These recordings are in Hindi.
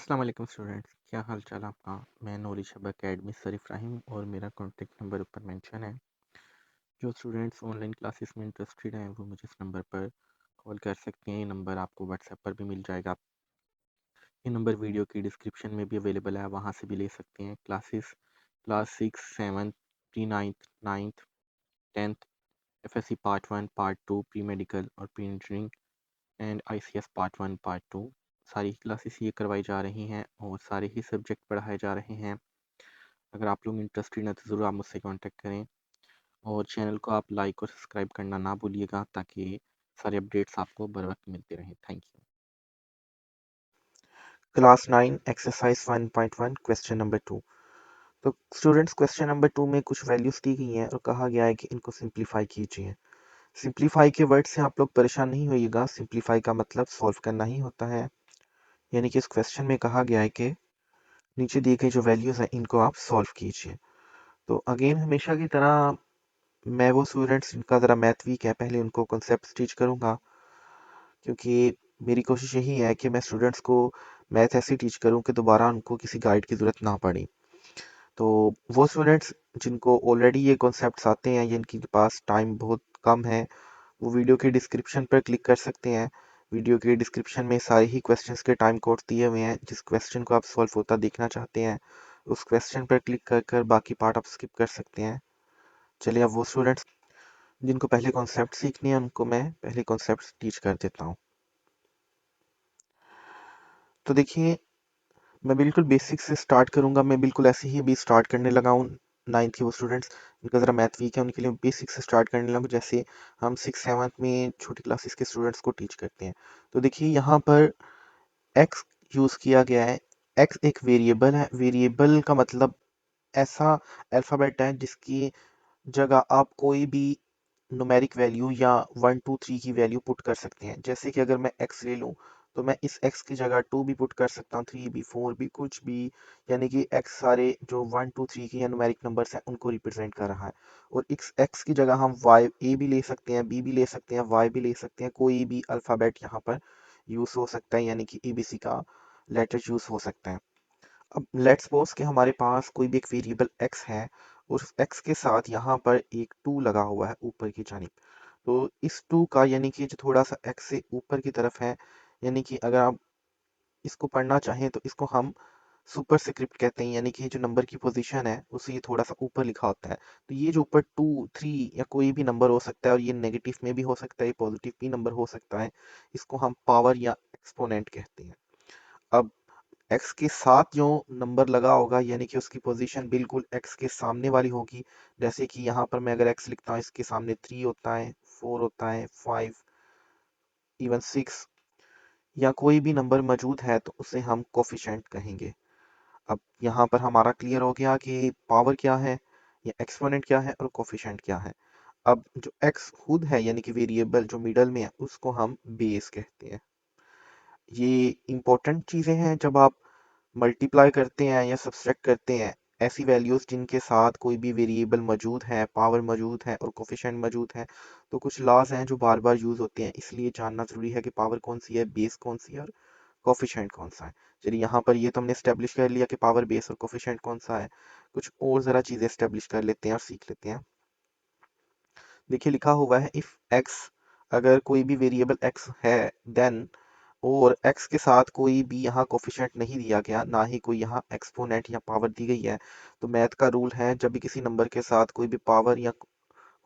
अस्सलाम वालेकुम स्टूडेंट्स, क्या हाल चाल आपका। मैं नूरी शब अकेडमी सर इब्राहिम और मेरा कॉन्टेक्ट नंबर ऊपर मेंशन है। जो स्टूडेंट्स ऑनलाइन क्लासेस में इंटरेस्टेड हैं वो मुझे इस नंबर पर कॉल कर सकते हैं। ये नंबर आपको व्हाट्सएप पर भी मिल जाएगा। ये नंबर वीडियो की डिस्क्रिप्शन में भी अवेलेबल है, वहाँ से भी ले सकते हैं। Class 6, 7, pre ninth, ninth, 10th, FSC part 1, part 2, pre medical और pre engineering and ICS part 1, part 2 सारी क्लासेस ये करवाई जा रही हैं और सारे ही सब्जेक्ट पढ़ाए जा रहे हैं। अगर आप लोग इंटरेस्टेड हैं तो ज़रूर आप मुझसे कांटेक्ट करें और चैनल को आप लाइक और सब्सक्राइब करना ना भूलिएगा ताकि सारे अपडेट्स आपको बर वक्त मिलते रहें। Thank you. Class 9 exercise 1.1 question number 2। तो स्टूडेंट्स क्वेश्चन नंबर 2 में कुछ वैल्यूज दी गई हैं और कहा गया है कि इनको सिंप्लीफाई कीजिए। सिंप्लीफाई के वर्ड से आप लोग परेशान नहीं होइएगा, सिंप्लीफाई का मतलब सॉल्व करना ही होता है। यानी कि इस क्वेश्चन में कहा गया है कि नीचे दिए गए जो वैल्यूज हैं इनको आप सॉल्व कीजिए। तो अगेन हमेशा की तरह मैं वो स्टूडेंट्स जिनका ज़रा मैथ वीक है पहले उनको कॉन्सेप्ट टीच करूँगा, क्योंकि मेरी कोशिश यही है कि मैं स्टूडेंट्स को मैथ ऐसे टीच करूँ कि दोबारा उनको किसी गाइड की ज़रूरत ना पड़े। तो वो स्टूडेंट्स जिनको ऑलरेडी ये कॉन्सेप्ट्स आते हैं या जिनके पास टाइम बहुत कम है, वो वीडियो के डिस्क्रिप्शन पर क्लिक कर सकते हैं। वीडियो के डिस्क्रिप्शन में सारे ही क्वेश्चंस के टाइम कोड दिए हुए हैं। जिस क्वेश्चन को आप सॉल्व होता देखना चाहते हैं उस क्वेश्चन पर क्लिक कर कर बाकी पार्ट आप स्किप कर सकते हैं। चलिए अब वो स्टूडेंट्स जिनको पहले कॉन्सेप्ट सीखने हैं उनको मैं पहले कॉन्सेप्ट टीच कर देता हूँ। तो देखिए, मैं बिल्कुल बेसिक से स्टार्ट करूंगा। मैं बिल्कुल ऐसे ही भी स्टार्ट करने लगा हूँ। 9th के वो स्टूडेंट्स जिनका ज़रा मैथ वीक है उनके लिए बेसिक से स्टार्ट करने लगा, जैसे हम 6 7 में छोटी क्लासेस के स्टूडेंट्स को टीच करते हैं। तो देखिए यहाँ पर x यूज़ किया गया है। x एक वेरिएबल है। वेरिएबल का मतलब ऐसा अल्फ़ाबेट है जिसकी जगह आप कोई भी न्यूमेरिक वैल्यू या 1 2 3 की वैल्यू पुट कर सकते हैं। जैसे कि अगर मैं x ले लूँ तो मैं इस x की जगह 2 भी पुट कर सकता हूँ, 3 भी, 4 भी, कुछ भी। यानी कि x सारे जो 1 2 3 के या न्यूमेरिक नंबर्स हैं उनको रिप्रेजेंट कर रहा है। और इस x की जगह हम y a भी ले सकते हैं, b भी ले सकते हैं, y भी ले सकते हैं। कोई भी अल्फ़ाबेट यहाँ पर यूज़ हो सकता है, यानी कि ABC का लेटर यूज़ हो सकता है। अब लेट्स सपोज कि हमारे पास कोई भी एक वेरिएबल x है और उस x के साथ यहाँ पर एक 2 लगा हुआ है ऊपर की जानिब। तो इस 2 का यानी कि जो थोड़ा सा x से ऊपर की तरफ है, यानी कि अगर आप इसको पढ़ना चाहें तो इसको हम सुपर स्क्रिप्ट कहते हैं, यानी कि जो नंबर की पोजीशन है उसे ये थोड़ा सा ऊपर लिखा होता है। तो ये जो ऊपर 2 3 या कोई भी नंबर हो सकता है और ये नेगेटिव में भी हो सकता है, ये पॉजिटिव भी नंबर हो सकता है। इसको हम पावर या एक्सपोनेंट कहते हैं। अब x के साथ जो नंबर लगा होगा यानी कि उसकी पोजीशन बिल्कुल x के सामने वाली होगी। जैसे कि यहाँ पर मैं अगर x लिखता हूँ, इसके सामने 3 होता है, 4 होता है, 5, इवन 6 या कोई भी नंबर मौजूद है तो उसे हम कोफिशिएंट कहेंगे। अब यहाँ पर हमारा क्लियर हो गया कि पावर क्या है या एक्सपोनेंट क्या है और कोफिशिएंट क्या है। अब जो x खुद है यानी कि वेरिएबल जो मिडल में है उसको हम बेस कहते हैं। ये इंपॉर्टेंट चीज़ें हैं जब आप मल्टीप्लाई करते हैं या सब्सट्रैक्ट करते हैं ऐसी वैल्यूज जिनके साथ कोई भी वेरिएबल मौजूद है, पावर मौजूद है और कोफिशिएंट मौजूद है। तो कुछ लॉज हैं जो बार बार यूज होते हैं, इसलिए जानना जरूरी है कि पावर कौन सी है, बेस कौन सी है और कोफिशिएंट कौन सा है। चलिए यहाँ पर ये तो हमने स्टेब्लिश कर लिया कि पावर, बेस और कोफिशिएंट कौन सा है। कुछ और ज़रा चीज़ें स्टेब्लिश कर लेते हैं और सीख लेते हैं। देखिए लिखा हुआ है इफ एक्स, अगर कोई भी वेरिएबल एक्स है देन, और x के साथ कोई भी यहाँ कोफिशिएंट नहीं दिया गया, ना ही कोई यहाँ एक्सपोनेंट या पावर दी गई है। तो मैथ का रूल है जब भी किसी नंबर के साथ कोई भी पावर या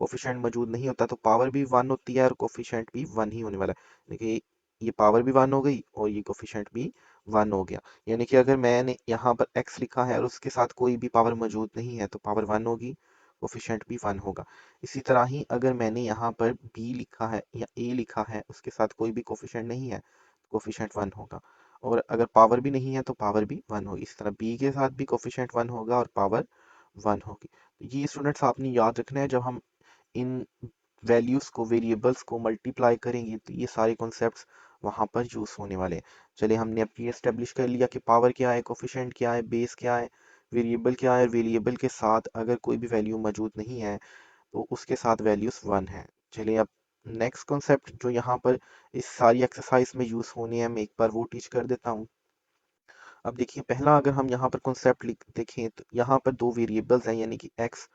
कोफिशिएंट मौजूद नहीं होता तो पावर भी 1 होती है और कोफिशिएंट भी 1 ही होने वाला है। देखिए ये पावर भी 1 हो गई और ये कोफिशिएंट भी 1 हो गया। यानी कि अगर मैंने यहाँ पर x लिखा है और उसके साथ कोई भी पावर मौजूद नहीं है तो पावर 1 होगी, कोफिशिएंट भी 1 होगा। इसी तरह ही अगर मैंने यहाँ पर b लिखा है या a लिखा है, उसके साथ कोई भी कोफिशिएंट नहीं है, कोफिशिएंट 1 होगा। और अगर पावर भी नहीं है तो पावर भी 1 होगी। इस तरह b के साथ भी कोफिशिएंट 1 होगा और पावर 1 होगी। तो ये स्टूडेंट्स आपने याद रखना है, जब हम इन वैल्यूज को, वेरिएबल्स को मल्टीप्लाई करेंगे तो ये सारे कॉन्सेप्ट्स वहां पर यूज होने वाले हैं। चलिए हमने अब ये एस्टेब्लिश कर लिया कि पावर क्या है, कोफिशिएंट क्या है, बेस क्या है, वेरिएबल क्या है। वेरिएबल के साथ अगर कोई भी वैल्यू मौजूद नहीं है तो उसके साथ वैल्यूज 1 है। चलिए अब नेक्स्ट कॉन्सेप्ट जो यहाँ पर इस सारी एक्सरसाइज में यूज होने हैं मैं एक बार वो टीच कर देता हूँ। अब देखिए पहला अगर हम यहाँ पर कॉन्सेप्ट लिख देखें तो यहाँ पर दो वेरिएबल्स हैं यानी कि x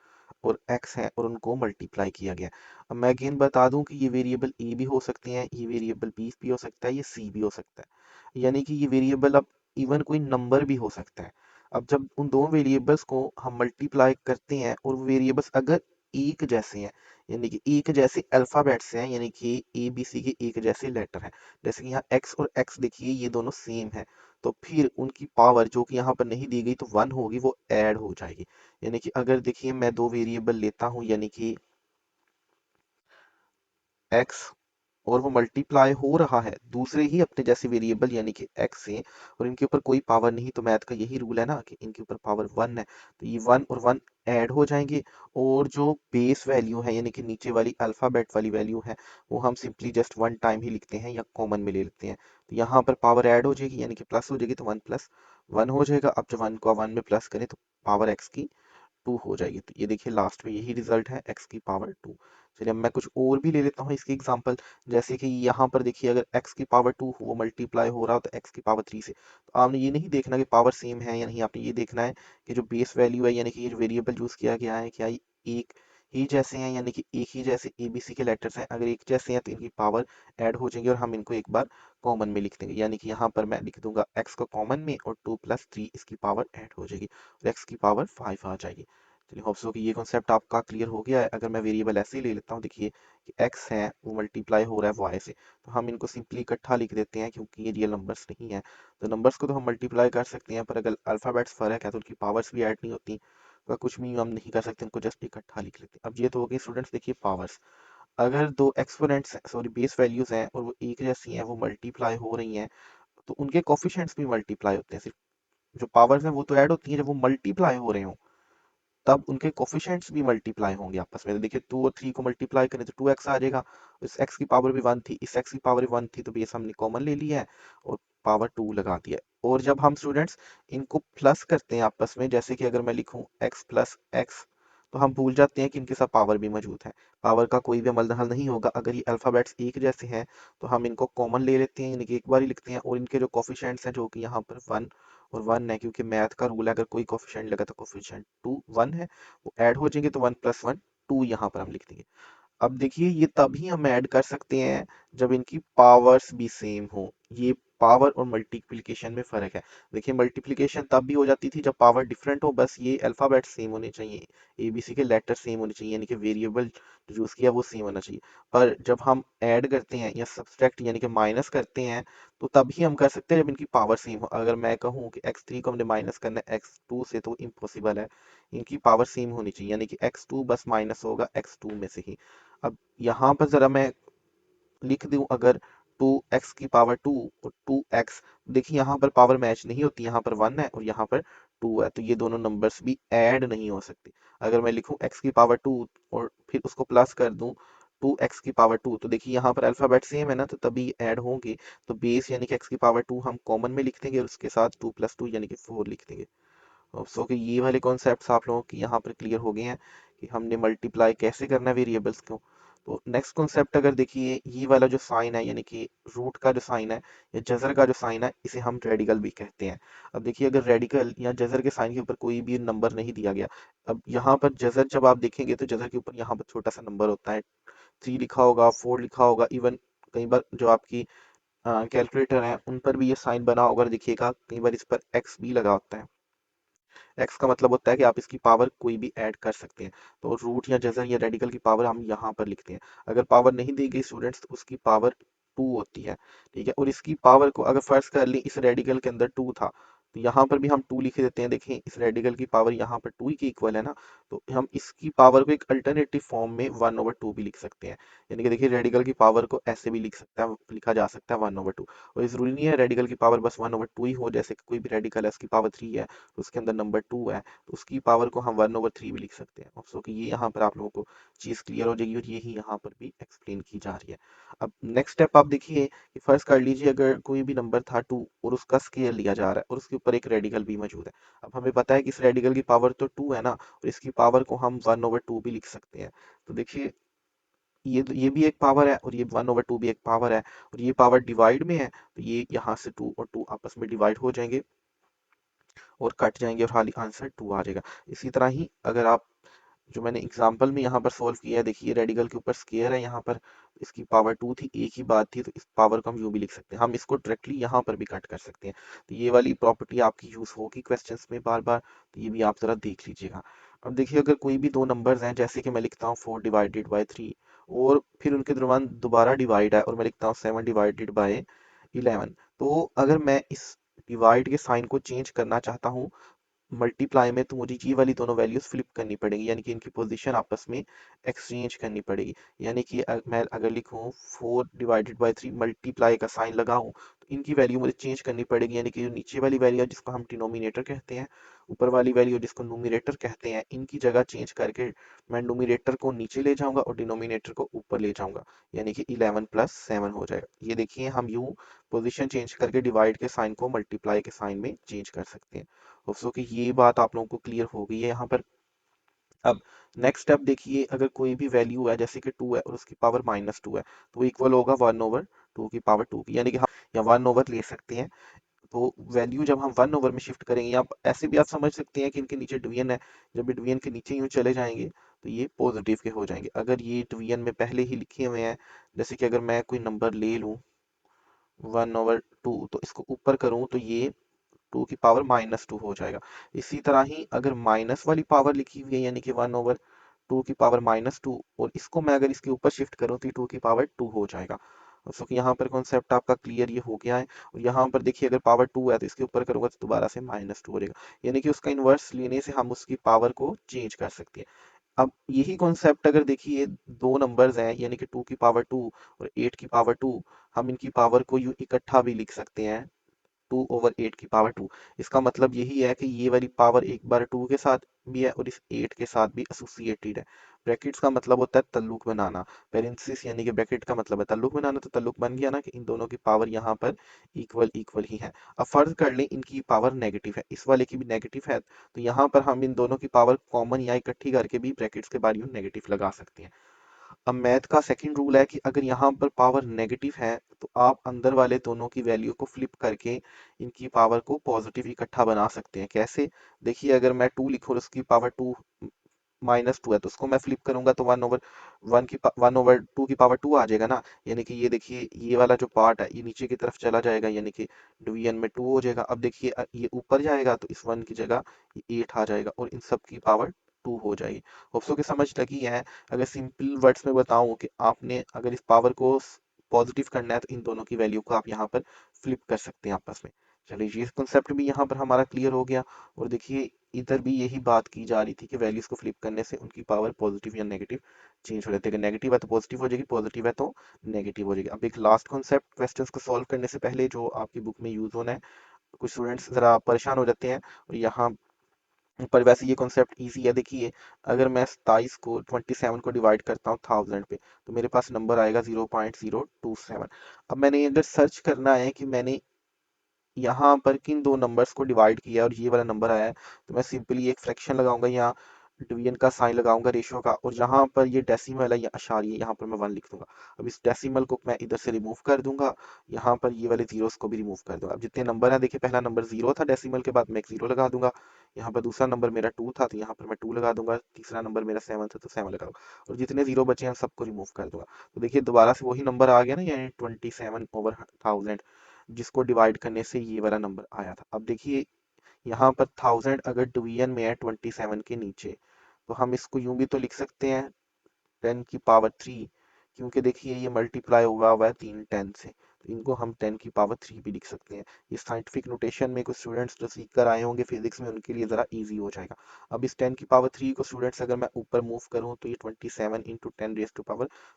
और x है और उनको मल्टीप्लाई किया गया। अब मैं अगेन बता दूं कि ये वेरिएबल a भी हो सकते हैं, ये वेरिएबल b भी हो सकता है, ये c भी हो सकता है, यानी कि ये वेरिएबल अब इवन कोई नंबर भी हो सकता है। अब जब उन दो वेरिएबल्स को हम मल्टीप्लाई करते हैं और वो वेरिएबल्स अगर एक जैसे हैं, यानी कि एक जैसे अल्फाबेट्स हैं, यानी कि ए बी सी के एक जैसे लेटर हैं, जैसे कि यहाँ x और x देखिए ये दोनों सेम है, तो फिर उनकी पावर जो कि यहाँ पर नहीं दी गई तो 1 होगी, वो ऐड हो जाएगी। यानी कि अगर देखिए मैं दो वेरिएबल लेता हूँ यानी कि x और वो मल्टीप्लाई हो रहा है दूसरे ही अपने जैसे वेरिएबल यानी कि x से, और इनके ऊपर कोई पावर नहीं, तो मैथ का यही रूल है ना कि इनके ऊपर पावर 1 है, तो ये 1 और 1 ऐड हो जाएंगे, और जो बेस वैल्यू है यानी कि नीचे वाली अल्फाबेट वाली वैल्यू है वो हम सिंपली जस्ट वन टाइम ही लिखते हैं या कॉमन में ले लेते हैं, तो यहाँ पर पावर ऐड हो जाएगी यानी कि प्लस हो जाएगी, तो 1 प्लस 1 हो जाएगा। अब जब 1 को 1 में प्लस करें तो पावर x की 2 हो जाएगी, तो ये देखिए लास्ट में यही रिजल्ट है x की पावर 2। चलिए अब मैं कुछ और भी ले लेता हूँ इसकी एग्जांपल, जैसे कि यहाँ पर देखिए अगर x की पावर 2 वो मल्टीप्लाई हो रहा हो तो x की पावर 3 से, तो आपने ये नहीं देखना कि पावर सेम है या नहीं, आपने ये देखना है कि जो बेस वैल्यू है यानी कि ये वेरिएबल यूज किया गया है क्या ये एक ही जैसे हैं, यानी कि एक ही जैसे एबीसी के लेटर्स हैं, अगर एक जैसे हैं तो इनकी पावर ऐड हो जाएंगे और हम इनको एक बार कॉमन में लिख देंगे, यानी कि यहाँ पर मैं लिख दूंगा x को कॉमन में और 2 प्लस 3 इसकी पावर ऐड हो जाएगी और x की पावर 5 आ जाएगी। चलिए होप सो कि ये कॉन्सेप्ट आपका क्लियर हो गया है। अगर मैं वेरिएबल ऐसे ही ले लेता हूँ, देखिए कि x है वो मल्टीप्लाई हो रहा है y से, तो हम इनको सिंपली इकट्ठा लिख देते हैं क्योंकि ये रियल नंबर्स नहीं है, तो नंबर्स को तो हम मल्टीप्लाई कर सकते हैं पर अगर अल्फाबेट्स फर्क है तो उनकी पावर्स भी ऐड नहीं होती, तो कुछ भी हम नहीं कर सकते, उनको जस्ट इकट्ठा लिख लेते हैं। अब ये तो हो गई स्टूडेंट्स देखिए पावर्स। अगर दो एक्सपोनेंट्स सॉरी बेस वैल्यूज हैं और वो एक जैसी हैं, वो मल्टीप्लाई हो रही हैं, तो उनके कोफिशिएंट्स भी मल्टीप्लाई होते हैं, सिर्फ जो पावर्स हैं वो तो ऐड होती हैं जब वो मल्टीप्लाई हो रहे हो, तब उनके कोफिशिएंट्स भी मल्टीप्लाई होंगे आपस में। तो देखिए 2 और 3 को मल्टीप्लाई करें तो 2x आ जाएगा, इस x की पावर भी 1 थी, इस x की पावर भी 1 थी, तो बेस हमने कॉमन ले लिया है और पावर 2 लगा दिया है। और जब हम स्टूडेंट्स इनको प्लस करते हैं आपस में, जैसे कि अगर मैं लिखूं x प्लस x, तो हम भूल जाते हैं कि इनके साथ पावर भी मौजूद है, पावर का कोई भी अमल दखल नहीं होगा। अगर ये अल्फाबेट्स एक जैसे हैं तो हम इनको कॉमन ले लेते हैं, यानी कि एक बार ही लिखते हैं, और इनके जो कोफिशिएंट्स हैं जो कि यहाँ पर 1 और 1 है, क्योंकि मैथ का रूल है अगर कोई कोफिशिएंट लगा तो कोफिशिएंट 2 1 है, वो ऐड हो जाएंगे, तो 1 प्लस 1 2 यहाँ पर हम लिख देंगे। अब देखिए ये तभी हम ऐड कर सकते हैं जब इनकी पावर्स भी सेम हो, ये पावर और मल्टीप्लिकेशन में फर्क है। देखिए मल्टीप्लिकेशन तब भी हो जाती थी जब पावर डिफरेंट हो, बस ये अल्फाबेट सेम होने चाहिए, एबीसी के लेटर सेम होने चाहिए, यानी कि वेरिएबल जो यूज किया वो सेम होना चाहिए। पर जब हम ऐड करते हैं या सब्सट्रैक्ट यानी कि माइनस करते हैं, तो तभी हम कर सकते हैं जब इनकी पावर सेम हो। अगर मैं कहूँ कि x3 को हमने माइनस करना है x2 से, तो इम्पॉसिबल है, इनकी पावर सेम होनी चाहिए, यानी कि x2 बस माइनस होगा x2 में से ही। अब यहाँ पर जरा मैं लिख दूं अगर 2x की पावर 2 और 2x, देखिए यहाँ पर पावर मैच नहीं होती, यहाँ पर 1 है और यहाँ पर 2 है, तो ये दोनों नंबर्स भी ऐड नहीं हो सकते। अगर मैं लिखूं x की पावर 2 और फिर उसको प्लस कर दूं 2x की पावर 2, तो देखिए यहाँ पर अल्फाबेट सेम है ना, तो तभी ऐड होंगे, तो बेस यानी कि x की पावर 2 हम कॉमन में लिख देंगे और उसके साथ 2 प्लस 2 यानी कि 4 लिख देंगे। सो कि ये वाले कॉन्सेप्ट्स आप लोगों के यहाँ पर क्लियर हो गए हैं कि हमने मल्टीप्लाई कैसे करना है वेरिएबल्स को। तो नेक्स्ट कॉन्सेप्ट अगर देखिए, ये वाला जो साइन है यानी कि रूट का जो साइन है या जजर का जो साइन है, इसे हम रेडिकल भी कहते हैं। अब देखिए अगर रेडिकल या जजर के साइन के ऊपर कोई भी नंबर नहीं दिया गया, अब यहाँ पर जजर जब आप देखेंगे तो जजर के ऊपर यहाँ पर छोटा सा नंबर होता है, 3 लिखा होगा, 4 लिखा होगा, इवन कई बार जो आपकी कैलकुलेटर है उन पर भी ये साइन बना होगा, देखिएगा कई बार इस पर एक्स भी लगा होता है। एक्स का मतलब होता है कि आप इसकी पावर कोई भी ऐड कर सकते हैं, तो रूट या जजर या रेडिकल की पावर हम यहाँ पर लिखते हैं। अगर पावर नहीं दी गई स्टूडेंट्स तो उसकी पावर 2 होती है, ठीक है, और इसकी पावर को अगर फर्ज कर ली इस रेडिकल के अंदर 2 था, तो यहाँ पर भी हम 2 लिख देते हैं। देखें इस रेडिकल की पावर यहाँ पर 2 ही की इक्वल है ना, तो हम इसकी पावर को एक अल्टरनेटिव फॉर्म में 1/2 भी लिख सकते हैं, यानी कि देखिए रेडिकल की पावर को ऐसे भी लिखा जा सकता है 1/2। और ये जरूरी नहीं है रेडिकल की पावर बस 1/2 ही हो, जैसे कि कोई भी रेडिकल है उसकी पावर 3 है तो उसके अंदर नंबर 2 है, तो उसकी पावर को हम 1/3 भी लिख सकते हैं। सो कि ये यहाँ पर आप लोगों को चीज़ क्लियर हो जाएगी और यही यहाँ पर भी एक्सप्लेन की जा रही है। अब नेक्स्ट स्टेप आप देखिए कि फर्स्ट कर लीजिए अगर कोई भी नंबर था 2 और उसका स्केयर लिया जा रहा है और उसके ऊपर एक रेडिकल भी मौजूद है। अब हमें पता है कि इस रेडिकल की पावर तो 2 है ना, और इसकी पावर को हम 1/2 भी लिख सकते हैं। तो देखिए ये भी एक पावर है और ये 1/2 भी एक पावर है, और ये पावर डिवाइड में है, तो ये यहाँ से 2 और 2 आपस में डिवाइड हो जाएंगे और कट जाएंगे और खाली आंसर 2 आ जाएगा। इसी तरह ही अगर आप जो मैंने एग्जाम्पल में यहाँ पर सॉल्व किया है, देखिए रेडिकल के ऊपर स्केयर है, यहाँ पर इसकी पावर 2 थी, एक ही बात थी, तो इस पावर को हम यूं भी लिख सकते हैं, हम इसको डायरेक्टली यहाँ पर भी कट कर सकते हैं। तो ये वाली प्रॉपर्टी आपकी यूज होगी क्वेश्चंस में बार बार, तो ये भी आप जरा देख लीजिएगा। अब देखिए अगर कोई भी दो नंबर्स हैं, जैसे कि मैं लिखता हूँ 4/3 और फिर उनके दरम्यान दोबारा डिवाइड है और मैं लिखता हूँ 7/11, तो अगर मैं इस डिवाइड के साइन को चेंज करना चाहता हूँ मल्टीप्लाई में, तो मुझे ये वाली दोनों वैल्यूज फ्लिप करनी पड़ेगी, यानी कि इनकी पोजीशन आपस में एक्सचेंज करनी पड़ेगी। यानी कि मैं अगर लिखूं 4/3 मल्टीप्लाई का साइन लगाऊं, तो इनकी वैल्यू मुझे चेंज करनी पड़ेगी, यानी कि जो नीचे वाली वैल्यू है जिसको हम डिनोमिनेटर कहते हैं, ऊपर वाली वैल्यू जिसको न्यूमिनेटर कहते हैं, इनकी जगह चेंज करके मैं न्यूमिनेटर को नीचे ले जाऊंगा और डिनोमिनेटर को ऊपर ले जाऊंगा, यानी कि 11+7 हो जाएगा। ये देखिए हम यूं पोजीशन चेंज करके डिवाइड के साइन को मल्टीप्लाई के साइन में चेंज कर सकते हैं। होप्सो कि ये बात आप लोगों को क्लियर हो गई है यहाँ पर। अब नेक्स्ट स्टेप देखिए, अगर कोई भी वैल्यू है जैसे कि 2 है और उसकी पावर -2 है, तो इक्वल होगा 1/2 की पावर 2 की, यानी कि हम या 1 ओवर ले सकते हैं। तो वैल्यू जब हम 1 ओवर में शिफ्ट करेंगे, आप ऐसे भी आप समझ सकते हैं कि इनके नीचे डिवीजन है, जब ये डिवीजन के नीचे यूं चले जाएंगे तो ये पॉजिटिव के हो जाएंगे। अगर ये डिवीजन में पहले ही लिखे हुए हैं, जैसे कि अगर मैं कोई नंबर ले लूं 1/2, तो इसको ऊपर करूं तो ये 2 की पावर -2 हो जाएगा। इसी तरह ही अगर माइनस वाली पावर लिखी हुई है, यानी कि 1/2 की पावर -2, और इसको मैं अगर इसके ऊपर शिफ्ट करूं तो ये 2 की पावर 2 हो जाएगा। सो कि यहाँ पर कॉन्सेप्ट आपका क्लियर ये हो गया है। और यहाँ पर देखिए अगर पावर 2 है तो इसके ऊपर करूंगा तो दोबारा से -2 हो जाएगा, यानी कि उसका इन्वर्स लेने से हम उसकी पावर को चेंज कर सकते हैं। अब यही कॉन्सेप्ट अगर देखिए दो नंबर्स हैं, यानी कि 2 की पावर 2 और 8 की पावर 2, हम इनकी पावर को यूं इकट्ठा भी लिख सकते हैं, 2/8 की पावर 2। इसका मतलब यही है कि ये वाली पावर एक बार 2 के साथ भी है और इस 8 के साथ भी एसोसिएटेड है। ब्रैकेट्स का मतलब होता है तल्लुक बनाना, पेरेंथेसिस यानी कि ब्रैकेट का मतलब है तल्लुक बनाना, तो तल्लुक बन गया ना कि इन दोनों की पावर यहाँ पर इक्वल इक्वल ही है। अब फर्ज कर लें इनकी पावर नेगेटिव है, इस वाले की भी नेगेटिव है, तो यहाँ पर हम इन दोनों की पावर कॉमन या इकट्ठी करके भी ब्रैकेट्स के बाहर यूं नेगेटिव लगा सकते हैं। अब मैथ का सेकंड रूल है कि अगर यहाँ पर पावर नेगेटिव है, तो आप अंदर वाले दोनों की वैल्यू को फ्लिप करके इनकी पावर को पॉजिटिव इकट्ठा बना सकते हैं। कैसे? देखिए अगर मैं 2 लिखूँ और उसकी पावर 2 -2 है, तो उसको मैं फ्लिप करूंगा तो 1/2 की पावर 2 आ जाएगा ना, यानी कि ये देखिए ये वाला जो पार्ट है ये नीचे की तरफ चला जाएगा, यानी कि डिवीजन में 2 हो जाएगा। अब देखिए ये ऊपर जाएगा तो इस 1 की जगह ये 8 आ जाएगा और इन सब की पावर 2 हो जाएगी। होप्सो की समझ लगी है। अगर सिंपल वर्ड्स में बताऊं कि आपने अगर इस पावर को पॉजिटिव करना है, तो इन दोनों की वैल्यू को आप यहाँ पर फ्लिप कर सकते हैं आपस में। चलिए ये कॉन्सेप्ट भी यहाँ पर हमारा क्लियर हो गया। और देखिए इधर भी यही बात की जा रही थी कि वैल्यूज को फ्लिप करने से उनकी पावर पॉजिटिव या नेगेटिव चेंज हो जाती है। अगर नेगेटिव है तो पॉजिटिव हो जाएगी, पॉजिटिव है तो नेगेटिव हो जाएगी। अब एक लास्ट कॉन्सेप्ट क्वेश्चंस को सॉल्व करने से पहले जो आपकी बुक में यूज होना है, कुछ स्टूडेंट्स जरा परेशान हो जाते हैं और यहाँ पर वैसे ये कॉन्सेप्ट इजी है। देखिए अगर मैं 27 को 27 को डिवाइड करता हूँ 1000 पे, तो मेरे पास नंबर आएगा 0.027। अब मैंने अगर सर्च करना है कि मैंने यहाँ पर किन दो नंबर्स को डिवाइड किया और ये वाला नंबर आया है, तो मैं सिंपली एक फ्रैक्शन लगाऊंगा, यहाँ डिवीजन का साइन लगाऊंगा रेशियो का, और यहाँ पर ये डेसिमल है या अशारिया, यहाँ पर मैं 1 लिख दूंगा। अब इस डेसिमल को मैं इधर से रिमूव कर दूंगा, यहाँ पर ये वाले जीरोस को भी रिमूव कर दूंगा। अब जितने नंबर है देखिए पहला नंबर 0 था, डेसिमल के बाद मैं एक 0 लगा दूंगा। यहाँ पर दूसरा नंबर मेरा 2 था, तो यहाँ पर मैं 2 लगा दूंगा। तीसरा नंबर मेरा 7 था, तो 7 लगा दूंगा, और जितने जीरो बचे हैं सबको रिमूव कर दूंगा। तो देखिए दोबारा से वही नंबर आ गया ना, यानी 27/1000, जिसको डिवाइड करने से ये वाला नंबर आया था। अब देखिए यहाँ पर 1000 अगर डिवीजन में है 27 के नीचे, तो हम इसको यूं भी तो लिख सकते हैं 10 की पावर 3, क्योंकि देखिए ये मल्टीप्लाई हुआ हुआ है 3 10 से, तो इनको हम 10 की पावर 3 भी लिख सकते हैं। ये साइंटिफिक नोटेशन में कुछ स्टूडेंट्स जो सीख कर आए होंगे फिजिक्स में, उनके लिए ज़रा इजी हो जाएगा। अब इस 10 की पावर 3 को स्टूडेंट्स अगर मैं ऊपर मूव करूँ, तो ये 27 ×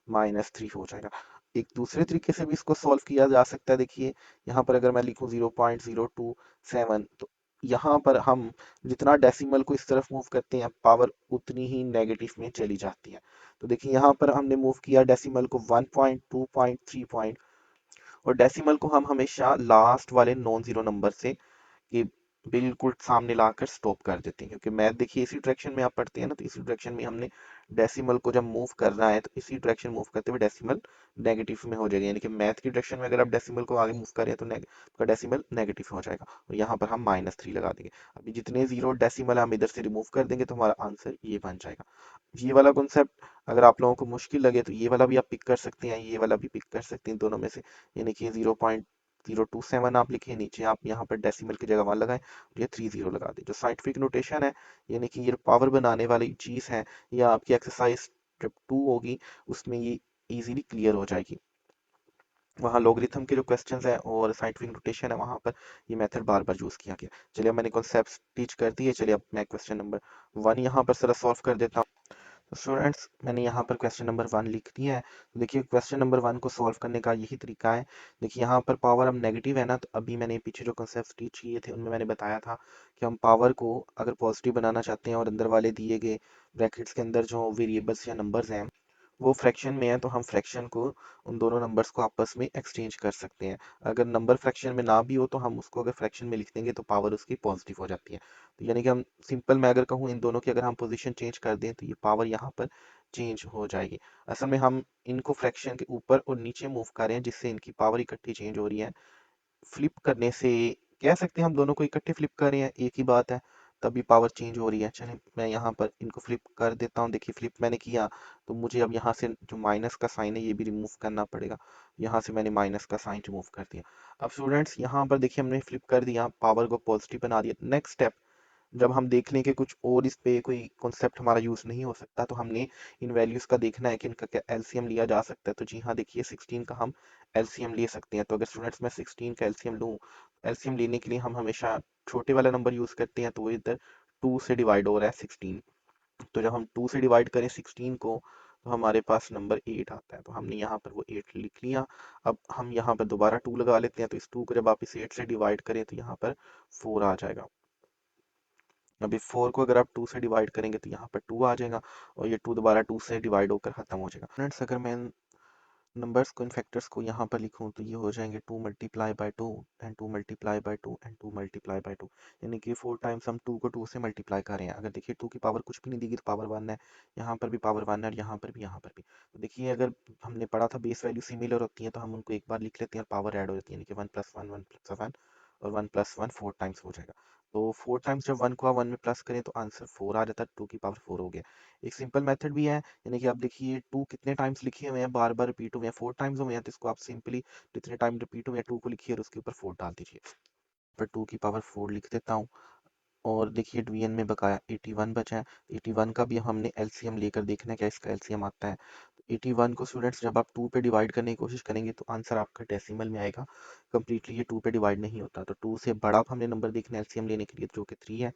10⁻³ हो जाएगा। एक दूसरे तरीके से भी इसको सॉल्व किया जा सकता है। देखिए यहाँ पर अगर मैं लिखूँ 0.027, तो यहाँ पर हम जितना डेसिमल को इस तरफ मूव करते हैं, पावर उतनी ही नेगेटिव में चली जाती है। तो देखिए यहाँ पर हमने मूव किया डेसिमल को 1 पॉइंट, 2 पॉइंट, 3 पॉइंट, और डेसिमल को हम हमेशा लास्ट वाले नॉन जीरो नंबर से कि बिल्कुल सामने लाकर स्टॉप कर देते हैं, क्योंकि मैथ देखिए इसी डायरेक्शन में आप पढ़ते हैं ना, तो इसी डायरेक्शन में हमने डेसिमल को जब मूव करना है तो इसी डायरेक्शन मूव करते हुए डेसिमल नेगेटिव में हो जाएगा, यानी कि मैथ की डायरेक्शन में अगर आप डेसिमल को आगे मूव करें तो आपका डेसिमल नेगेटिव हो जाएगा, और यहाँ पर हम -3 लगा देंगे। अभी जितने जीरो डेसिमल हम इधर से रिमूव कर देंगे तो हमारा आंसर ये बन जाएगा। ये वाला कॉन्सेप्ट अगर आप लोगों को मुश्किल लगे तो ये वाला भी आप पिक कर सकते हैं, ये वाला भी पिक कर सकते हैं, दोनों में से, यानी कि 0.027 आप लिखे, नीचे आप यहाँ पर डेसिमल की जगह 1 लगाएं, ये 30 लगा दें। जो साइंटिफिक नोटेशन है, यानी कि ये पावर बनाने वाली चीज है, या आपकी एक्सरसाइज स्टेप 2 होगी, उसमें ये इजीली क्लियर हो जाएगी। वहाँ लॉगरिथम के जो क्वेश्चंस हैं और साइंटिफिक नोटेशन है, वहाँ पर ये मेथड बार बार यूज किया गया। चलिए अब मैंने कॉन्सेप्ट टीच कर दिए, चलिए अब मैं क्वेश्चन नंबर 1 यहाँ पर जरा सॉल्व कर देता हूँ। तो स्टूडेंट्स मैंने यहाँ पर क्वेश्चन नंबर 1 लिख दिया है। तो देखिए क्वेश्चन नंबर 1 को सॉल्व करने का यही तरीका है। देखिए यहाँ पर पावर अब नेगेटिव है ना, तो अभी मैंने पीछे जो कॉन्सेप्ट टीच किए थे उनमें मैंने बताया था कि हम पावर को अगर पॉजिटिव बनाना चाहते हैं और अंदर वाले दिए गए ब्रैकेट्स के अंदर जो वेरिएबल्स या नंबर्स हैं वो फ्रैक्शन में है, तो हम फ्रैक्शन को, उन दोनों नंबर्स को आपस में एक्सचेंज कर सकते हैं। अगर नंबर फ्रैक्शन में ना भी हो तो हम उसको अगर फ्रैक्शन में लिख देंगे तो पावर उसकी पॉजिटिव हो जाती है। तो यानी कि हम सिंपल मैं अगर कहूँ इन दोनों की अगर हम पोजीशन चेंज कर दें तो ये पावर यहाँ पर चेंज हो जाएगी। असल में हम इनको फ्रैक्शन के ऊपर और नीचे मूव कर रहे हैं, जिससे इनकी पावर इकट्ठी चेंज हो रही है। फ्लिप करने से कह सकते हैं हम दोनों को इकट्ठे फ्लिप कर रहे हैं, एक ही बात है, तभी पावर चेंज हो रही है। चलिए मैं यहाँ पर इनको फ्लिप कर देता हूँ। देखिए फ्लिप मैंने किया तो मुझे अब यहाँ से जो माइनस का साइन है ये भी रिमूव करना पड़ेगा। यहाँ से मैंने माइनस का साइन रिमूव कर दिया। अब स्टूडेंट्स यहाँ पर देखिए हमने फ्लिप कर दिया, पावर को पॉजिटिव बना दिया। नेक्स्ट स्टेप, जब हम देख लें कि कुछ और इस पे कोई कॉन्सेप्ट हमारा यूज नहीं हो सकता, तो हमने इन वैल्यूज का देखना है कि इनका क्या एलसीएम लिया जा सकता है। तो जी हाँ, देखिए 16 का हम एलसीएम ले सकते हैं। तो अगर स्टूडेंट्स मैं 16 का एलसीएम लूँ, एलसीएम लेने के लिए हम हमेशा छोटे वाला नंबर यूज करते हैं, तो वो इधर 2 से डिवाइड हो रहा है 16। तो जब हम 2 से डिवाइड करें 16 को तो हमारे पास नंबर 8 आता है, तो हमने यहाँ पर वो 8 लिख लिया। अब हम यहाँ पर दोबारा 2 लगा लेते हैं, तो इस 2 को जब आप इस 8 से डिवाइड करें तो यहाँ पर 4 आ जाएगा। अभी 4 को अगर आप 2 से डिवाइड करेंगे तो यहाँ पर 2 आ जाएगा, और ये 2 दोबारा 2 से डिवाइड होकर खत्म हो जाएगा। फ्रेंड्स अगर मैं नंबर्स को, इन फैक्टर्स को यहाँ पर लिखूँ तो ये हो जाएंगे 2 multiply by 2 and 2 multiply by 2 and 2 multiply by 2, यानी कि 4 टाइम्स हम 2 को 2 से मल्टीप्लाई कर रहे हैं। अगर देखिए 2 की पावर कुछ भी नहीं दी गई तो पावर 1 है, यहाँ पर भी पावर 1 है, और यहाँ पर भी, यहाँ पर भी। तो देखिए अगर हमने पढ़ा था बेस वैल्यू सिमिलर होती है तो हम उनको एक बार लिख लेते हैं और पावर ऐड हो जाती है, यानी कि 1 + 1 1 + 1 और 1 + 1 4 टाइम्स हो जाएगा। तो 4 टाइम्स जब 1 को आप 1 में प्लस करें तो आंसर 4 आ जाता है, 2 की पावर 4 हो गया। एक सिंपल मेथड भी है, यानी कि आप देखिए 2 कितने टाइम्स लिखे हुए हैं, बार बार रिपीट हुए हैं, 4 टाइम्स हुए हैं, तो इसको आप सिंपली जितने टाइम रिपीट हुए हैं 2 को लिखिए और उसके ऊपर 4 डाल दीजिए। पर 2 की पावर 4 लिख देता हूँ। और देखिए डिवीजन में बकाया 81 बचा है। 81 का भी हमने एलसीएम लेकर देखना है क्या इसका एलसीएम आता है। तो 81 को स्टूडेंट्स जब आप 2 पे डिवाइड करने की कोशिश करेंगे तो आंसर आपका डेसिमल में आएगा, कंप्लीटली ये 2 पे डिवाइड नहीं होता। तो 2 से बड़ा हमने नंबर देखना है एलसीएम लेने के लिए, जो कि 3 है।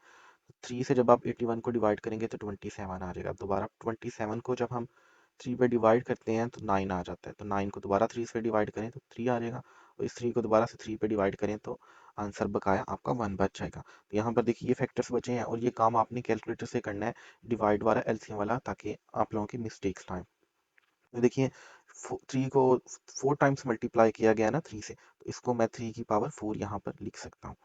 3 से जब आप 81 को डिवाइड करेंगे तो 27 आ जाएगा। दोबारा 27 को जब हम 3 पे डिवाइड करते हैं तो 9 आ जाता है, तो 9 को दोबारा 3 से डिवाइड करें तो 3 आ जाएगा, और इस 3 को दोबारा से 3 पे डिवाइड करें तो आंसर बकाया आपका 1 बच जाएगा। तो यहाँ पर देखिए ये फैक्टर्स बचे हैं, और ये काम आपने कैलकुलेटर से करना है, डिवाइड वाला एलसीएम वाला, ताकि आप लोगों की मिस्टेक्स ना आए। तो देखिए 3 को 4 टाइम्स मल्टीप्लाई किया गया ना 3 से, तो इसको मैं 3 की पावर 4 यहाँ पर लिख सकता हूँ।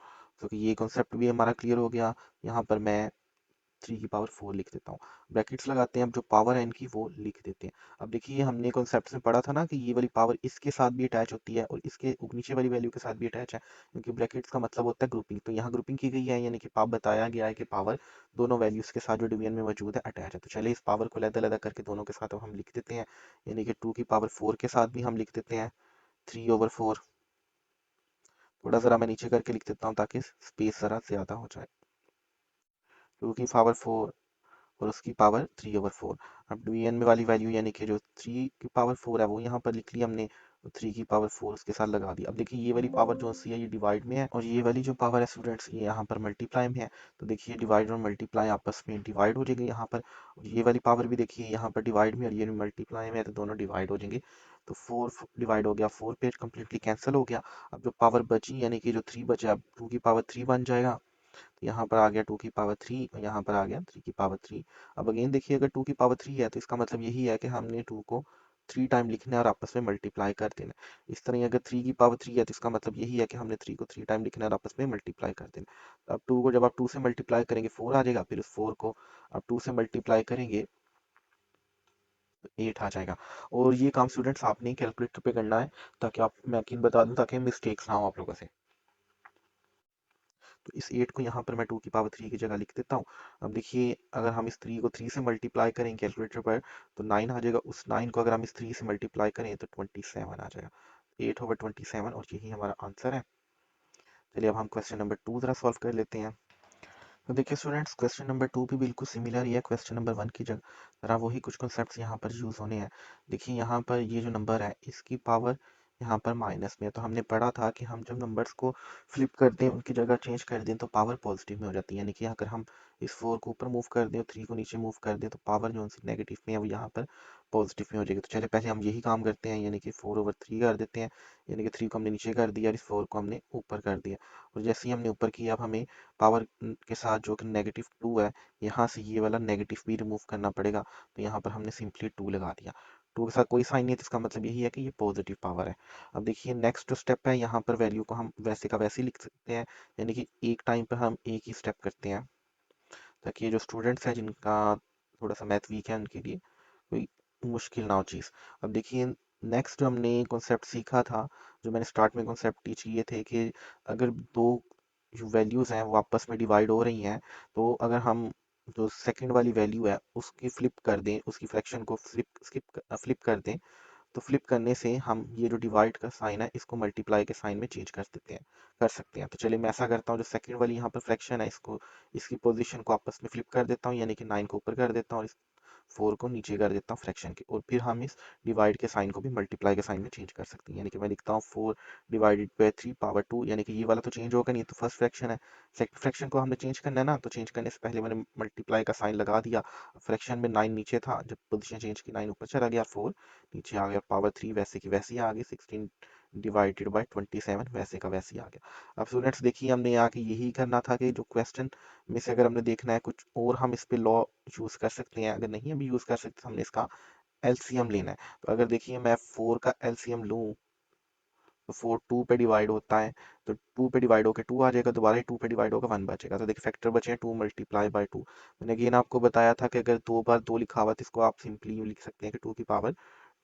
तो कि ये कॉन्सेप्ट भी हमारा क्लियर हो गया। यहाँ पर मैं 3 की पावर 4 लिख देता हूँ। ब्रैकेट्स लगाते हैं, अब जो पावर है इनकी वो लिख देते हैं। अब देखिए हमने कॉन्सेप्ट में पढ़ा था ना कि ये वाली पावर इसके साथ भी अटैच होती है और इसके नीचे वाली वैल्यू के साथ भी अटैच है, क्योंकि ब्रैकेट्स का मतलब होता है ग्रुपिंग। तो यहाँ ग्रुपिंग की गई है, यानी कि पावर बताया गया है कि पावर दोनों वैल्यूज के साथ जो डिवीजन में मौजूद है अटैच है। तो चलिए इस पावर को अलग-अलग करके दोनों के साथ अब हम लिख देते हैं, यानी कि 2 की पावर 4 के साथ भी हम लिख देते हैं 3/4। थोड़ा ज़रा मैं नीचे करके लिख देता हूँ ताकि स्पेस ज़रा ज़्यादा हो जाए। 2 की पावर 4 और उसकी पावर 3/4। अब डिवीजन में वाली वैल्यू यानी कि जो 3 की पावर 4 है वो यहाँ पर लिख ली हमने, तो 3 की पावर 4 उसके साथ लगा दी। अब देखिए ये वाली पावर जो सी है ये डिवाइड में है, और ये वाली जो पावर है स्टूडेंट्स ये यहाँ पर मल्टीप्लाई में है। तो देखिए डिवाइड और मल्टीप्लाई आपस में डिवाइड हो जाएंगे यहाँ पर, और ये वाली पावर भी देखिए यहाँ पर डिवाइड में और ये मल्टीप्लाई में है, तो दोनों डिवाइड हो जाएंगे। तो 4 डिवाइड हो गया, 4 पेज कम्प्लीटली कैंसिल हो गया। अब जो पावर बची यानी कि जो 3 बचा, अब 2 की पावर 3 बन जाएगा। तो यहाँ पर आ गया 2 की पावर 3 और यहाँ पर आ गया 3 की पावर 3। अब अगेन देखिए अगर 2 की पावर 3 है तो इसका मतलब यही है कि हमने 2 को 3 टाइम लिखना है और आपस में मल्टीप्लाई कर देना है। इस तरह अगर 3 की पावर 3 है तो इसका मतलब यही है कि हमने 3 को 3 टाइम लिखना है और आपस में मल्टीप्लाई कर देना है। तो अब 2 को जब आप 2 से मल्टीप्लाई करेंगे 4 आ जाएगा, फिर उस 4 को आप 2 से मल्टीप्लाई करेंगे तो 8 आ जाएगा। और ये काम स्टूडेंट्स आपने कैलकुलेटर पे करना है, ताकि आप मैं यकीन बता दूं ताकि मिस्टेक्स ना हो आप लोगों से। तो इस 8 को यहाँ पर मैं 2 की पावर 3 की जगह लिख देता हूँ। अब देखिए अगर हम इस 3 को 3 से मल्टीप्लाई करें कैलकुलेटर पर तो 9 आ जाएगा। उस 9 को अगर हम इस 3 से मल्टीप्लाई करें तो 27 आ जाएगा। 8/27 और यही हमारा आंसर है। चलिए अब हम क्वेश्चन नंबर 2 जरा सॉल्व कर लेते हैं। तो देखिए स्टूडेंट्स क्वेश्चन नंबर 2 भी बिल्कुल सिमिलर ही है क्वेश्चन नंबर 1 की जगह। जरा वही कुछ कॉन्सेप्ट्स यहाँ पर यूज होने हैं। देखिए यहाँ पर ये जो नंबर है इसकी पावर यहाँ पर माइनस में है, तो हमने पढ़ा था कि हम जब नंबर्स को फ्लिप कर दें उनकी जगह चेंज कर दें तो पावर पॉजिटिव में हो जाती है। यानी कि अगर हम इस 4 को ऊपर मूव कर दें और 3 को नीचे मूव कर दें तो पावर जो उनसे नेगेटिव में है वो यहाँ पर पॉजिटिव में हो जाएगी। तो चलिए पहले हम यही काम करते हैं, यानी कि 4/3 कर देते हैं। यानी कि 3 को हमने नीचे कर दिया और इस 4 को हमने ऊपर कर दिया। और जैसे ही हमने ऊपर किया अब हमें पावर के साथ जो कि -2 है, यहाँ से ये वाला नेगेटिव भी रिमूव करना पड़ेगा। तो यहाँ पर हमने सिंपली 2 लगा दिया। 2 के साथ कोई साइन नहीं है तो इसका मतलब यही है कि ये पॉजिटिव पावर है। अब देखिए नेक्स्ट जो स्टेप है यहाँ पर वैल्यू को हम वैसे का वैसे ही लिख सकते हैं। यानी कि एक टाइम पर हम एक ही स्टेप करते हैं, ताकि ये जो स्टूडेंट्स हैं जिनका थोड़ा सा मैथ वीक है उनके लिए कोई मुश्किल ना हो चीज़। अब देखिए नेक्स्ट जो हमने कॉन्सेप्ट सीखा था, जो मैंने स्टार्ट में कॉन्सेप्ट टीच किए थे कि अगर दो जो वैल्यूज़ हैं वो आपस में डिवाइड हो रही हैं, तो अगर हम जो सेकंड वाली वैल्यू है उसकी फ्लिप कर दें, उसकी फ्रैक्शन को फ्लिप कर दें, तो फ्लिप करने से हम ये जो डिवाइड का साइन है इसको मल्टीप्लाई के साइन में चेंज कर सकते हैं। तो चलिए मैं ऐसा करता हूँ, जो सेकंड वाली यहाँ पर फ्रैक्शन है इसको इसकी पोजीशन को आपस में फ्लिप कर देता हूँ, यानी कि 9 को ऊपर कर देता हूँ और इस 4 को नीचे कर देता हूँ फ्रैक्शन के, और फिर हम इस डिवाइड के साइन को भी मल्टीप्लाई के साइन में चेंज कर सकते हैं। यानी कि मैं लिखता हूँ 4/3 पावर 2, यानी कि ये वाला तो चेंज होगा नहीं, तो फर्स्ट फ्रैक्शन है। सेकंड फ्रैक्शन को हमने चेंज करना है ना, तो चेंज करने से पहले मैंने मल्टीप्लाई का साइन लगा दिया। फ्रैक्शन में 9 नीचे था, जब पोजीशन चेंज की 9 ऊपर चला गया, 4 नीचे आ गया, पावर 3 वैसे की वैसे ही आ गई। 16/27 वैसे का वैसे ही आ गया। अब स्टूडेंट्स देखिए हमने यहाँ के यही करना था कि जो क्वेश्चन में से अगर हमने देखना है कुछ और हम इस पे लॉ यूज कर सकते हैं, अगर नहीं अभी यूज कर सकते तो हमने इसका एलसीएम लेना है। तो अगर देखिए मैं 4 का एलसीएम लूँ तो 4 2 पे डिवाइड होता है, तो 2 पे डिवाइड होकर 2 आ जाएगा, दोबारा ही 2 पे डिवाइड होगा 1 बचेगा। तो देखिए फैक्टर बचे हैं 2 × 2। मैंने अगेन आपको बताया था कि अगर 2 बार 2 लिखा हुआ तो इसको आप सिंपली यूँ लिख सकते हैं कि 2 की पावर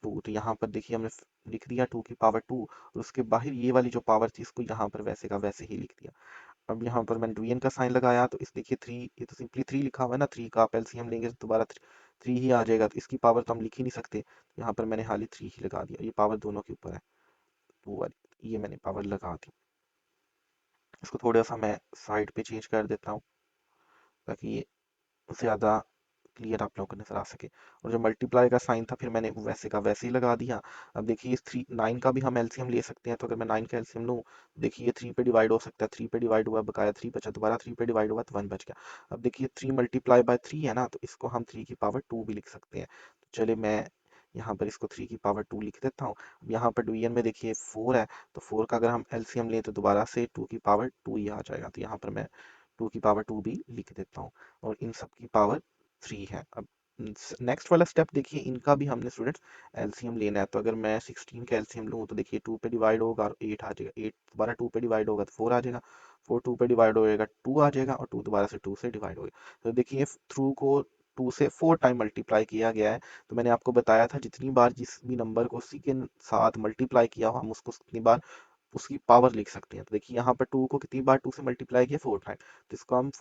2। तो यहाँ पर देखिए हमने लिख दिया 2 की पावर 2, और उसके बाहर ये वाली जो पावर थी इसको यहाँ पर वैसे का वैसे ही लिख दिया। अब यहाँ पर मैंने डिवीजन का साइन लगाया तो इस देखिए 3, ये तो सिंपली 3 लिखा हुआ है ना, 3 का आप एलसीएम लेंगे तो दोबारा 3 ही आ जाएगा, तो इसकी पावर तो हम लिख ही नहीं सकते। यहाँ पर मैंने हाली 3 ही लगा दिया, ये पावर दोनों के ऊपर है 2 वाली, ये मैंने पावर लगा दी। इसको थोड़ा सा मैं साइड पे चेंज कर देता हूँ, ताकि ये ज़्यादा क्लियर आप लोगों को नजर आ सके। और जो मल्टीप्लाई का साइन था फिर मैंने वैसे का वैसे ही लगा दिया। अब देखिए इस 9 का भी हम एलसीएम ले सकते हैं, तो अगर मैं 9 का एलसीएम लूँ, देखिए ये 3 पे डिवाइड हो सकता है, 3 पे डिवाइड हुआ बकाया 3 बचा, दोबारा 3 पे डिवाइड हुआ तो 1 बच गया। अब देखिए 3 × 3 है ना, तो इसको हम 3 की पावर 2 भी लिख सकते हैं। तो चलिए मैं यहाँ पर इसको 3 की पावर 2 लिख देता हूँ। अब यहाँ पर डिवीजन में देखिए 4 है, तो 4 का अगर हम एलसीएम लें तो दोबारा से 2 की पावर 2 ही आ जाएगा। तो यहाँ पर मैं 2 की पावर 2 भी लिख देता हूँ, और इन सब की पावर 3 है। अब नेक्स्ट वाला स्टेप देखिए, इनका भी हमने स्टूडेंट्स एलसीएम लेना है। तो अगर मैं 16 का एलसीएम लूँ तो देखिए 2 पे डिवाइड होगा और 8 आ जाएगा, 8 दोबारा 2 पे डिवाइड होगा तो 4 आ जाएगा, 4 2 पे डिवाइड होएगा 2 आ जाएगा, और 2 दोबारा से 2 से डिवाइड होगा। तो देखिए थ्रू को 2 से 4 टाइम मल्टीप्लाई किया गया है। तो मैंने आपको बताया था जितनी बार जिस भी नंबर को उसी के साथ मल्टीप्लाई किया हो हम उसको उतनी बार उसकी पावर लिख सकते हैं। तो देखिए यहाँ पर 2 को कितनी बार 2 से मल्टीप्लाई किया 4 टाइम, तो इसको हम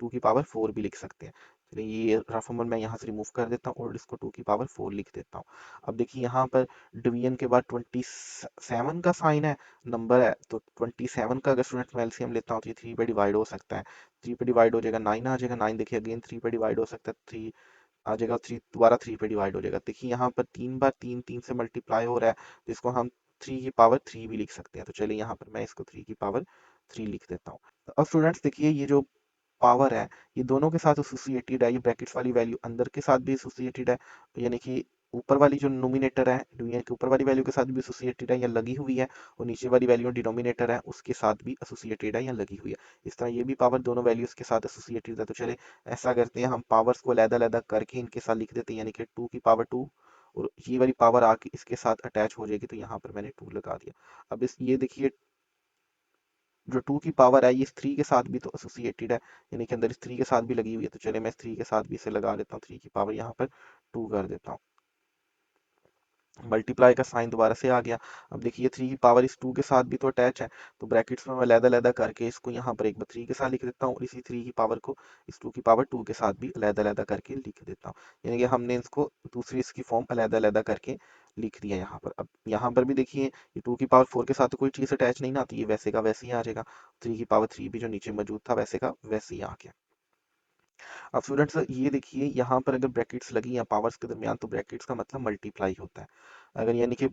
2 की पावर 4 भी लिख सकते हैं। चलिए ये रफ नंबर मैं यहाँ से रिमूव कर देता हूँ और इसको 2 की पावर 4 लिख देता हूँ। अब देखिए यहाँ पर डिवीजन के बाद 27 का साइन है, नंबर है, तो 27 का अगर स्टूडेंट मैं एलसीएम लेता हूँ तो ये 3 पे डिवाइड हो सकता है। 3 पे डिवाइड हो जाएगा 9 आ जाएगा, 9 देखिए अगेन 3 पे डिवाइड हो सकता है, 3 आ जाएगा, 3 दोबारा 3 पे डिवाइड हो जाएगा। देखिए यहाँ पर 3 बार 3 3 से मल्टीप्लाई हो रहा है, तो इसको हम 3 की पावर 3 भी लिख सकते हैं। तो चलिए यहाँ पर मैं इसको 3 की पावर 3 लिख देता हूँ। तो अब स्टूडेंट्स देखिए ये जो पावर है ये दोनों के साथ एसोसिएटेड है, ये ब्रैकेट्स वाली वैल्यू अंदर के साथ भी एसोसिएटेड है, यानी कि ऊपर वाली जो नोमिनेटर है डिवीजन के ऊपर वाली वैल्यू के साथ भी एसोसिएटेड है या लगी हुई है, और नीचे वाली वैल्यू डिनोमिनेटर है उसके साथ भी एसोसिएटेड है या लगी हुई है। इस तरह ये भी पावर दोनों वैल्यूज के साथ एसोसिएटेड है। तो चले ऐसा करते हैं हम पावर्स को अलग अलग करके इनके साथ लिख देते हैं, यानी कि 2 की पावर 2 और ये वाली पावर आके इसके साथ अटैच हो जाएगी, तो यहाँ पर मैंने 2 लगा दिया। अब इस ये देखिए जो 2 की पावर है ये इस 3 के साथ भी तो एसोसिएटेड है, यानी कि अंदर इस 3 के साथ भी लगी हुई है, तो चलिए मैं इस 3 के साथ भी इसे लगा देता हूँ, 3 की पावर यहाँ पर 2 कर देता हूँ। मल्टीप्लाई का साइन दोबारा से आ गया। अब देखिए 3 की पावर इस 2 के साथ भी तो अटैच है, तो ब्रैकेट्स में मैं अलग-अलग करके इसको यहाँ पर एक बार 3 के साथ लिख देता हूँ और इसी 3 की पावर को इस 2 की पावर 2 के साथ भी अलग-अलग करके लिख देता हूँ। यानी कि हमने इसको दूसरी इसकी फॉर्म अलग-अलग करके लिख दिया यहाँ पर। अब यहाँ पर भी देखिए ये 2 की पावर 4 के साथ तो कोई चीज़ अटैच नहीं ना आती है, वैसे का वैसे ही आ जाएगा। 3 की पावर 3 भी जो नीचे मौजूद था वैसे का वैसे ही आ गया। अब स्टूडेंट्स ये देखिए यहाँ पर अगर ब्रैकेट्स लगी हैं पावर्स के दरमियान, तो ब्रैकेट्स का मतलब मल्टीप्लाई होता है। अगर यानी कि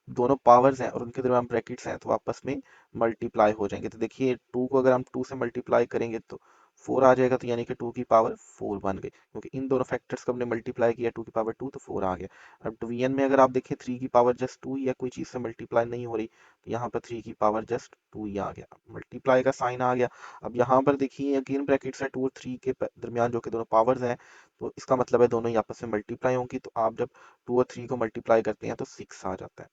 दोनों पावर्स हैं और उनके दरमियान ब्रैकेट्स हैं तो आपस में मल्टीप्लाई हो जाएंगे। तो देखिए 2 को अगर हम 2 से मल्टीप्लाई करेंगे तो 4 आ जाएगा, तो यानी कि 2 की पावर 4 बन गई, क्योंकि इन दोनों फैक्टर्स को हमने मल्टीप्लाई किया, 2 की पावर 2 तो 4 आ गया। अब डिवीजन में अगर आप देखें 3 की पावर जस्ट 2 ही है, कोई चीज़ से मल्टीप्लाई नहीं हो रही, तो यहाँ पर 3 की पावर जस्ट 2 ही आ गया, मल्टीप्लाई का साइन आ गया। अब यहाँ पर देखिए अगेन ब्रैकेट्स है 2 और 3 के दरमियान जो कि दोनों पावर्स हैं, तो इसका मतलब है दोनों ही आपस में मल्टीप्लाई होंगी, तो आप जब 2 और 3 को मल्टीप्लाई करते हैं तो 6 आ जाता है।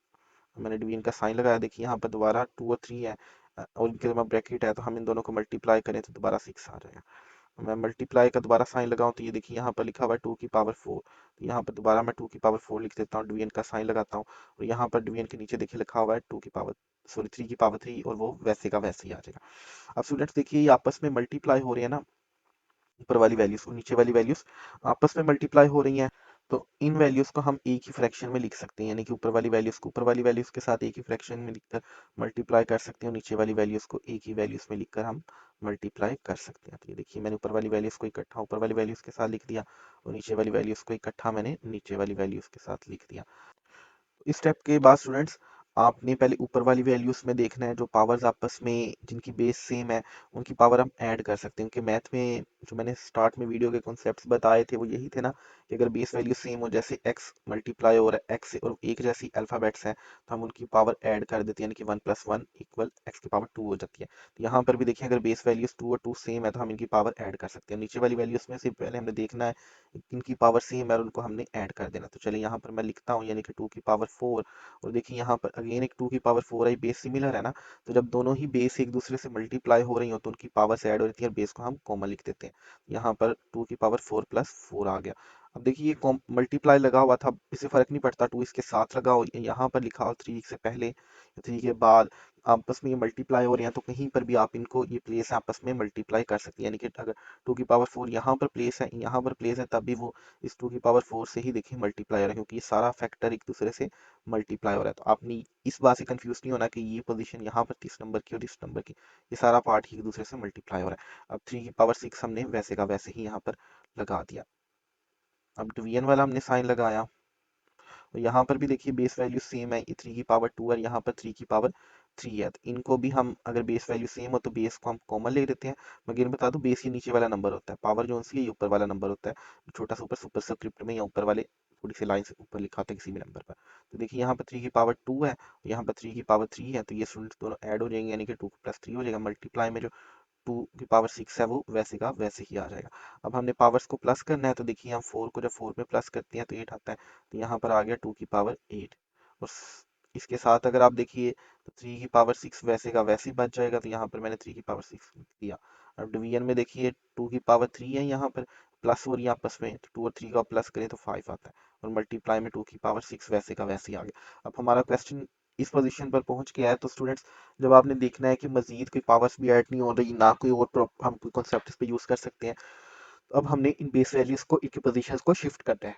मैंने डिवीजन का साइन लगाया, देखिए यहाँ पर दोबारा 2 और 3 है और इनके दरमियान ब्रैकेट है, तो हम इन दोनों को मल्टीप्लाई करें तो दोबारा 6 आ जाएगा। मैं मल्टीप्लाई का दोबारा साइन लगाऊं तो ये देखिए यहाँ पर लिखा हुआ है 2 की पावर 4, तो यहाँ पर दोबारा मैं 2 की पावर 4 लिख देता हूँ, डिवीजन का साइन लगाता हूँ और यहाँ पर डिवीजन के नीचे देखिए लिखा हुआ है 2 की पावर सॉरी 3 की पावर 3, और वो वैसे का वैसे ही आ जाएगा। अब स्टूडेंट्स देखिए ये आपस में मल्टीप्लाई हो रहे हैं ना, ऊपर वाली वैल्यूज और नीचे वाली वैल्यूज आपस में मल्टीप्लाई हो रही हैं, तो इन वैल्यूज को हम एक ही फ्रैक्शन में लिख सकते हैं, यानी कि ऊपर वाली वैल्यूज को ऊपर वाली वैल्यूज के साथ एक ही फ्रैक्शन में लिखकर मल्टीप्लाई कर सकते हैं और नीचे वाली वैल्यूज को एक ही वैल्यूज में लिखकर हम मल्टीप्लाई कर सकते हैं। तो ये देखिए मैंने ऊपर वाली वैल्यूज को इकट्ठा ऊपर वाली वैल्यूज के साथ लिख दिया और नीचे वाली वैल्यूज को इकट्ठा मैंने नीचे वाली वैल्यूज के साथ लिख दिया। इस स्टेप के बाद स्टूडेंट्स आपने पहले ऊपर वाली वैल्यूज में देखना है जो पावर्स आपस में जिनकी बेस सेम है उनकी पावर हम ऐड कर सकते हैं, क्योंकि मैथ में जो मैंने स्टार्ट में वीडियो के कॉन्सेप्ट्स बताए थे वो यही थे ना कि अगर बेस वैल्यू सेम हो, जैसे x मल्टीप्लाई हो रहा है x से और एक जैसी अल्फाबेट्स हैं, तो हम उनकी पावर ऐड कर देते हैं, यानी कि 1 + 1 इक्वल x की पावर 2 हो जाती है। तो यहाँ पर भी देखिए अगर बेस वैल्यूज 2 और 2 सेम है तो हम इनकी पावर ऐड कर सकते हैं। नीचे वाली वैल्यूज में से पहले हमने देखना है इनकी पावर सेम है और उनको हमने ऐड कर देना। तो चलिए यहाँ पर मैं लिखता हूँ, यानी कि 2 की पावर 4 और देखिए यहाँ पर अगेन एक 2 की पावर 4 आई, बेस सिमिलर है ना, तो जब दोनों ही बेस एक दूसरे से मल्टीप्लाई हो रही हो तो उनकी पावर ऐड हो रही है और बेस को हम कॉमन लिख देते हैं। यहाँ पर 2 की पावर 4 + 4 आ गया। अब देखिए ये मल्टीप्लाई लगा हुआ था, इससे फर्क नहीं पड़ता 2 इसके साथ लगा हो यहाँ पर लिखा हो 3 से पहले 3 के बाद, आपस में ये मल्टीप्लाई हो रहे हैं तो कहीं पर भी आप इनको ये प्लेस आपस में मल्टीप्लाई कर सकते हैं, यानी कि अगर 2 की पावर 4 यहाँ पर प्लेस है यहाँ पर प्लेस है तब भी वो इस 2 की पावर 4 से ही देखिए मल्टीप्लाई हो रहा है, क्योंकि ये सारा फैक्टर एक दूसरे से मल्टीप्लाई हो रहा है। तो आपने इस बात से कंफ्यूज नहीं होना कि ये पोजीशन यहाँ पर 30 नंबर की और इस नंबर की, ये सारा पार्ट ही एक दूसरे से मल्टीप्लाई हो रहा है। अब 3 की पावर 6 हमने वैसे का वैसे ही यहाँ पर लगा दिया। अब डिवीजन वाला हमने साइन लगाया और यहाँ पर भी देखिए बेस वैल्यू सेम है, ये 3 की पावर 2 है, यहाँ पर 3 की पावर 3 है, तो इनको भी हम अगर बेस वैल्यू सेम हो तो बेस को हम कॉमन ले लेते हैं। मैं अगेन बता दूं बेस ये नीचे वाला नंबर होता है, पावर जो सी है ये ऊपर वाला नंबर होता है, छोटा सा ऊपर सुपरस्क्रिप्ट में या ऊपर वाले थोड़ी सी लाइन से ऊपर लिखा होता है किसी भी नंबर पर। तो देखिए यहाँ पर 3 की पावर 2 है, यहाँ पर 3 की पावर 3 है, तो ये स्टूडेंट्स दोनों ऐड हो जाएंगे, यानी कि 2 + 3 हो जाएगा, मल्टीप्लाई में जो 2 की पावर 6 है वो वैसे का वैसे ही आ जाएगा। अब हमने पावर्स को प्लस करना है, तो देखिए हम 4 को जब 4 में प्लस करते हैं तो 8 आता है, तो यहाँ पर आ गया 2 की पावर 8 और इसके साथ अगर आप देखिए तो 3 की पावर 6 वैसे का वैसे ही बच जाएगा, तो यहाँ पर मैंने 3 की पावर 6 लिख दिया। अब डिवीजन में देखिए 2 की पावर 3 है, यहाँ पर प्लस हो रही है आपस में, तो 2 और 3 का प्लस करें तो 5 आता है और मल्टीप्लाई में 2 की पावर 6 वैसे का वैसे ही आ गया। अब हमारा क्वेश्चन इस पोजीशन पर पहुंच गया है, तो स्टूडेंट्स जब आपने देखना है कि मजीद कोई पावर्स भी ऐड नहीं हो रही ना कोई और हम कोई कॉन्सेप्ट इस पे यूज कर सकते हैं, तो अब हमने इन बेस वैल्यूज को इनकी पोजीशंस को शिफ्ट करना है।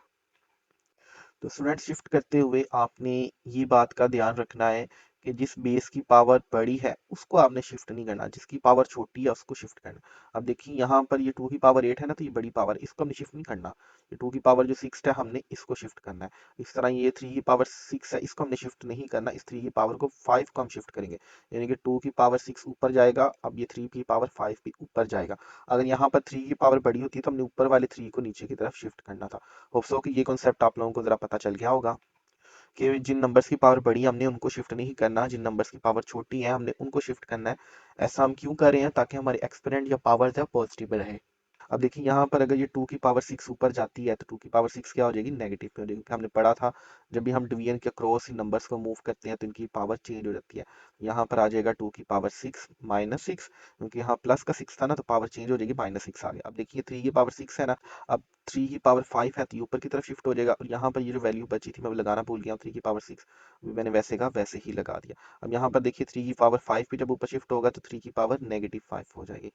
तो स्टूडेंट शिफ्ट करते हुए आपने ये बात का ध्यान रखना है कि जिस बेस की पावर बड़ी है उसको आपने शिफ्ट नहीं करना, जिसकी पावर छोटी है उसको शिफ्ट करना। अब देखिए यहाँ पर ये 2 की पावर 8 है ना, तो ये बड़ी पावर इसको हमने शिफ्ट नहीं करना, ये 2 की पावर जो 6 है हमने इसको शिफ्ट करना है। इस तरह ये 3 की पावर 6 है, इसको हमने शिफ्ट नहीं करना, इस 3 की पावर को 5 को हम शिफ्ट करेंगे, यानी कि 2 की पावर 6 ऊपर जाएगा, अब ये 3 की पावर 5 भी ऊपर जाएगा। अगर यहाँ पर 3 की पावर बड़ी होती है तो हमने ऊपर वाले 3 को नीचे की तरफ शिफ्ट करना था। होप सो कि ये कॉन्सेप्ट आप लोगों को जरा पता चल गया होगा कि जिन नंबर्स की पावर बड़ी है हमने उनको शिफ्ट नहीं करना, जिन नंबर्स की पावर छोटी है हमने उनको शिफ्ट करना है। ऐसा हम क्यों कर रहे हैं? ताकि हमारे एक्सपोनेंट या पावर है पॉजिटिव रहे। अब देखिए यहाँ पर अगर ये 2 की पावर 6 ऊपर जाती है तो 2 की पावर 6 क्या हो जाएगी, नेगेटिव में हो जाएगी, क्योंकि हमने पढ़ा था जब भी हम डिवीजन के क्रॉस इन नंबर्स को मूव करते हैं तो इनकी पावर चेंज हो जाती है। यहाँ पर आ जाएगा 2 की पावर 6 - 6, क्योंकि यहाँ प्लस का 6 था ना तो पावर चेंज हो जाएगी, -6 आ गया। अब देखिए 3 की पावर 6 है ना, अब 3 की पावर 5 है तो ये ऊपर की तरफ शिफ्ट हो जाएगा, और यहाँ पर ये जो वैल्यू बची थी मैं लगाना भूल गया हूँ 3 की पावर 6, मैंने वैसे का वैसे ही लगा दिया। अब यहाँ पर देखिए 3 की पावर 5 भी जब ऊपर शिफ्ट होगा तो 3 की पावर -5 हो जाएगी।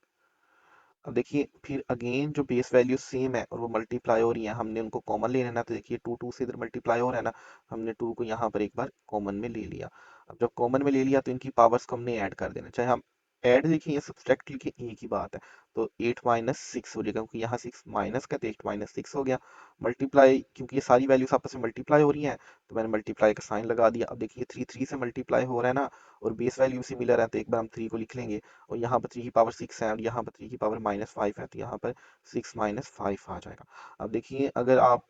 अब देखिए फिर अगेन जो बेस वैल्यू सेम है और वो मल्टीप्लाई हो रही है, हमने उनको कॉमन ले लेना, तो देखिए 2 से इधर मल्टीप्लाई हो रहा है ना, हमने 2 को यहाँ पर एक बार कॉमन में ले लिया। अब जब कॉमन में ले लिया तो इनकी पावर्स को हमने ऐड कर देना, चाहे हम ऐड लिखें या सब्सट्रैक्ट लिखें एक ही बात है। तो 8 - 6 हो जाएगा, क्योंकि यहाँ 6 माइनस का, तो 8 - 6 हो गया। मल्टीप्लाई, क्योंकि ये सारी वैल्यूज आपस में मल्टीप्लाई हो रही हैं तो मैंने मल्टीप्लाई का साइन लगा दिया। अब देखिए 3 से मल्टीप्लाई हो रहा है ना, और बेस वैल्यू सिमिलर है तो एक बार हम 3 को लिख लेंगे, और यहाँ पर 3 की पावर 6 है और यहाँ पर 3 की पावर -5 है तो यहाँ पर 6 - 5 आ जाएगा। अब देखिए अगर आप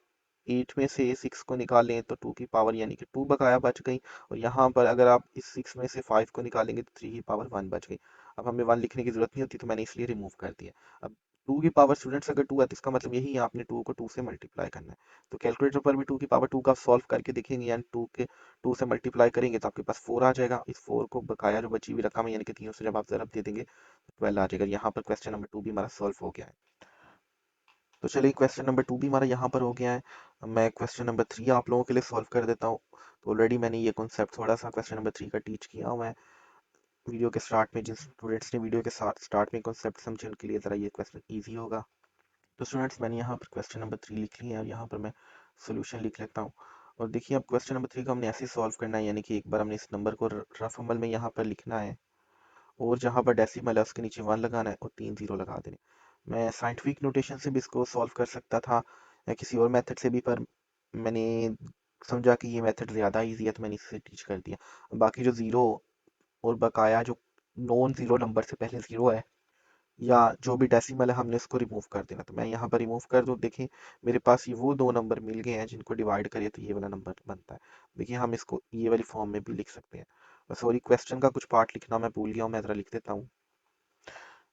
8 में से 6 को निकालें तो 2 की पावर यानी कि 2 बकाया बच गई, और यहाँ पर अगर आप इस 6 में से 5 को निकालेंगे तो 3 की पावर 1 बच गई। अब हमें 1 लिखने की जरूरत नहीं होती तो मैंने इसलिए रिमूव कर दिया। अब 2 की पावर स्टूडेंट्स अगर 2 है तो इसका मतलब यही है आपने 2 को 2 से मल्टीप्लाई करना है। तो कैलकुलेटर पर भी 2 की पावर 2 का सॉल्व करके देखेंगे, यानी 2 से मल्टीप्लाई करेंगे तो आपके पास 4 आ जाएगा। इस 4 को बकाया जो बची हुई रकम है यानी कि 3 से जब आप जरब दे देंगे तो 12 आ जाएगा। यहाँ पर क्वेश्चन नंबर 2 भी हमारा सॉल्व हो गया है। तो चलिए क्वेश्चन नंबर 2 भी हमारा यहाँ पर हो गया है। अब मैं क्वेश्चन नंबर 3 आप लोगों के लिए सॉल्व कर देता हूँ। तो ऑलरेडी मैंने ये कॉन्सेप्ट थोड़ा सा क्वेश्चन नंबर 3 का टीच किया हुआ है वीडियो के स्टार्ट में। जिन स्टूडेंट्स ने वीडियो के साथ स्टार्ट में कॉन्सेप्ट समझे उनके लिए ज़रा ये क्वेश्चन ईजी होगा। तो स्टूडेंट्स मैंने यहाँ पर क्वेश्चन नंबर 3 लिख लिया है और यहाँ पर मैं सोल्यूशन लिख लेता हूँ। और देखिए अब क्वेश्चन नंबर 3 को हमने ऐसे सॉल्व करना है, यानी कि एक बार हमने इस नंबर को रफ अमल में यहाँ पर लिखना है, और जहाँ पर डेसिमल है उसके नीचे 1 लगाना है और 3 जीरो लगा देने। मैं साइंटिफिक नोटेशन से भी इसको सॉल्व कर सकता था या किसी और मेथड से भी, पर मैंने समझा कि ये मेथड ज़्यादा इजी है तो मैंने इससे टीच कर दिया। बाकी जो ज़ीरो और बकाया जो नॉन ज़ीरो नंबर से पहले ज़ीरो है या जो भी डेसिमल है हमने इसको रिमूव कर देना। तो मैं यहाँ पर रिमूव कर दूँ, देखिए मेरे पास ये वो दो नंबर मिल गए हैं जिनको डिवाइड करिए तो ये वाला नंबर बनता है। देखिए हम इसको ये वाली फॉर्म में भी लिख सकते हैं। सॉरी क्वेश्चन का कुछ पार्ट लिखना मैं भूल गया हूँ, मैं ज़रा लिख देता हूँ।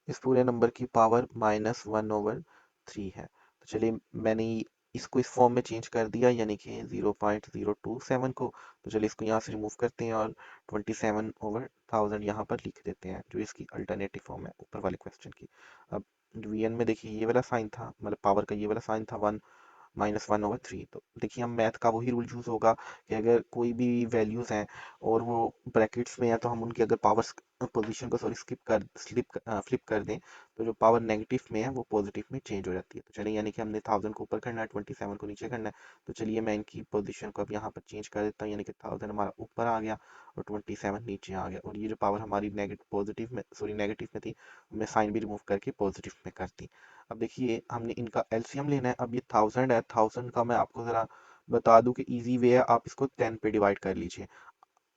इस पूरे नंबर की पावर -1/3 है। तो चलिए मैंने इसको इस फॉर्म में चेंज कर दिया, यानी कि 0.027 को। तो चलिए इसको यहाँ से रिमूव करते हैं और 27/1000 यहाँ पर लिख देते हैं, जो इसकी अल्टरनेटिव फॉर्म है ऊपर वाले क्वेश्चन की। अब डिवीजन में देखिए ये वाला साइन था, मतलब पावर का ये वाला साइन था 1 - 1/3। तो देखिए हम मैथ का वही रूल यूज होगा कि अगर कोई भी वैल्यूज हैं और वो ब्रैकेट्स में है तो हम उनकी अगर पावर पोजीशन को सॉरी फ्लिप कर दें तो जो पावर नेगेटिव में है वो पॉजिटिव में चेंज हो जाती है। तो चलिए यानी कि हमने 1000 को ऊपर करना है, 27 को नीचे करना है। तो चलिए मैं इनकी पोजीशन को अब यहाँ पर चेंज कर देता हूँ, यानी कि 1000 हमारा ऊपर आ गया और 27 नीचे आ गया, और ये जो पावर हमारी नेगेटिव पॉजिटिव में सॉरी नेगेटिव में थी हमने साइन भी रिमूव करके पॉजिटिव में कर दी। अब देखिए हमने इनका एलसीएम लेना है। अब ये 1000 है, 1000 का मैं आपको ज़रा बता दूं कि इजी वे है, आप इसको 10 पे डिवाइड कर लीजिए।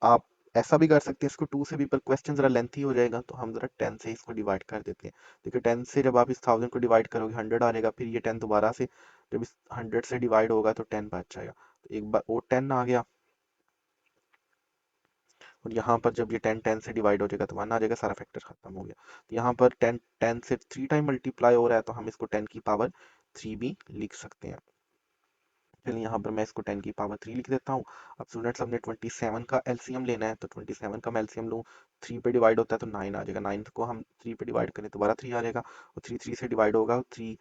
आप ऐसा भी कर सकते हैं इसको 2 से भी, पर क्वेश्चन ज़रा लेंथी हो जाएगा तो हम ज़रा 10 से इसको डिवाइड कर देते हैं। देखिए 10 से जब आप इस 1000 को डिवाइड करोगे 100 आ जाएगा, फिर ये 10 दोबारा से जब इस 100 से डिवाइड होगा तो 10 बच जाएगा, तो एक बार और 10 आ गया, और यहाँ पर जब ये 10 10 से डिवाइड हो जाएगा तो 1 आ जाएगा, सारा फैक्टर खत्म हो गया। तो यहाँ पर 10 10 से 3 टाइम मल्टीप्लाई हो रहा है तो हम इसको 10 की पावर 3 भी लिख सकते हैं। चलिए यहाँ पर मैं इसको 10 की पावर 3 लिख देता हूँ। अब स्टूडेंट्स हमने 27 का एलसीएम लेना है, तो 27 का मैं एलसीएम लूँ, 3 पे डिवाइड होता है तो 9 आ जाएगा, 9 को हम 3 पे डिवाइड करें तो दोबारा 3 आ जाएगा, और 3 3 से डिवाइड होगा, 3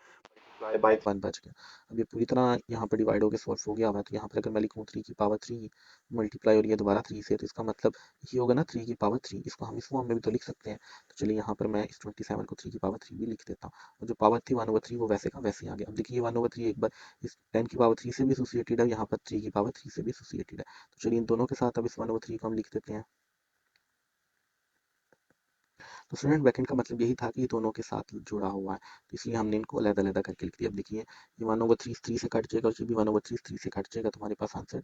बाय 1 बच गया। अब ये पूरी तरह यहाँ पर डिवाइड होकर सॉल्व हो गया हुआ है, तो यहाँ पर अगर मैं लिखूँ 3 की पावर 3 मल्टीप्लाई हो रही है दोबारा 3 से, तो इसका मतलब ये होगा ना 3 की पावर 3, इसको हम इस फॉर्म में भी तो लिख सकते हैं। तो चलिए यहाँ पर मैं इस 27 को 3 की पावर 3 भी लिख देता हूँ, और जो पावर थी 1/3 वो वैसे का वैसे ही आ गया। अब देखिए 1/3 एक बार इस 10 की पावर 3 से भी एसोसिएटेड है, यहाँ पर 3 की पावर 3 से भी एसोसिएटेड है। तो चलिए इन दोनों के साथ अब इस 1/3 को हम लिख देते हैं। तो स्टूडेंट ब्रैकेट का मतलब यही था कि ये दोनों के साथ जुड़ा हुआ है, तो इसलिए हमने इनको अलग-अलग करके लिख दिया। अब देखिए ये 1/3 3 से कट जाएगा और ये भी 1/3 3 से कट जाएगा, तो हमारे पास आंसर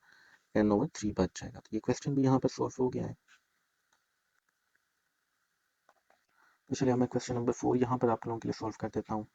10/3 बच जाएगा। तो ये क्वेश्चन भी यहाँ पर सॉल्व हो गया है। तो चलिए मैं क्वेश्चन नंबर 4 यहाँ पर आप लोगों के लिए सॉल्व कर देता हूँ।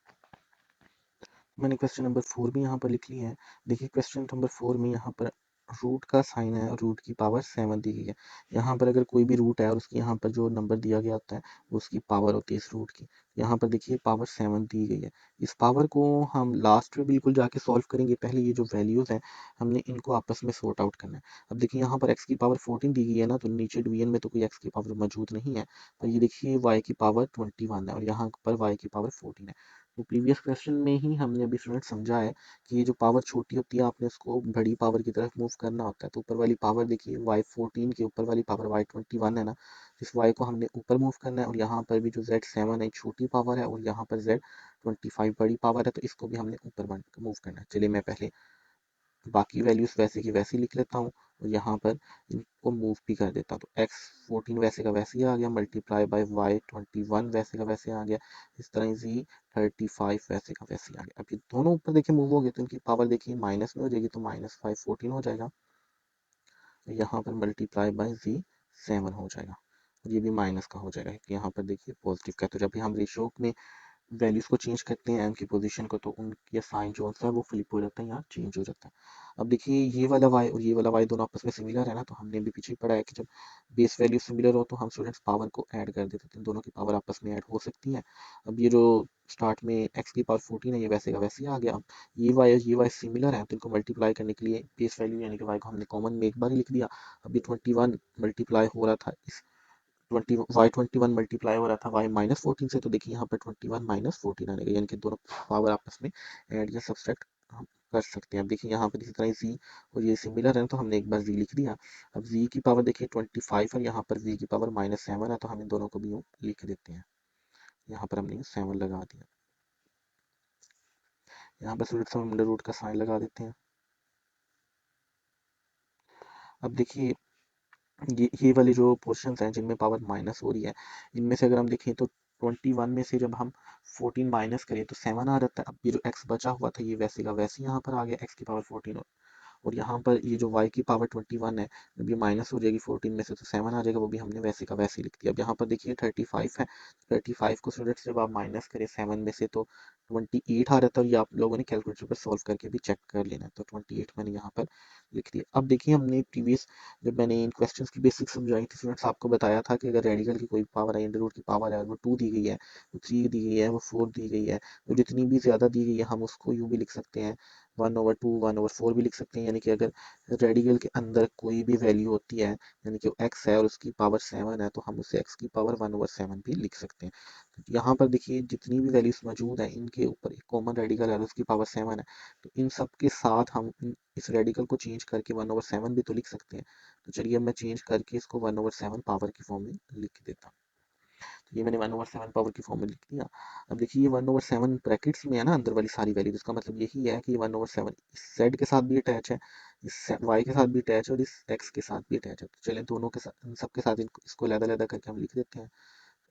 मैंने क्वेश्चन नंबर 4 भी यहाँ पर लिख ली है। देखिए क्वेश्चन नंबर 4 में यहाँ पर रूट का साइन है और रूट की पावर 7 दी गई है। यहाँ पर अगर कोई भी रूट है और उसके यहाँ पर जो नंबर दिया गया होता है वो उसकी पावर होती है इस रूट की। यहाँ पर देखिए पावर 7 दी गई है। इस पावर को हम लास्ट में बिल्कुल जाके सॉल्व करेंगे। पहले ये जो वैल्यूज़ हैं हमने इनको आपस में सॉर्ट आउट करना है। अब देखिए यहाँ पर x की पावर 14 दी गई है ना, तो नीचे डिवीजन में तो कोई x की पावर मौजूद नहीं है, पर ये देखिए y की पावर 21 है और यहाँ पर y की पावर 14 है। तो प्रीवियस क्वेश्चन में ही हमने अभी स्टूडेंट समझा है कि ये जो पावर छोटी होती है आपने उसको बड़ी पावर की तरफ मूव करना होता है। तो ऊपर वाली पावर देखिए y14 के ऊपर वाली पावर y21 है ना, इस y को हमने ऊपर मूव करना है और यहाँ पर भी जो z7 है छोटी पावर है और यहाँ पर z25 बड़ी पावर है, तो इसको भी हमने ऊपर मूव करना है। चलिए मैं पहले बाकी वैल्यूज वैसे की वैसी लिख लेता हूँ और यहाँ पर इनको मूव भी कर देता हूँ। तो x14 वैसे का वैसे ही आ गया, मल्टीप्लाई बाय y21 वैसे का वैसे आ गया, इस तरह z35 वैसे का वैसे आ गया। अब ये दोनों ऊपर देखिए मूव हो गए तो इनकी पावर देखिए माइनस में हो जाएगी, तो -514 हो जाएगा। यहाँ पर मल्टीप्लाई बाय z7 हो जाएगा और ये भी माइनस का हो जाएगा क्योंकि यहाँ पर देखिए पॉजिटिव का है। तो जब भी हम रेशियो में वैल्यूज को चेंज करते हैं एम की पोजीशन को, तो उनकी साइन जो होता है वो फ्लिप हो जाता है, यहाँ चेंज हो जाता है। अब देखिए ये वाला y और ये वाला y दोनों आपस में सिमिलर है ना, तो हमने भी पीछे पढ़ा है कि जब बेस वैल्यू सिमिलर हो तो हम स्टूडेंट्स पावर को ऐड कर देते थे, दोनों की पावर आपस में ऐड हो सकती है। अब ये जो स्टार्ट में x की पावर 14 है ये वैसे का वैसे ही आ गया। अब ये y और ये y सिमिलर है तो इनको मल्टीप्लाई करने के लिए बेस वैल्यू यानी कि y को हमने कॉमन में एक बार ही लिख दिया। अब ये 21 मल्टीप्लाई हो रहा था इस 21 मल्टीप्लाई हो रहा था y-14 से, तो देखिए यहाँ पर 21 -14 आने का, यानी कि दोनों पावर आपस में ऐड या सब्सट्रैक्ट हम कर सकते हैं। अब देखिए यहाँ पर इसी तरह z और ये सिमिलर है तो हमने एक बार z लिख दिया। अब z की पावर देखिए 25 है, यहाँ पर z की पावर -7 है, तो हम इन दोनों को भी यूँ लिख देते हैं। यहाँ पर हमने 7 लगा दिया। यहाँ पर स्टूडेंट्स हम अंडर रूट का साइन लगा देते हैं। अब देखिए ये वाले जो पोर्शंस हैं जिनमें पावर माइनस हो रही है, इनमें से अगर हम देखें तो 21 में से जब हम 14 माइनस करें तो 7 आ जाता है। अब ये जो x बचा हुआ था ये वैसे का वैसे यहाँ पर आ गया, x की पावर 14, और यहाँ पर ये जो y की पावर 21 है जब ये माइनस हो जाएगी 14 में से तो 7 आ जाएगा, वो भी हमने वैसे का वैसे लिख दिया। अब यहाँ पर देखिए 35 है, 35 को स्टूडेंट्स जब आप माइनस करें 7 में से तो 28 आ जाता है, और ये आप लोगों ने कैलकुलेटर पर सॉल्व करके भी चेक कर लेना है। तो 28 मैंने यहाँ पर लिख दिया। अब देखिए हमने प्रीवियस जब मैंने इन क्वेश्चंस की बेसिक समझाई थी स्टूडेंट्स, आपको बताया था कि अगर रेडिकल की कोई पावर है, अंडर रूट की पावर है, वो 2 दी गई है, वो 3 दी गई है, वो 4 दी गई है, तो जितनी भी ज़्यादा दी गई है हम उसको यूँ भी लिख सकते हैं 1/2 1/4 भी लिख सकते हैं। यानी कि अगर रेडिकल के अंदर कोई भी वैल्यू होती है यानी कि x है और उसकी पावर 7 है, तो हम उसे x की पावर 1/7 भी लिख सकते हैं। तो यहाँ पर देखिए जितनी भी वैल्यूज मौजूद है इनके ऊपर एक कॉमन रेडिकल है और उसकी पावर 7 है, तो इन सब के साथ हम इस रेडिकल को चेंज करके 1/7 भी तो लिख सकते हैं। तो चलिए अब मैं चेंज करके इसको 1/7 पावर की फॉर्म में लिख देता हूँ। तो ये मैंने 1/7 पावर की फॉर्म में लिख दिया। अब देखिए ये 1/7 ब्रैकेट्स में है ना अंदर वाली सारी वैल्यू, इसका मतलब यही है कि 1/7 इस z के साथ भी अटैच है, इस y के साथ भी अटैच है और इस x के साथ भी अटैच है। तो चलिए दोनों के साथ इन सब के साथ इसको अलग-अलग करके हम लिख देते हैं।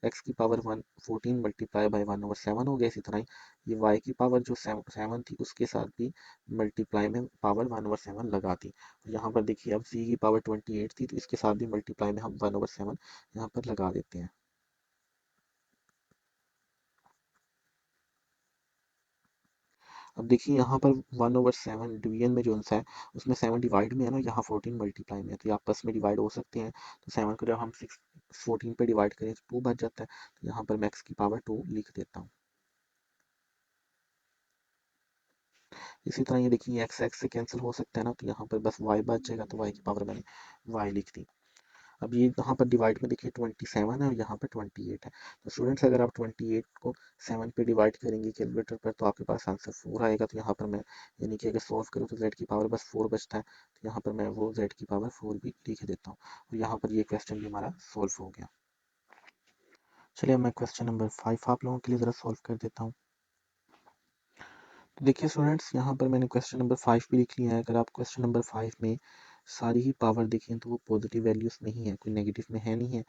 x की पावर 14 मल्टीप्लाई बाय 1/7 हो गया। इसी तरह ये y की पावर जो 7 थी उसके साथ भी मल्टीप्लाई में पावर 1/7 लगा दी। यहाँ पर देखिए अब c की पावर 28 थी तो इसके साथ भी मल्टीप्लाई में हम 1/7 यहाँ पर लगा देते हैं। अब देखिए यहाँ पर 1/7 डिवीजन में जो आंसर है उसमें 7 डिवाइड में है ना, यहाँ 14 मल्टीप्लाई में है, तो ये आपस में डिवाइड हो सकते हैं। तो 7 को जब हम 14 पे डिवाइड करें तो 2 बच जाता है, तो यहाँ पर मैं x की पावर 2 लिख देता हूँ। इसी तरह ये देखिए x x से कैंसिल हो सकता है ना, तो यहाँ पर बस y बच जाएगा, तो y की पावर मैंने y लिख दी। अब ये यहाँ पर डिवाइड में देखिए 27 है और यहाँ पर 28 है। तो स्टूडेंट्स अगर आप 28 को 7 पे डिवाइड करेंगे कैलकुलेटर पर तो आपके पास आंसर 4 आएगा। तो यहाँ पर मैं यानी कि अगर सॉल्व करूँ तो z की पावर बस 4 बचता है, तो यहाँ पर मैं वो z की पावर 4 भी लिख देता हूँ और यहाँ पर ये क्वेश्चन भी हमारा सॉल्व हो गया। चलिए अब मैं क्वेश्चन नंबर 5 आप लोगों के लिए ज़रा सॉल्व कर देता हूँ। तो देखिए स्टूडेंट्स यहाँ पर मैंने क्वेश्चन नंबर 5 भी लिख लिया है। अगर आप क्वेश्चन नंबर 5 में सारी ही पावर देखें तो वो पॉजिटिव वैल्यूज़ में ही है, कोई नेगेटिव में है नहीं है।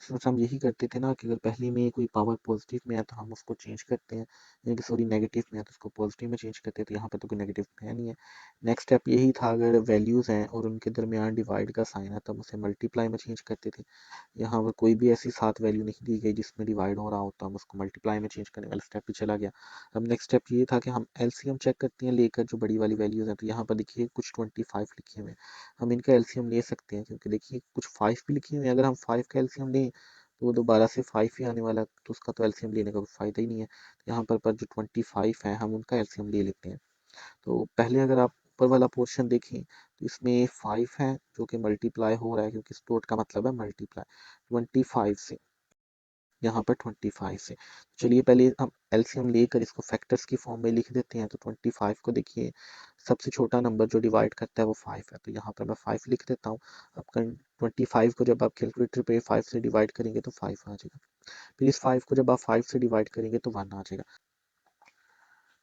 स्टूडेंट्स हम यही करते थे ना कि अगर पहले में कोई पावर पॉजिटिव में है तो हम उसको चेंज करते हैं, यानी कि सॉरी नेगेटिव में है तो उसको पॉजिटिव में चेंज करते हैं, तो यहाँ पर तो कोई नेगेटिव है नहीं है। नेक्स्ट स्टेप यही था, अगर वैल्यूज़ हैं और उनके दरमियान डिवाइड का साइन है तब उसे मल्टीप्लाई में चेंज करते थे। यहाँ पर कोई भी ऐसी 7 वैल्यू नहीं दी गई जिसमें डिवाइड हो रहा हो तो हम उसको मल्टीप्लाई में चेंज करने वाला स्टेप भी चला गया। अब नेक्स्ट स्टेप ये था कि हम एलसीएम चेक करते हैं लेकर जो बड़ी वाली वैल्यूज़ हैं, तो यहाँ पर देखिए कुछ 25 लिखे हुए हैं, हम इनका एलसीएम ले सकते हैं क्योंकि देखिए कुछ 5 भी लिखे हुए हैं, अगर हम 5 का एलसीएम लें तो वो दोबारा से 5 ही आने वाला है, तो उसका तो एलसीएम लेने का कोई फ़ायदा ही नहीं है। यहाँ पर जो 25 है हम उनका एलसीएम ले लेते हैं। तो पहले अगर आप ऊपर वाला पोर्शन देखें तो इसमें 5 है जो कि मल्टीप्लाई हो रहा है, क्योंकि स्टोर का मतलब है मल्टीप्लाई 25 से, यहाँ पर 25 से। चलिए पहले हम एलसीएम लेकर इसको फैक्टर्स की फॉर्म में लिख देते हैं। तो 25 को देखिए सबसे छोटा नंबर जो डिवाइड करता है वो 5 है, तो यहाँ पर मैं 5 लिख देता हूँ। अब 25 को जब आप कैलकुलेटर पे 5 से डिवाइड करेंगे तो 5 आ जाएगा, फिर इस 5 को जब आप 5 से डिवाइड करेंगे तो 1 आ जाएगा।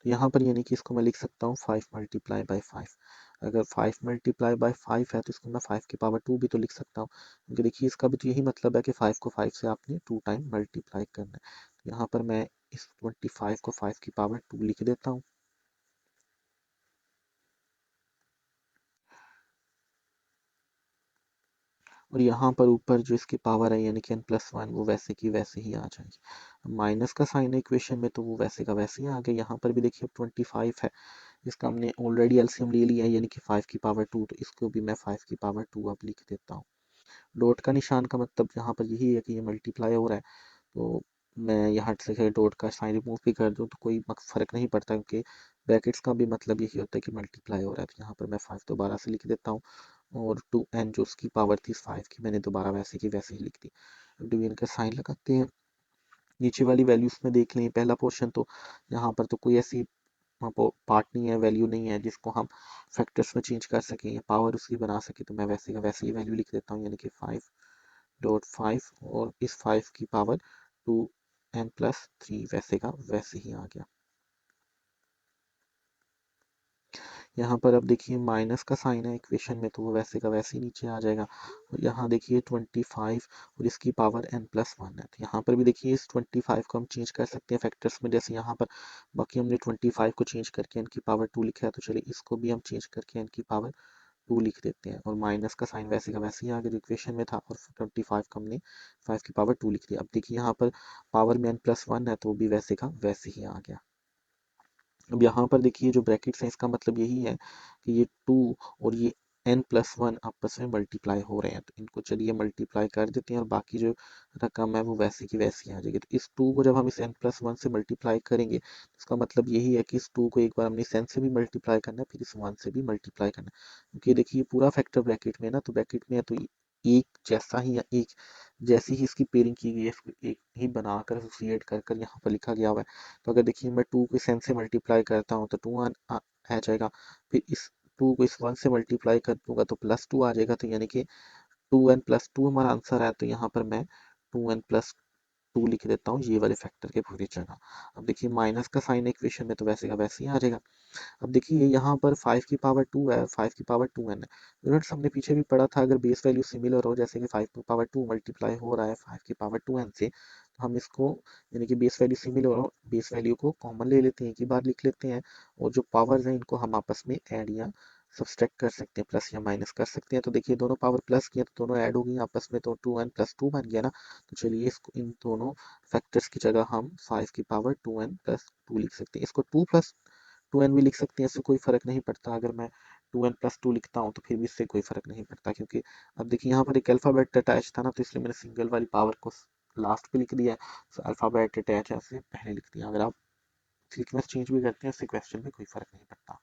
तो यहाँ पर यानी कि इसको मैं लिख सकता हूँ 5 मल्टीप्लाई बाई 5। अगर 5 मल्टीप्लाई बाई 5 है तो इसको मैं 5 की पावर 2 भी तो लिख सकता हूँ, क्योंकि देखिए इसका भी तो यही मतलब है कि 5 को 5 से आपने 2 टाइम मल्टीप्लाई करना है। तो यहाँ पर मैं इस 25 को 5 की पावर 2 लिख देता हूँ। और यहाँ पर ऊपर जो इसकी पावर है यानी कि n+1 वो वैसे की वैसे ही आ जाएगी। माइनस का साइन है इक्वेशन में तो वो वैसे का वैसे ही आ गया। यहाँ पर भी देखिए 25 है, इसका हमने ऑलरेडी एलसीएम ले लिया है यानी कि 5 की पावर 2, तो इसको भी मैं 5 की पावर 2 अब लिख देता हूँ। डॉट का निशान का मतलब यहाँ पर यही है कि ये मल्टीप्लाई हो रहा है, तो मैं यहाँ से डॉट का साइन रिमूव भी कर दूँ तो कोई फ़र्क नहीं पड़ता, क्योंकि ब्रैकेट्स का भी मतलब यही होता है कि मल्टीप्लाई हो रहा है। तो यहाँ पर मैं 5 दोबारा से लिख देता हूँ और 2n जो उसकी पावर थी 5 की मैंने दोबारा वैसे की वैसे ही लिख दी। अब डिवीजन का साइन लगाते हैं, नीचे वाली वैल्यूज में देख लें पहला पोर्शन, तो यहाँ पर तो कोई ऐसी पार्ट नहीं है, वैल्यू नहीं है जिसको हम फैक्टर्स में चेंज कर सकें या पावर उसकी बना सके, तो मैं वैसे का वैसे ही वैल्यू लिख देता हूँ, यानी कि 5.5 और इस 5 की पावर 2n+3 वैसे का वैसे ही आ गया। यहाँ पर अब देखिए माइनस का साइन है इक्वेशन में तो वो वैसे का वैसे ही नीचे आ जाएगा। और यहाँ देखिए 25 और इसकी पावर n+1 है, तो यहाँ पर भी देखिए इस 25 को हम चेंज कर सकते हैं फैक्टर्स में, जैसे यहाँ पर बाकी हमने 25 को चेंज करके n की पावर 2 लिखा है, तो चलिए इसको भी हम चेंज करके n की पावर 2 लिख देते हैं। और माइनस का साइन वैसे का वैसे ही आ गया जो इक्वेशन में था, और 25 को हमने 5 की पावर 2 लिख दिया। अब देखिए यहाँ पर पावर में n+1 है तो वो भी वैसे का वैसे ही आ गया। अब यहाँ पर देखिए जो ब्रैकेट्स हैं इसका मतलब यही है कि ये 2 और ये n+1 आपस में मल्टीप्लाई हो रहे हैं, तो इनको चलिए मल्टीप्लाई कर देते हैं और बाकी जो रकम है वो वैसे की वैसी आ जाएगी। तो इस 2 को जब हम इस n+1 से मल्टीप्लाई करेंगे तो इसका मतलब यही है कि इस 2 को एक बार हमने इस n से भी मल्टीप्लाई करना है, फिर इस 1 से भी मल्टीप्लाई करना है, क्योंकि देखिए पूरा फैक्टर ब्रैकेट में है ना, तो ब्रैकेट में है तो एक जैसा ही या एक जैसी ही इसकी पेयरिंग की गई है, इसको एक ही बनाकर एसोसिएट कर कर यहाँ पर लिखा गया हुआ है। तो अगर देखिए मैं 2 को इस n से मल्टीप्लाई करता हूँ तो 2 आ जाएगा, फिर इस 2 को इस 1 से मल्टीप्लाई कर दूंगा तो +2 आ जाएगा, तो यानी कि 2n+2 हमारा आंसर है। तो यहाँ पर मैं 2n+2 लिख देता हूँ ये वाले फैक्टर के पूरी जगह। अब देखिए माइनस का साइन इक्वेशन में तो वैसे का वैसे ही आ जाएगा। अब देखिए यहाँ पर 5 की पावर 2 है, 5 की पावर 2n है। यूनिट्स हमने पीछे भी पढ़ा था, अगर बेस वैल्यू सिमिलर हो, जैसे कि 5 की पावर 2 मल्टीप्लाई हो रहा है 5 की पावर 2n से, तो हम इसको यानी कि बेस वैल्यू सिमिलर हो, बेस वैल्यू को कॉमन ले लेते हैं, एक ही बार लिख लेते हैं, और जो पावर्स हैं इनको हम आपस में ऐड या सब्सट्रैक्ट कर सकते हैं, प्लस या माइनस कर सकते हैं। तो देखिए दोनों पावर प्लस किया तो दोनों ऐड हो गई आपस में, तो 2n+2 बन गया ना। तो चलिए इसको इन दोनों फैक्टर्स की जगह हम 5 की पावर 2n+2 लिख सकते हैं। इसको 2+2n भी लिख सकते हैं, इससे कोई फर्क नहीं पड़ता। अगर मैं 2n+2 लिखता हूँ तो फिर भी इससे कोई फर्क नहीं पड़ता, क्योंकि अब देखिए यहाँ पर एक अल्फाबेट अटैच था ना, तो इसलिए मैंने सिंगल वाली पावर को लास्ट पे लिख दिया है, तो अल्फाबेट अटैच है इससे पहले लिख दिया। अगर आप सीक्वेंस चेंज भी करते हैं इससे क्वेश्चन में कोई फर्क नहीं पड़ता।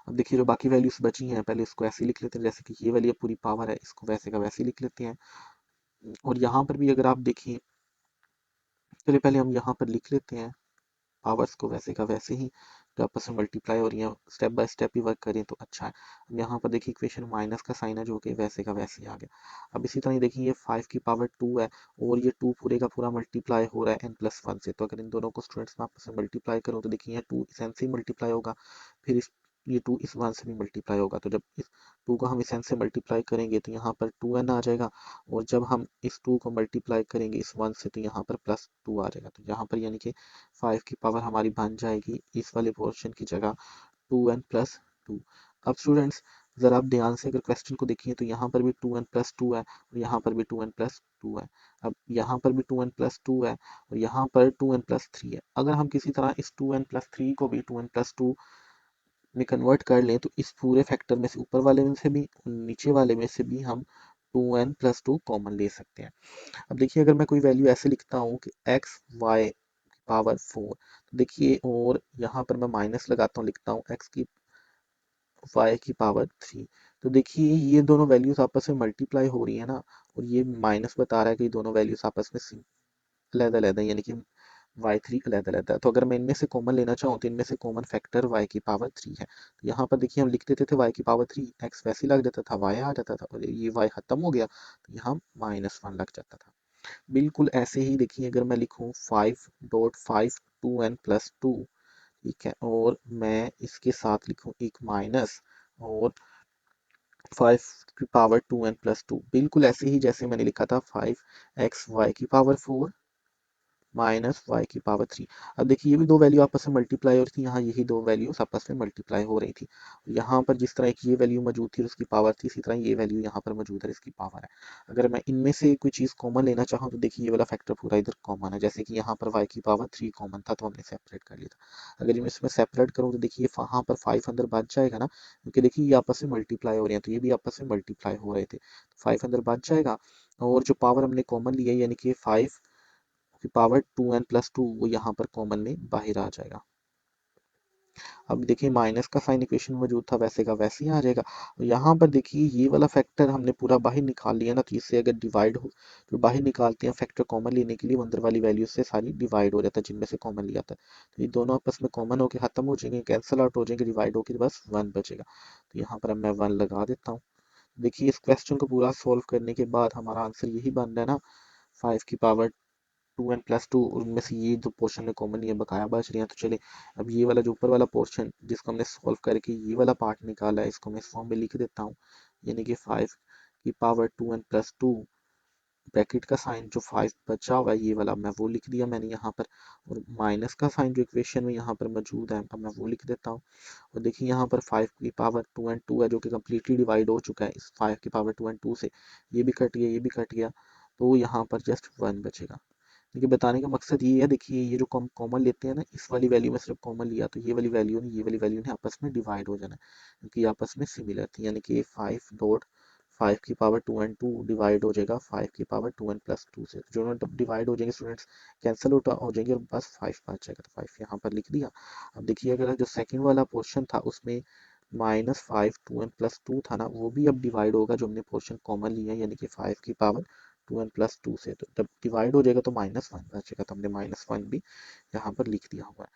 अब देखिए जो बाकी वैल्यूज बची हैं पहले इसको ऐसे ही लिख लेते हैं, जैसे कि ये वाली पूरी पावर है इसको वैसे का वैसे ही लिख लेते हैं। और यहाँ पर भी अगर आप देखिए, चलिए पहले हम यहाँ पर लिख लेते हैं पावर्स को वैसे का वैसे ही, जो आपस में मल्टीप्लाई हो रही है, step by step he work करें तो अच्छा है। अब यहाँ पर देखिए इक्वेशन माइनस का साइन है जो कि वैसे का वैसे ही आ गया। अब इसी तरह देखिए ये 5 की पावर 2 है और ये 2 पूरे का पूरा मल्टीप्लाई हो रहा है n+1 से, तो अगर इन दोनों को स्टूडेंट्स में आपस में मल्टीप्लाई करो तो देखिए 2 इस n से ही मल्टीप्लाई होगा, फिर इस ये 2 इस 1 से भी मल्टीप्लाई होगा, तो जब इस 2 को हम इस n से मल्टीप्लाई करेंगे तो यहाँ पर 2n आ जाएगा, और जब हम इस 2 को मल्टीप्लाई करेंगे इस 1 से तो यहाँ पर +2 आ जाएगा। तो यहाँ पर यानी कि 5 की पावर हमारी बन जाएगी इस वाले पोर्शन की जगह 2n+2। अब स्टूडेंट्स ज़रा आप ध्यान से अगर क्वेश्चन को देखिए तो यहाँ पर भी 2n+2 है और यहाँ पर भी 2n+2 है। अब यहाँ पर भी 2n+2 है और यहाँ पर 2n+3 है। अगर हम किसी तरह इस 2n+3 को भी 2n+2 में कन्वर्ट कर लें तो इस पूरे फैक्टर में से ऊपर वाले में से भी नीचे वाले में से भी हम 2n+2 कॉमन ले सकते हैं। अब देखिए अगर मैं कोई वैल्यू ऐसे लिखता हूँ कि एक्स वाई पावर 4, तो देखिए और यहाँ पर मैं माइनस लगाता हूँ, लिखता हूँ एक्स की वाई की पावर 3, तो देखिए ये दोनों वैल्यूज आपस में मल्टीप्लाई हो रही है ना, और ये माइनस बता रहा है कि दोनों वैल्यूज आपस में अलग-अलग है, यानी कि y3 अलग-अलग है। तो अगर मैं इनमें से कॉमन लेना चाहूँ तो इनमें से कॉमन फैक्टर y की पावर 3 है। तो यहाँ पर देखिए हम लिख देते थे y की पावर 3, x वैसे ही लग जाता था, y आ जाता था, और ये y खत्म हो गया तो यहाँ -1 लग जाता था। बिल्कुल ऐसे ही देखिए अगर मैं लिखूँ 5.5 2n+2, ठीक है, और मैं इसके साथ लिखूँ एक माइनस और 5 की पावर 2n+2, बिल्कुल ऐसे ही जैसे मैंने लिखा था 5x y की पावर 4 -y की पावर 3। अब देखिए ये भी दो वैल्यू आपस में मल्टीप्लाई हो रही थी, यहाँ यही दो वैल्यूज आपस में मल्टीप्लाई हो रही थी। यहाँ पर जिस तरह की ये वैल्यू मौजूद थी और उसकी पावर थी, इसी तरह ये वैल्यू यहाँ पर मौजूद है, इसकी पावर है। अगर मैं इनमें से कोई चीज़ कॉमन लेना चाहूँ तो देखिए ये वाला फैक्टर पूरा इधर कॉमन है, जैसे कि यहाँ पर y की पावर 3 कॉमन था तो हमने सेपरेट कर लिया था। अगर मैं इसमें सेपरेट करूँ तो देखिए वहाँ पर 5 अंदर बच जाएगा ना, क्योंकि देखिए ये आपस में मल्टीप्लाई हो रहे हैं तो ये भी आपस में मल्टीप्लाई हो रहे थे, 5 अंदर बच जाएगा, और जो पावर हमने कॉमन लिया है यानी कि 5 की पावर 2n+2 वो यहाँ पर कॉमन में बाहर आ जाएगा। अब देखिए माइनस का साइन इक्वेशन मौजूद था वैसे का वैसे ही आ जाएगा। यहाँ पर देखिए ये वाला फैक्टर हमने पूरा बाहर निकाल लिया ना, तो इससे अगर डिवाइड हो तो बाहर निकालते हैं फैक्टर कॉमन लेने के लिए, वो अंदर वाली वैल्यू से सारी डिवाइड हो जाता है जिनमें से कॉमन लिया था, तो ये दोनों आपस में कॉमन होकर खत्म हो जाएंगे, कैंसिल आउट हो जाएंगे, डिवाइड होकर बस 1 बचेगा। तो यहाँ पर अब मैं 1 लगा देता हूँ। देखिए इस क्वेश्चन को पूरा सोल्व करने के बाद हमारा आंसर यही बन रहा है ना, 5 की पावर 2n+2, उनमें से ये दो पोर्शन में कॉमन ये बकाया बच रही हैं। तो चले अब ये वाला जो ऊपर वाला पोर्शन जिसको हमने सॉल्व करके ये वाला पार्ट निकाला है, इसको मैं इस फॉर्म में लिख देता हूँ, यानी कि 5 की पावर 2n+2 ब्रैकेट का साइन जो 5 बचा हुआ है ये वाला मैं वो लिख दिया मैंने यहाँ पर, और माइनस का साइन जो इक्वेशन में यहाँ पर मौजूद है अब मैं वो लिख देता हूँ। और देखिए यहाँ पर 5 की पावर 2n2 है जो कि कम्प्लीटली डिवाइड हो चुका है इस 5 की पावर 2n2 से, ये भी कट गया ये भी कट गया, तो यहाँ पर जस्ट 1 बचेगा। देखिए बताने का मकसद ये है, देखिए ये जो कॉमन लेते हैं ना, इस वाली वैल्यू में सिर्फ कॉमन लिया तो ये वाली वैल्यू ने ये वाली वैल्यू ने आपस में डिवाइड हो जाना है, क्योंकि आपस में सिमिलर थी, यानी कि 5 की पावर 2n2 डिवाइड हो जाएगा 5 की पावर 2n+2 से, जो डिवाइड हो जाएंगे स्टूडेंट्स कैंसिल आउट हो जाएंगे और बस 5 बच जाएगा, तो 5 यहाँ पर लिख दिया। अब देखिए अगर जो सेकंड वाला पोर्शन था उसमें -5 2n+2 था ना, वो भी अब डिवाइड होगा जो हमने पोर्शन कॉमन लिया है, यानी कि 5 की पावर 2n+2 से, तो जब डिवाइड हो जाएगा तो -1 बचेगा, तो हमने -1 भी यहाँ पर लिख दिया हुआ है।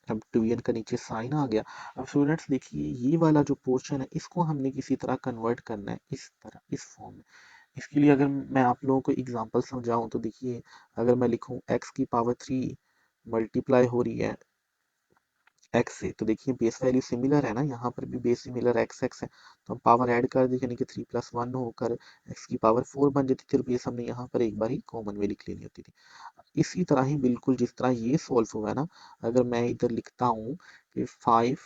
अब डिवीजन का नीचे साइन आ गया। अब स्टूडेंट्स देखिए ये वाला जो पोर्शन है इसको हमने किसी तरह कन्वर्ट करना है इस तरह इस फॉर्म में। इसके लिए अगर मैं आप लोगों को एग्जांपल समझाऊं तो देखिए अगर मैं लिखूं x की पावर 3 मल्टीप्लाई हो रही है एक्स से, तो देखिए बेस वैल्यू सिमिलर है ना, यहाँ पर भी बेस सिमिलर एक्स एक्स है, तो हम पावर ऐड कर दें यानी कि 3+1 होकर एक्स की पावर 4 बन जाती थी, और बेस हमने यहाँ पर एक बार ही कॉमन में लिख लेनी होती थी। इसी तरह ही बिल्कुल जिस तरह ये सॉल्व हुआ है ना, अगर मैं इधर लिखता हूँ कि 5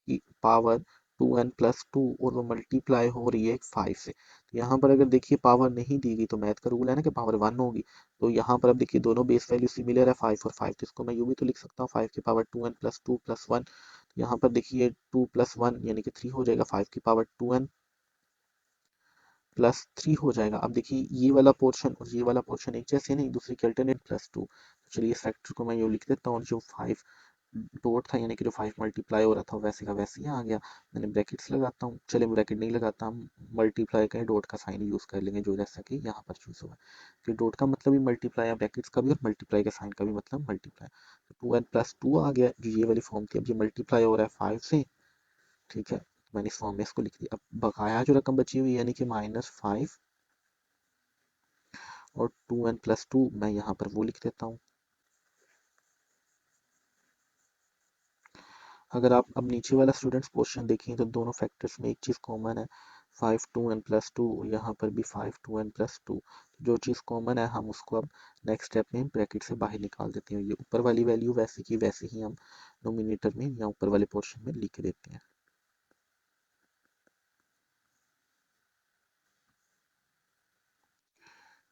की पावर 2n+2 और वो मल्टीप्लाई हो रही है 5 से, तो यहाँ पर अगर देखिए पावर नहीं दी गई तो मैथ का रूल है ना कि पावर 1 होगी, तो यहाँ पर अब देखिए दोनों बेस वैल्यू सिमिलर है 5 और 5, तो इसको मैं यूं भी तो लिख सकता हूँ 5 की पावर 2n+2 + 1, तो यहाँ पर देखिए 2 + 1 यानी कि 3 हो जाएगा, 5 की पावर 2n+3 हो जाएगा। अब देखिए ये वाला पोर्शन और ये वाला पोर्शन एक जैसे नहीं, दूसरे के अल्टरनेट +2, तो चलिए इस फैक्टर को मैं यूं लिख देता हूँ, और जो 5 डॉट था यानी कि जो 5 मल्टीप्लाई हो रहा था वैसे का वैसे ही आ गया। मैंने ब्रैकेट्स लगाता हूँ, चले ब्रैकेट नहीं लगाता, हम मल्टीप्लाई का डॉट का साइन यूज कर लेंगे जो जैसा कि यहाँ पर चूज हुआ है, तो डॉट का मतलब ही मल्टीप्लाई है ब्रैकेट्स का भी, और मल्टीप्लाई का साइन का भी मतलब मल्टीप्लाई, तो 2n+2 आ गया जो ये वाली फॉर्म थी, अब ये मल्टीप्लाई हो रहा है 5 से, ठीक है, मैंने इस फॉर्म में इसको लिख दिया। अब बकाया जो रकम बची हुई यानी कि -5 और 2n+2 मैं यहाँ पर वो लिख देता हूँ, अगर आप अब नीचे वाला स्टूडेंट्स पोर्शन देखें तो दोनों फैक्टर्स में एक चीज़ कॉमन है, 5 2 n+2, यहाँ पर भी 5 2 n+2। जो चीज़ कॉमन है हम उसको अब नेक्स्ट स्टेप में ब्रैकेट से बाहर निकाल देते हैं। ये ऊपर वाली वैल्यू वैसे की वैसे ही हम नोमिनेटर में या ऊपर वाले पोर्शन में लिख देते हैं।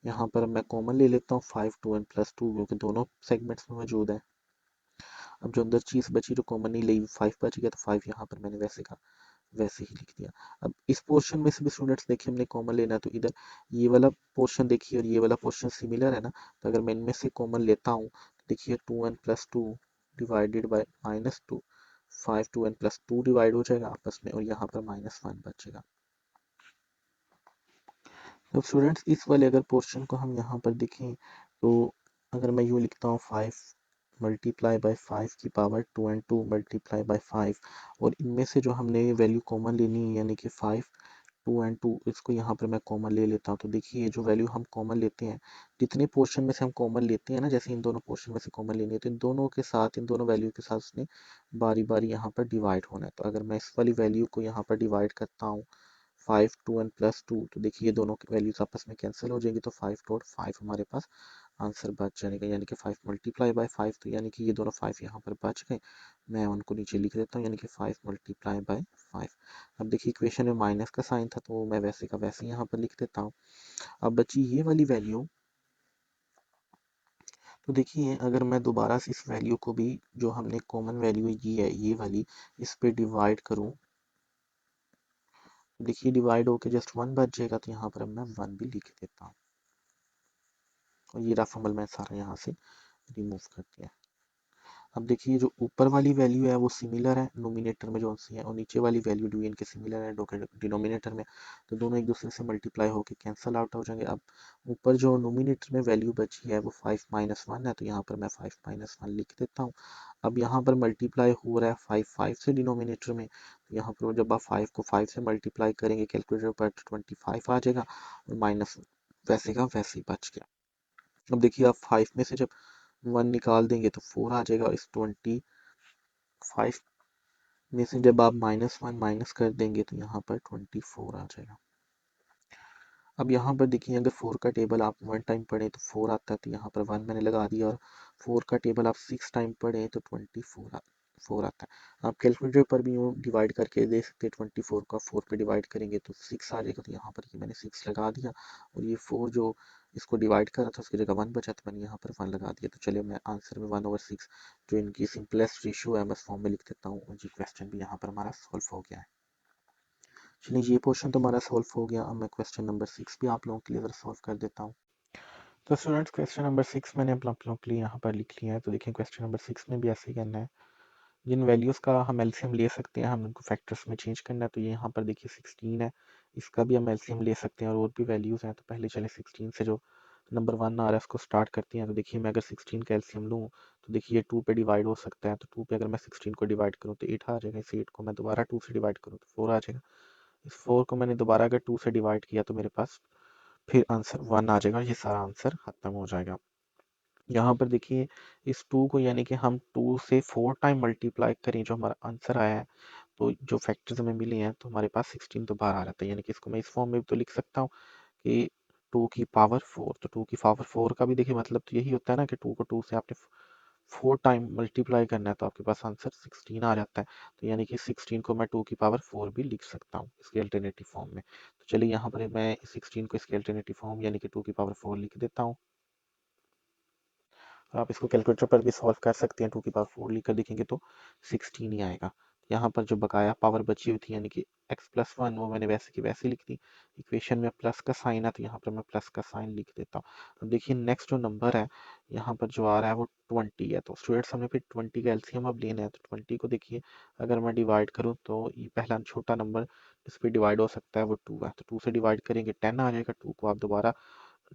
यहाँ पर मैं कॉमन ले लेता हूँ 5 2 n+2, क्योंकि दोनों सेगमेंट्स में मौजूद है। अब जो अंदर चीज़ बची जो कॉमन नहीं ली, 5 बच गया, तो 5 यहाँ पर मैंने वैसे का वैसे ही लिख दिया। अब इस पोर्शन में से भी स्टूडेंट्स देखिए हमने कॉमन लेना है, तो इधर ये वाला पोर्शन देखिए और ये वाला पोर्शन सिमिलर है ना, तो अगर मैं इनमें से कॉमन लेता हूँ तो देखिए 2n+2 divided by -2, 5 2n+2 divide हो जाएगा आपस में और यहाँ पर -1 बचेगा। तो स्टूडेंट्स इस वाले अगर पोर्शन को हम यहाँ पर देखें तो अगर मैं यूँ लिखता हूँ 5 मल्टीप्लाई बाई 5 की पावर 2n2 मल्टीप्लाई बाई 5, और इनमें से जो हमने वैल्यू कॉमन लेनी है यानी कि 5 2 इसको यहाँ पर मैं कॉमन ले लेता हूँ। तो देखिए जो वैल्यू हम कॉमन लेते हैं, जितने पोर्शन में से हम कॉमन लेते हैं ना, जैसे इन दोनों पोर्शन में से कॉमन लेनी है तो इन दोनों के साथ, इन दोनों वैल्यू के साथ उसने बारी बारी यहाँ पर डिवाइड होना है। तो अगर मैं इस वाली वैल्यू को यहाँ पर डिवाइड करता हूँ 5 2 n+2, तो देखिए ये दोनों की वैल्यूज आपस में कैंसिल हो जाएंगी, तो 5 हमारे पास आंसर बच जाएगा, यानी कि 5 मल्टीप्लाई बाय 5, तो यानी कि ये दोनों 5 यहाँ पर बच गए। मैं उनको नीचे लिख देता हूँ, यानी कि 5 मल्टीप्लाई बाय 5। अब देखिए इक्वेशन में माइनस का साइन था तो मैं वैसे का वैसे यहाँ पर लिख देता हूँ। अब बची ये वाली वैल्यू, तो देखिए अगर मैं दोबारा से इस वैल्यू को भी जो हमने कॉमन वैल्यू ये है ये वाली, इस पे डिवाइड करूँ, देखिए डिवाइड होके जस्ट 1 बच जाएगा, तो यहाँ पर मैं 1 भी लिख देता हूँ और ये रफ अमल मैं सारा यहाँ से रिमूव कर दिया। अब देखिए जो ऊपर वाली वैल्यू है वो सिमिलर है नोमिनेटर में जो सी है, और नीचे वाली वैल्यू भी इनके सिमिलर है डिनोमिनेटर में, तो दोनों एक दूसरे से मल्टीप्लाई होकर कैंसल आउट हो जाएंगे। अब ऊपर जो नोमिनेटर में वैल्यू बची है वो 5 - 1 है, तो यहाँ पर मैं 5 - 1 लिख देता हूँ। अब यहाँ पर मल्टीप्लाई हो रहा है 5 से डिनोमिनेटर में, तो यहाँ पर जब आप 5 को 5 से मल्टीप्लाई करेंगे कैलकुलेटर पर तो 25 आ जाएगा, और माइनस वैसे का वैसे ही बच गया। अब देखिए आप 5 में से जब 1 निकाल देंगे तो 4 आ जाएगा, इस 25 में से जब आप -1 माइनस कर देंगे तो यहाँ पर 24 आ जाएगा। अब यहाँ पर देखिए अगर 4 का टेबल आप 1 टाइम पढ़ें तो 4 आता है, तो यहाँ पर 1 मैंने लगा दिया, और 4 का टेबल आप 6 टाइम पढ़ें तो 4 आता है। आप कैलकुलेटर पर भी यूँ डिवाइड करके दे सकते हैं, 24 का 4 पे डिवाइड करेंगे तो 6 आ जाएगा, तो यहाँ पर ये मैंने 6 लगा दिया, और ये 4 जो इसको डिवाइड कर रहा था उसकी जगह 1 बचा तो मैंने यहाँ पर 1 लगा दिया। तो चलिए मैं आंसर में 1/6 जो इनकी सिंपलेस्ट रेशियो है मैं इस फॉर्म में लिख देता हूँ, और ये क्वेश्चन भी यहाँ पर हमारा सॉल्व हो गया है। चलिए ये पोर्शन तो हमारा सॉल्व हो गया। अब मैं क्वेश्चन नंबर 6 भी आप लोगों के लिए सॉल्व कर देता हूँ। तो स्टूडेंट्स क्वेश्चन नंबर 6 मैंने आप लोगों के लिए यहाँ पर लिख लिया है। तो देखिए क्वेश्चन नंबर 6 में भी ऐसे ही करना है, जिन वैल्यूज़ का हम एलसीएम ले सकते हैं हम उनको फैक्टर्स में चेंज करना है। तो ये यहाँ पर देखिए 16 है, इसका भी हम एलसीएम ले सकते हैं, और भी वैल्यूज़ हैं। तो पहले चले 16 से जो नंबर 1 आ रहा है उसको स्टार्ट करते हैं। तो देखिए मैं अगर 16 का एलसीएम लूँ तो देखिए 2 पे डिवाइड हो सकता है, तो 2 पे अगर मैं 16 को डिवाइड करूँ तो 8 आ जाएगा, इस 8 को मैं दोबारा 2 से डिवाइड करूँ तो 4 आ जाएगा, इस 4 को मैंने दोबारा अगर 2 से डिवाइड किया तो मेरे पास फिर आंसर 1 आ जाएगा, ये सारा आंसर खत्म हो जाएगा। यहाँ पर देखिए इस 2 को यानी कि हम 2 से 4 टाइम मल्टीप्लाई करें जो हमारा आंसर आया है, तो जो फैक्टर्स हमें मिले हैं तो हमारे पास 16 तो बाहर आ जाता है, यानी कि इसको मैं इस फॉर्म में भी तो लिख सकता हूँ कि 2 की पावर 4। तो 2 की पावर 4 का भी देखिए मतलब तो यही होता है ना कि 2 को 2 से आपने 4 टाइम मल्टीप्लाई करना है तो आपके पास आंसर 16 आ जाता है। तो यानी कि 16 को मैं 2 की पावर 4 भी लिख सकता हूँ इसके अल्टरनेटिव फॉर्म में। तो चलिए यहाँ पर मैं 16 को इसके अल्टरनेटिव फॉर्म यानी कि 2 की पावर 4 लिख देता हूँ। आप इसको कैलकुलेटर पर भी सॉल्व कर सकते हैं, 2 की पावर 4 लिखकर देखेंगे तो 16 ही आएगा। यहाँ पर जो बकाया पावर बची हुई थी यानी कि x+1 वो मैंने वैसे की वैसे लिख दी। इक्वेशन में प्लस का साइन है तो यहाँ पर मैं प्लस का साइन लिख देता हूँ। अब देखिए नेक्स्ट जो नंबर है यहाँ पर जो आ रहा है वो 20 है, तो स्टूडेंट्स हमने फिर 20 का एलसीएम अब लेना है। तो 20 को देखिए अगर मैं डिवाइड करूँ तो ये पहला छोटा नंबर जिस पर डिवाइड हो सकता है वो 2 है, तो 2 से डिवाइड करेंगे 10 आ जाएगा, 2 को आप दोबारा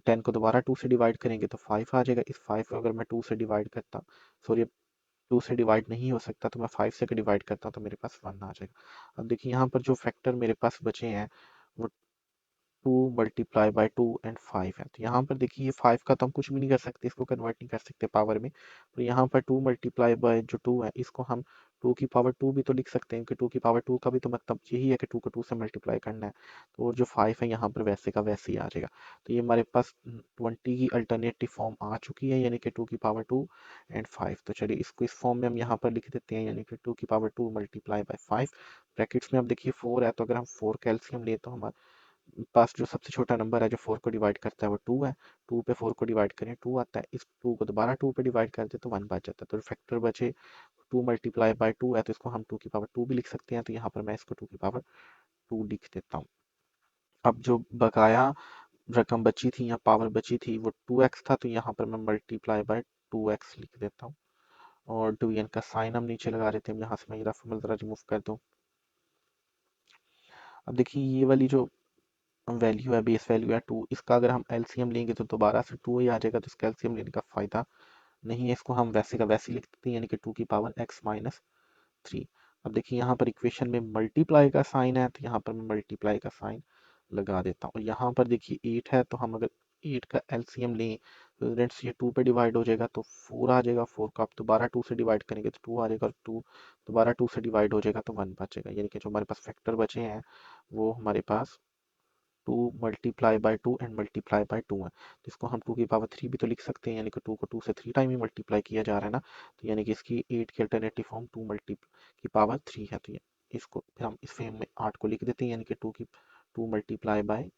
10 को दोबारा 2 से डिवाइड करेंगे तो 5 आ जाएगा, इस 5 को अगर मैं 2 से डिवाइड करता, सॉरी 2 से डिवाइड नहीं हो सकता तो मैं 5 से डिवाइड करता तो मेरे पास 1 आ जाएगा। अब देखिए यहाँ पर जो फैक्टर मेरे पास बचे हैं वो 2 मल्टीप्लाई बाई 2 एंड 5 है। तो यहाँ पर देखिए ये 5 का तो हम कुछ भी नहीं कर सकते, इसको कन्वर्ट नहीं कर सकते पावर में, तो यहाँ पर 2 मल्टीप्लाई बाय जो 2 है इसको हम टू की पावर टू भी तो लिख सकते हैं, कि टू की पावर टू का भी तो मतलब यही है कि टू को टू से मल्टीप्लाई करना है। तो और जो फाइव है यहाँ पर वैसे का वैसे ही आ जाएगा। तो ये हमारे पास 20 की अल्टरनेटिव फॉर्म आ चुकी है, यानी कि टू की पावर टू एंड फाइव। तो चलिए इसको इस फॉर्म में हम यहाँ पर लिख देते हैं, यानी कि टू की power to multiply by five. Brackets में अब देखिए फोर है, तो अगर हम फोर कैल्सियम ले तो हमारे पास जो सबसे छोटा नंबर है जो फोर को डिवाइड करता है वो टू है। टू पे फोर को डिवाइड करें टू आता है, इस टू को दोबारा टू पे डिवाइड कर दे तो वन बच जाता है। तो फैक्टर बचे टू मल्टीप्लाई बाय टू है, तो इसको हम टू की पावर टू भी लिख सकते हैं। तो यहाँ पर मैं इसको टू की पावर टू लिख देता हूँ। अब जो बकाया रकम बची थी या पावर बची थी वो टू एक्स था, तो यहाँ पर मैं मल्टीप्लाई बाय टू एक्स लिख देता हूँ। और डिवीजन का साइन हम नीचे लगा देते हैं, यहाँ से मैं ये फॉर्मूला जरा रिमूव कर दूँ। अब देखिए ये वाली जो वैल्यू है, बेस वैल्यू है टू, इसका अगर हम एलसीएम लेंगे तो दोबारा से टू ही आ जाएगा, तो इसका एलसीएम लेने का फायदा नहीं है। इसको हम वैसे का वैसे लिख देते हैं, यानी कि टू की पावर एक्स माइनस थ्री। अब देखिए यहाँ पर इक्वेशन में मल्टीप्लाई का साइन है, तो यहाँ पर मैं मल्टीप्लाई का साइन लगा देता हूँ। और यहाँ पर देखिए एट है, तो हम अगर एट का एलसीएम लें तो स्टूडेंट्स ये टू पे डिवाइड हो जाएगा तो फोर आ जाएगा। फोर को आप दोबारा टू से डिवाइड करेंगे तो टू आ जाएगा, और टू दोबारा टू से डिवाइड हो जाएगा तो वन बचेगा। यानी कि जो हमारे पास फैक्टर बचे हैं वो हमारे पास two multiply by two and multiply by two है। तो इसको हम टू की पावर थ्री भी तो लिख सकते हैं, यानी कि टू को टू से थ्री टाइम ही मल्टीप्लाई किया जा रहा है ना। तो यानी कि इसकी एट की अल्टरनेटिव फॉर्म टू मल्टी की पावर थ्री है। तो ये इसको फिर हम इस फॉर्म में आठ को लिख देते हैं, यानी कि टू मल्टीप्लाई बाय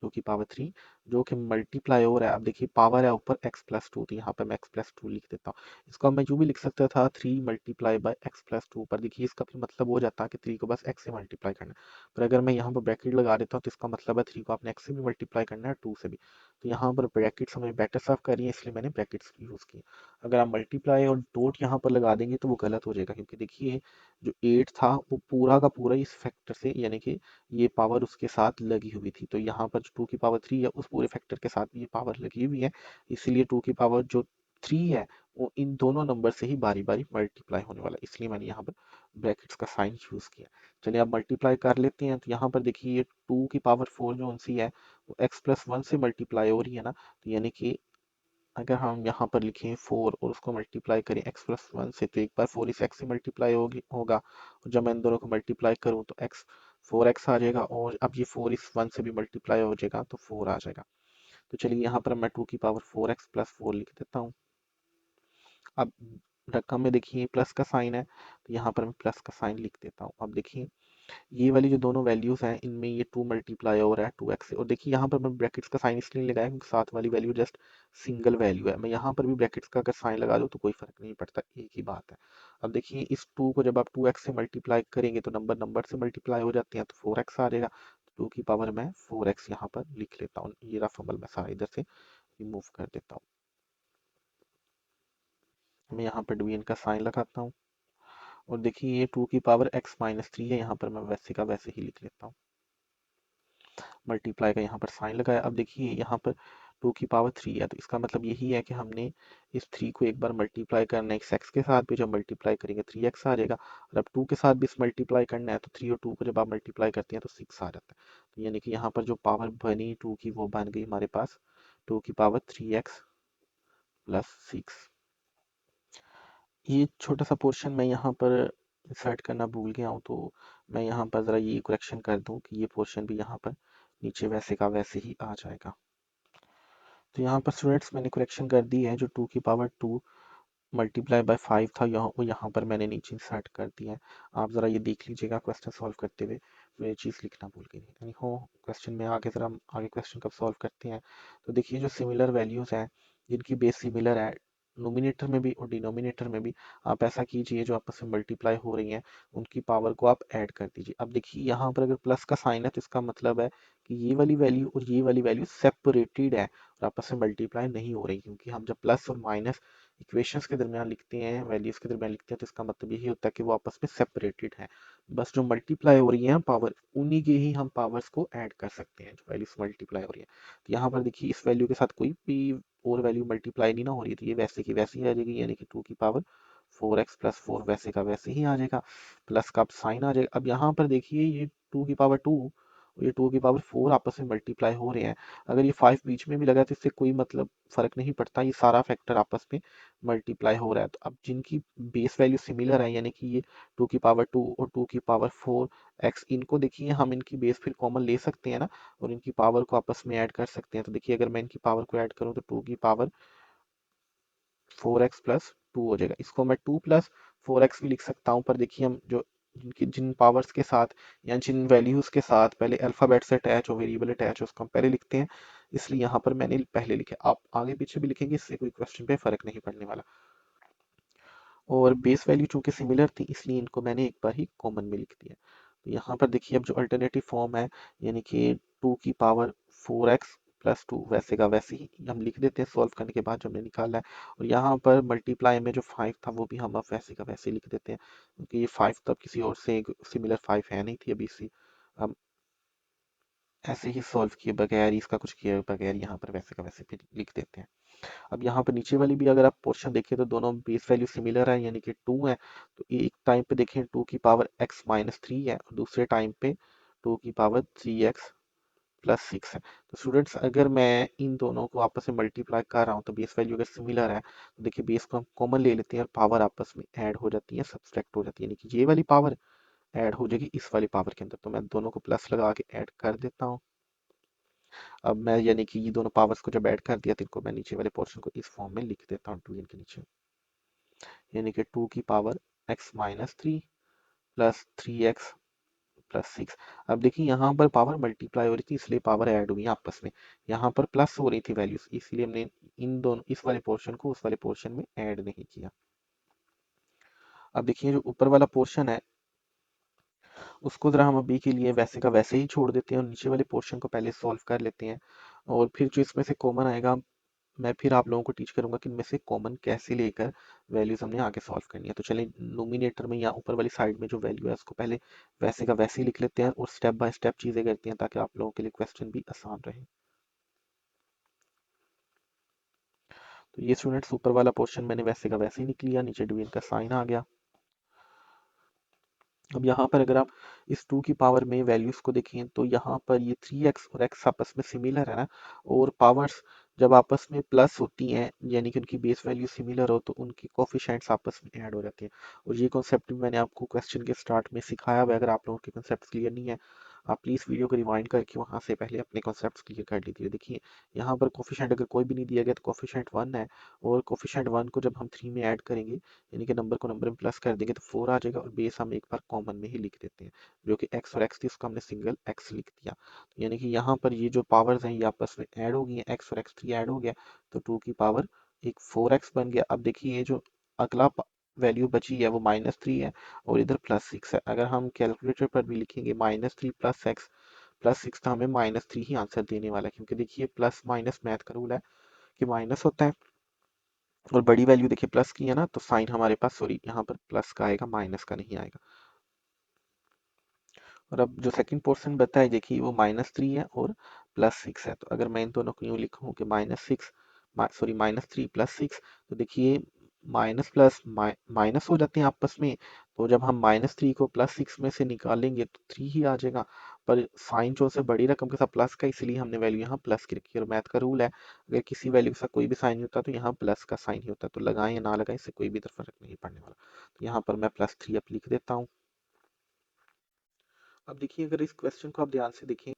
टू की पावर थ्री, जो कि मल्टीप्लाई हो रहा है। अब देखिए पावर है ऊपर एक्स प्लस टू, तो यहाँ पे मैं एक्स प्लस टू लिख देता हूँ। इसको मैं यूँ भी लिख सकता था three multiply by x plus two, पर देखिए इसका फिर मतलब हो जाता है कि थ्री को बस एक्स से मल्टीप्लाई करना है। पर अगर मैं यहाँ पर ब्रैकेट लगा देता हूँ तो इसका मतलब है थ्री को आपने एक्स से भी मल्टीप्लाई करना है, टू से भी। तो यहाँ पर ब्रैकेट्स हमें बेटर सर्व कर रही है, इसलिए मैंने ब्रैकेट्स यूज़ की। अगर आप मल्टीप्लाई और डॉट यहाँ पर लगा देंगे तो वो गलत हो जाएगा, क्योंकि देखिए जो एट था वो पूरा का पूरा इस फैक्टर से, यानी कि ये पावर उसके साथ लगी हुई थी। तो यहाँ पर जो टू की पावर थ्री है उस पूरे फैक्टर के साथ भी ये पावर लगी हुई है, इसलिए टू की पावर जो थ्री है वो इन दोनों नंबर से ही बारी बारी मल्टीप्लाई होने वाला है, इसलिए मैंने यहाँ पर ब्रैकेट्स का साइन यूज किया। चलिए आप मल्टीप्लाई कर लेते हैं, तो यहाँ पर देखिए ये टू की पावर फोर जो उनसी है वो एक्स प्लस वन से मल्टीप्लाई हो रही है ना। तो यानी कि अगर हम यहाँ पर लिखें फोर और उसको मल्टीप्लाई करें एक्स प्लस वन से, तो एक बार फोर इस एक्स से मल्टीप्लाई होगा, और जब मैं इन दोनों को मल्टीप्लाई करूँ तो एक्स फोर एक्स आ जाएगा, और अब ये फोर इस वन से भी मल्टीप्लाई हो जाएगा तो फोर आ जाएगा। तो चलिए यहाँ पर मैं टू की power four x plus four लिख देता हूँ। अब रकम में देखिए प्लस का साइन है, तो यहाँ पर मैं प्लस का साइन लिख देता हूँ। अब देखिए ये वाली जो दोनों वैल्यूज हैं इनमें ये टू मल्टीप्लाई हो रहा है टू एक्स से, और देखिए यहाँ पर मैं ब्रैकेट्स का साइन इसलिए लगाया क्योंकि साथ वाली वैल्यू जस्ट सिंगल वैल्यू है। मैं यहाँ पर भी ब्रैकेट्स का अगर साइन लगा दूँ तो कोई फर्क नहीं पड़ता, एक ही बात है। अब देखिए इस टू को जब आप टू एक्स से मल्टीप्लाई करेंगे तो नंबर नंबर से मल्टीप्लाई हो जाते हैं, तो फोर एक्स आ जाएगा। टू की पावर मैं फोर एक्स यहाँ पर लिख लेता हूँ, ये रहा फंबल मैं सारा इधर से रिमूव कर देता हूँ। मैं यहाँ पर डिवीजन का साइन लगाता हूँ, और देखिए ये टू की पावर एक्स माइनस थ्री है, यहाँ पर मैं वैसे का वैसे ही लिख लेता हूँ। मल्टीप्लाई का यहाँ पर साइन लगाया। अब देखिए यहाँ पर टू की पावर थ्री है, तो इसका मतलब यही है कि हमने इस थ्री को एक बार मल्टीप्लाई करना है इस एक्स के साथ भी, जब मल्टीप्लाई करेंगे थ्री एक्स आ जाएगा, और अब टू के साथ भी इस मल्टीप्लाई करना है तो थ्री और टू को जब आप मल्टीप्लाई करते हैं तो सिक्स आ जाता है। तो यानी कि यहाँ पर जो पावर बनी टू की वो बन गई हमारे पास टू की power three x plus six. ये छोटा सा पोर्शन मैं यहाँ पर इंसर्ट करना भूल गया हूँ, तो मैं यहाँ पर ज़रा ये करेक्शन कर दूँ कि ये पोर्शन भी यहाँ पर नीचे वैसे का वैसे ही आ जाएगा। तो यहाँ पर स्टूडेंट्स मैंने करेक्शन कर दी है, जो टू की power to multiply by five था यहाँ वो यहाँ पर मैंने नीचे इंसर्ट कर दिया है। आप ज़रा ये देख लीजिएगा क्वेश्चन सॉल्व करते हुए, मैं ये चीज़ लिखना भूल गई थी। हो क्वेश्चन में आगे ज़रा आगे क्वेश्चन कब सॉल्व करते हैं, तो देखिए जो सिमिलर वैल्यूज़ हैं जिनकी बेस सिमिलर है नोमिनेटर में भी और डिनोमिनेटर में भी, आप ऐसा कीजिए जो आपस में मल्टीप्लाई हो रही हैं उनकी पावर को आप ऐड कर दीजिए। अब देखिए यहाँ पर अगर प्लस का साइन है तो इसका मतलब है कि ये वाली वैल्यू और ये वाली वैल्यू सेपरेटेड है और आपस में मल्टीप्लाई नहीं हो रही, क्योंकि हम जब प्लस और माइनस इक्वेशंस के दरमियान लिखते हैं, वैल्यूज के दरमियान लिखते हैं, तो इसका मतलब यही होता है कि वो आपस में सेपरेटेड है। बस जो मल्टीप्लाई हो रही है पावर उन्हीं के ही हम पावर्स को ऐड कर सकते हैं, जो वैल्यूज मल्टीप्लाई हो रही है। तो यहाँ पर देखिए इस वैल्यू के साथ कोई भी और वैल्यू मल्टीप्लाई नहीं ना हो रही, तो ये वैसे की वैसे ही आ जाएगी, यानी कि टू की power four x plus four वैसे का वैसे ही आ जाएगा। प्लस का अब साइन आ जाएगा। अब यहाँ पर देखिए ये टू की पावर टू और ये 2 की पावर 4 आपस में मल्टीप्लाई हो रहे हैं। अगर ये 5 बीच में भी लगा तो इससे कोई मतलब फर्क नहीं पड़ता, ये सारा फैक्टर आपस में मल्टीप्लाई हो रहा है। तो अब जिनकी बेस वैल्यू सिमिलर है, यानी कि ये 2 की पावर 2 और 2 की पावर 4 एक्स, इनको देखिए हम इनकी बेस फिर कॉमन ले सकते हैं ना, और इनकी पावर को आपस में ऐड कर सकते हैं। तो देखिए अगर मैं इनकी पावर को ऐड करूँ तो 2 की पावर 4 एक्स प्लस 2 हो जाएगा। इसको मैं 2 प्लस 4 एक्स भी लिख सकता हूँ, पर देखिए हम जो जिन पावर्स के साथ या जिन वैल्यूज के साथ पहले अल्फाबेट से अटैच हो, वेरिएबल अटैच हो, उसको हम पहले लिखते हैं, इसलिए यहाँ पर मैंने पहले लिखे। आप आगे पीछे भी लिखेंगे, इससे कोई क्वेश्चन पे फर्क नहीं पड़ने वाला। और बेस वैल्यू चूंकि सिमिलर थी, इसलिए इनको मैंने एक बार ही कॉमन में लिख दिया। तो यहाँ पर देखिए अब जो अल्टरनेटिव फॉर्म है, यानी कि 2 की पावर 4 एक्स प्लस 2 वैसे का वैसे ही हम लिख देते हैं सॉल्व करने के बाद जो हमने निकाला है। और यहाँ पर मल्टीप्लाई में जो 5 था वो भी हम अब वैसे का वैसे लिख देते हैं, क्योंकि ये 5 तब किसी और से सिमिलर 5 है नहीं थी अभी सी। हम ऐसे ही सॉल्व किए बगैर, इसका कुछ किए बगैर यहाँ पर वैसे का वैसे भी लिख देते हैं। अब यहाँ पर नीचे वाली भी अगर आप पोर्शन देखें तो दोनों बेस वैल्यू सिमिलर है, यानी कि 2 है। तो एक टाइम पे देखें 2 की पावर x-3 है, और दूसरे टाइम पे 2 की पावर 3x प्लस 6 है। तो स्टूडेंट्स अगर मैं इन दोनों को आपस में मल्टीप्लाई कर रहा हूँ तो बेस वैल्यू अगर सिमिलर है तो देखिए बेस को हम कॉमन ले लेते हैं और पावर आपस में ऐड हो जाती है, सब्सट्रैक्ट हो जाती है, यानी कि ये वाली पावर ऐड हो जाएगी इस वाली पावर के अंदर। तो मैं दोनों को प्लस लगा के ऐड कर देता हूँ। अब मैं यानी कि ये दोनों पावर्स को जब ऐड कर दिया तो इनको मैं नीचे वाले पोर्शन को इस फॉर्म में लिख देता हूँ 2 के नीचे, यानी कि 2 की power x-3 plus 3x plus 6। अब देखिए यहाँ पर पावर मल्टीप्लाई हो रही थी, इसलिए पावर ऐड हुई आपस में। यहाँ पर प्लस हो रही थी वैल्यूज, इसलिए हमने इन दोनों इस वाले पोर्शन को उस वाले पोर्शन में ऐड नहीं किया। अब देखिए जो ऊपर वाला पोर्शन है उसको जरा हम अभी के लिए वैसे का वैसे ही छोड़ देते हैं और नीचे वाले पोर्शन को पहले सॉल्व कर लेते हैं, और फिर जो इसमें से कॉमन आएगा मैं फिर आप लोगों को टीच करूंगा कि इनमें से कॉमन कैसे लेकर वैल्यूज हमने आगे सॉल्व करनी है। तो चलिए नोमिनेटर में या ऊपर वाली साइड में जो वैल्यू है उसको पहले वैसे का वैसे ही लिख लेते हैं और स्टेप बाय स्टेप चीजें करते हैं ताकि आप लोगों के लिए क्वेश्चन भी आसान रहे। तो ये स्टूडेंट्स ऊपर वाला पोर्शन मैंने वैसे का वैसे ही लिख लिया, नीचे डिवीजन का साइन आ गया। अब यहाँ पर अगर आप इस 2 की पावर में वैल्यूज को देखें तो यहाँ पर ये 3x और x आपस में सिमिलर है ना, और पावर्स जब आपस में प्लस होती हैं यानी कि उनकी बेस वैल्यू सिमिलर हो तो उनकी कोफिशिएंट्स आपस में ऐड हो जाते हैं। और ये कॉन्सेप्ट भी मैंने आपको क्वेश्चन के स्टार्ट में सिखाया हुआ है। अगर आप लोगों के कॉन्सेप्ट क्लियर नहीं है, आप प्लीज़ वीडियो को रिवाइंड करके वहाँ से पहले अपने कॉन्सेप्ट क्लियर कर लीजिए। देखिए यहाँ पर कोफिशिएंट अगर कोई भी नहीं दिया गया तो कोफिशिएंट 1 है, और कोफिशिएंट 1 को जब हम 3 में ऐड करेंगे यानी कि नंबर को नंबर में प्लस कर देंगे तो 4 आ जाएगा, और बेस हम एक बार कॉमन में ही लिख देते हैं, जो कि x और x थी उसको हमने सिंगल x लिख दिया। तो यानी कि यहाँ पर ये जो पावर्स हैं ये आपस में ऐड हो गई हैं, x और x3 ऐड हो गया, तो 2 की पावर एक 4x बन गया। अब देखिए ये जो अगला वैल्यू बची है वो -3 है और इधर +6 है। अगर हम कैलकुलेटर पर भी लिखेंगे -3 प्लस एक्स प्लस 6, तो हमें -3 ही आंसर देने वाला है, क्योंकि देखिए प्लस माइनस मैथ का रूल है कि माइनस होता है, और बड़ी वैल्यू देखिए प्लस की है ना, तो साइन हमारे पास सॉरी यहाँ पर प्लस का आएगा, माइनस का नहीं आएगा। और अब जो सेकंड पोर्शन बताया देखिए वो -3 है और +6 है। तो अगर मैं इन दोनों को यूँ लिखूँ कि -3 प्लस 6, तो देखिए माइनस प्लस माइनस हो जाते हैं आपस में। तो जब हम -3 को +6 में से निकालेंगे तो 3 ही आ जाएगा, पर साइन जो से बड़ी रकम के साथ प्लस का, इसलिए हमने वैल्यू यहाँ प्लस की रखी है। और मैथ का रूल है अगर किसी वैल्यू के साथ कोई भी साइन नहीं होता तो यहाँ प्लस का साइन ही होता है, तो लगाएं या ना लगाएं इससे कोई भी फर्क नहीं पड़ने वाला। तो यहाँ पर मैं +3 अब लिख देता हूँ। अब देखिए अगर इस क्वेश्चन को आप ध्यान से देखें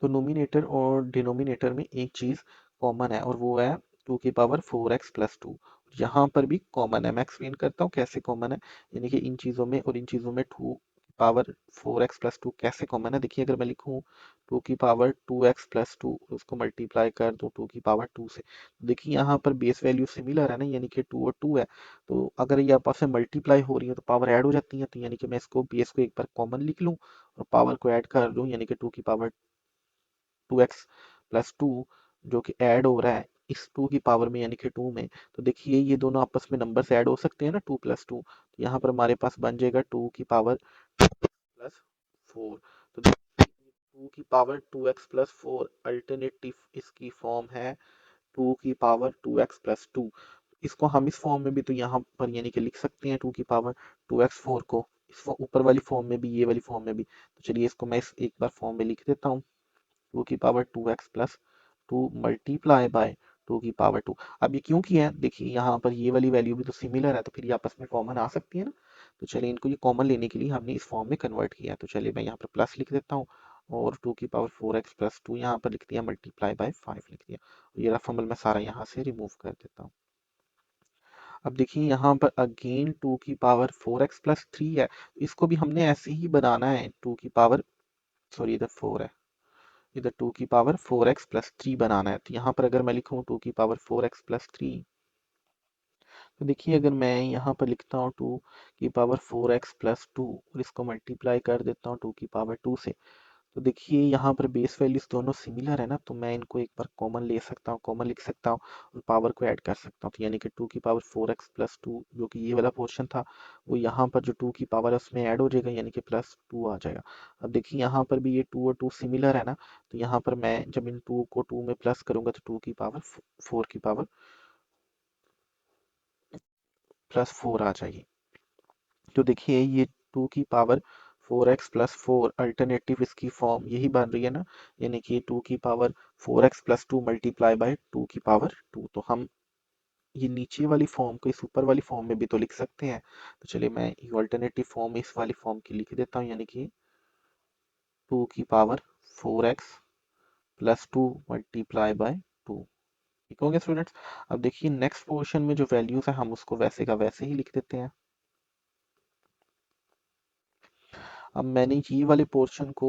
तो नोमिनेटर और डिनोमिनेटर में एक चीज कॉमन है और वो है 2 की पावर 4x प्लस 2। यहाँ पर भी कॉमन है, मैं एक्सप्लेन करता हूँ कैसे कॉमन है, यानी कि इन चीजों में और इन चीजों में 2 की पावर 4x प्लस 2 कैसे कॉमन है। देखिए अगर मैं लिखूँ 2 की पावर 2x प्लस 2 उसको मल्टीप्लाई कर दूँ 2 की पावर 2 से, तो देखिए यहाँ पर बेस वैल्यू सिमिलर है ना, यानी कि 2 और 2 है। तो अगर ये आपस में मल्टीप्लाई हो रही है तो पावर ऐड हो जाती है, तो यानी कि मैं इसको बेस को एक बार कॉमन लिख लूँ और पावर को ऐड कर दूँ, यानी कि 2 की पावर 2x प्लस 2 जो कि ऐड हो रहा है इस 2 की पावर में यानी कि 2 में। तो देखिए ये दोनों आपस में नंबर से ऐड हो सकते हैं ना, 2 + 2, तो यहाँ पर हमारे पास बन जाएगा 2 की पावर +4। तो 2 की पावर 2x प्लस 4 अल्टरनेटिव इसकी फॉर्म है 2 की पावर 2x प्लस 2। इसको हम इस फॉर्म में भी तो यहाँ पर यानी कि लिख सकते हैं 2 की पावर 2x4 को। इस ऊपर वाली फॉर्म में भी, ये वाली फॉर्म में भी। तो चलिए इसको मैं इस एक बार फॉर्म में लिख देता हूँ, 2 की power 2x plus 2 multiply by 2 की पावर 2। अब ये क्यों किया है, देखिए यहाँ पर ये वाली वैल्यू भी तो सिमिलर है, तो फिर ये आपस में कॉमन आ सकती है ना। तो चलिए इनको ये कॉमन लेने के लिए हमने इस फॉर्म में कन्वर्ट किया है। तो चलिए मैं यहाँ पर प्लस लिख देता हूँ, और 2 की पावर 4x प्लस 2 यहाँ पर लिख दिया, मल्टीप्लाई बाय 5 लिख दिया। ये रफल मैं सारा यहाँ से रिमूव कर देता हूँ। अब देखिए यहाँ पर अगेन 2 की पावर 4x प्लस 3 है, इसको भी हमने ऐसे ही बनाना है, 2 की पावर, सॉरी इधर 4 है, इधर 2 की पावर 4x प्लस 3 बनाना है। तो यहाँ पर अगर मैं लिखूँ 2 की पावर 4x प्लस 3, तो देखिए अगर मैं यहाँ पर लिखता हूँ 2 की पावर 4x प्लस 2 और इसको मल्टीप्लाई कर देता हूँ 2 की पावर 2 से, तो देखिए यहाँ पर बेस वैल्यूज दोनों सिमिलर है ना, तो मैं इनको एक बार कॉमन ले सकता हूँ, कॉमन लिख सकता हूँ और पावर को ऐड कर सकता हूँ। तो यानी कि 2 की पावर 4x प्लस 2 जो कि ये वाला पोर्शन था, वो यहाँ पर जो 2 की पावर है उसमें ऐड हो जाएगा, यानी कि +2 आ जाएगा। अब देखिए यहाँ पर भी ये 2 और 2 सिमिलर है ना, तो यहाँ पर मैं जब इन 2 को 2 में प्लस करूंगा तो 2 की पावर 4 आ जाएगी। तो देखिए ये 2 की पावर 4x प्लस 4 अल्टरनेटिव इसकी फॉर्म यही बन रही है ना, यानी कि 2 की power 4x plus 2 multiply by 2 की पावर 2। तो हम ये नीचे वाली फॉर्म को इस ऊपर वाली फॉर्म में भी तो लिख सकते हैं। तो चलिए मैं ये अल्टरनेटिव फॉर्म इस वाली फॉर्म की लिख देता हूँ, यानी कि 2 की power 4x plus 2 multiply by 2। ठीक हो गया स्टूडेंट्स। अब देखिए नेक्स्ट पोर्शन में जो वैल्यूज है हम उसको वैसे का वैसे ही लिख देते हैं। अब मैंने ये वाले पोर्शन को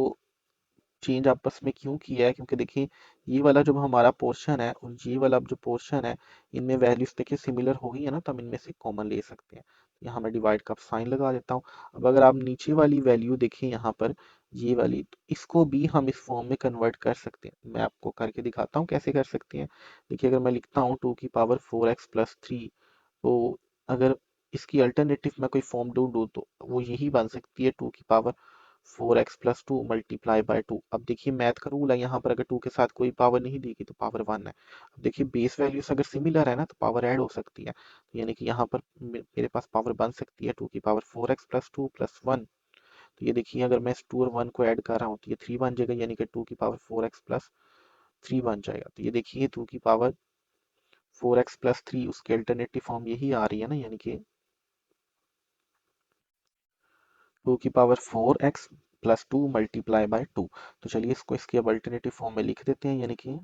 चेंज आपस में क्यों किया है, क्योंकि देखिए ये वाला जो हमारा पोर्शन है और ये वाला जो पोर्शन है, इनमें वैल्यूज देखिए सिमिलर हो गई है ना, तो हम इनमें से कॉमन ले सकते हैं। यहाँ मैं डिवाइड का साइन लगा देता हूँ। अब अगर आप नीचे वाली वैल्यू देखें यहाँ पर, ये वाली, तो इसको भी हम इस फॉर्म में कन्वर्ट कर सकते हैं। मैं आपको करके दिखाता हूँ कैसे कर सकते हैं। देखिए अगर मैं लिखता हूँ 2 की पावर 4x प्लस 3, तो अगर इसकी अल्टरनेटिव मैं कोई फॉर्म ढूंढूं तो वो यही बन सकती है, 2 की power 4x plus 2 multiply by 2। अब देखिए मैथ का रूल है, यहाँ पर अगर 2 के साथ कोई पावर नहीं देगी तो पावर 1 है। अब देखिए बेस वैल्यूज अगर सिमिलर है ना तो पावर ऐड हो सकती है, तो यानी कि यहाँ पर मेरे पास पावर बन सकती है 2 की पावर 4x प्लस 2 प्लस 1। तो ये देखिए अगर मैं इस 2 और 1 को ऐड कर रहा हूँ तो ये 3 बन जाएगा, यानी कि 2 की पावर 4x प्लस 3 बन जाएगा। तो ये देखिए 2 की पावर 4x प्लस 3 उसकी अल्टरनेटिव फॉर्म यही आ रही है ना, यानी कि 2 की power 4x plus 2 multiply by 2। तो चलिए इसको इसके अब अल्टरनेटिव फॉर्म में लिख देते हैं, यानी कि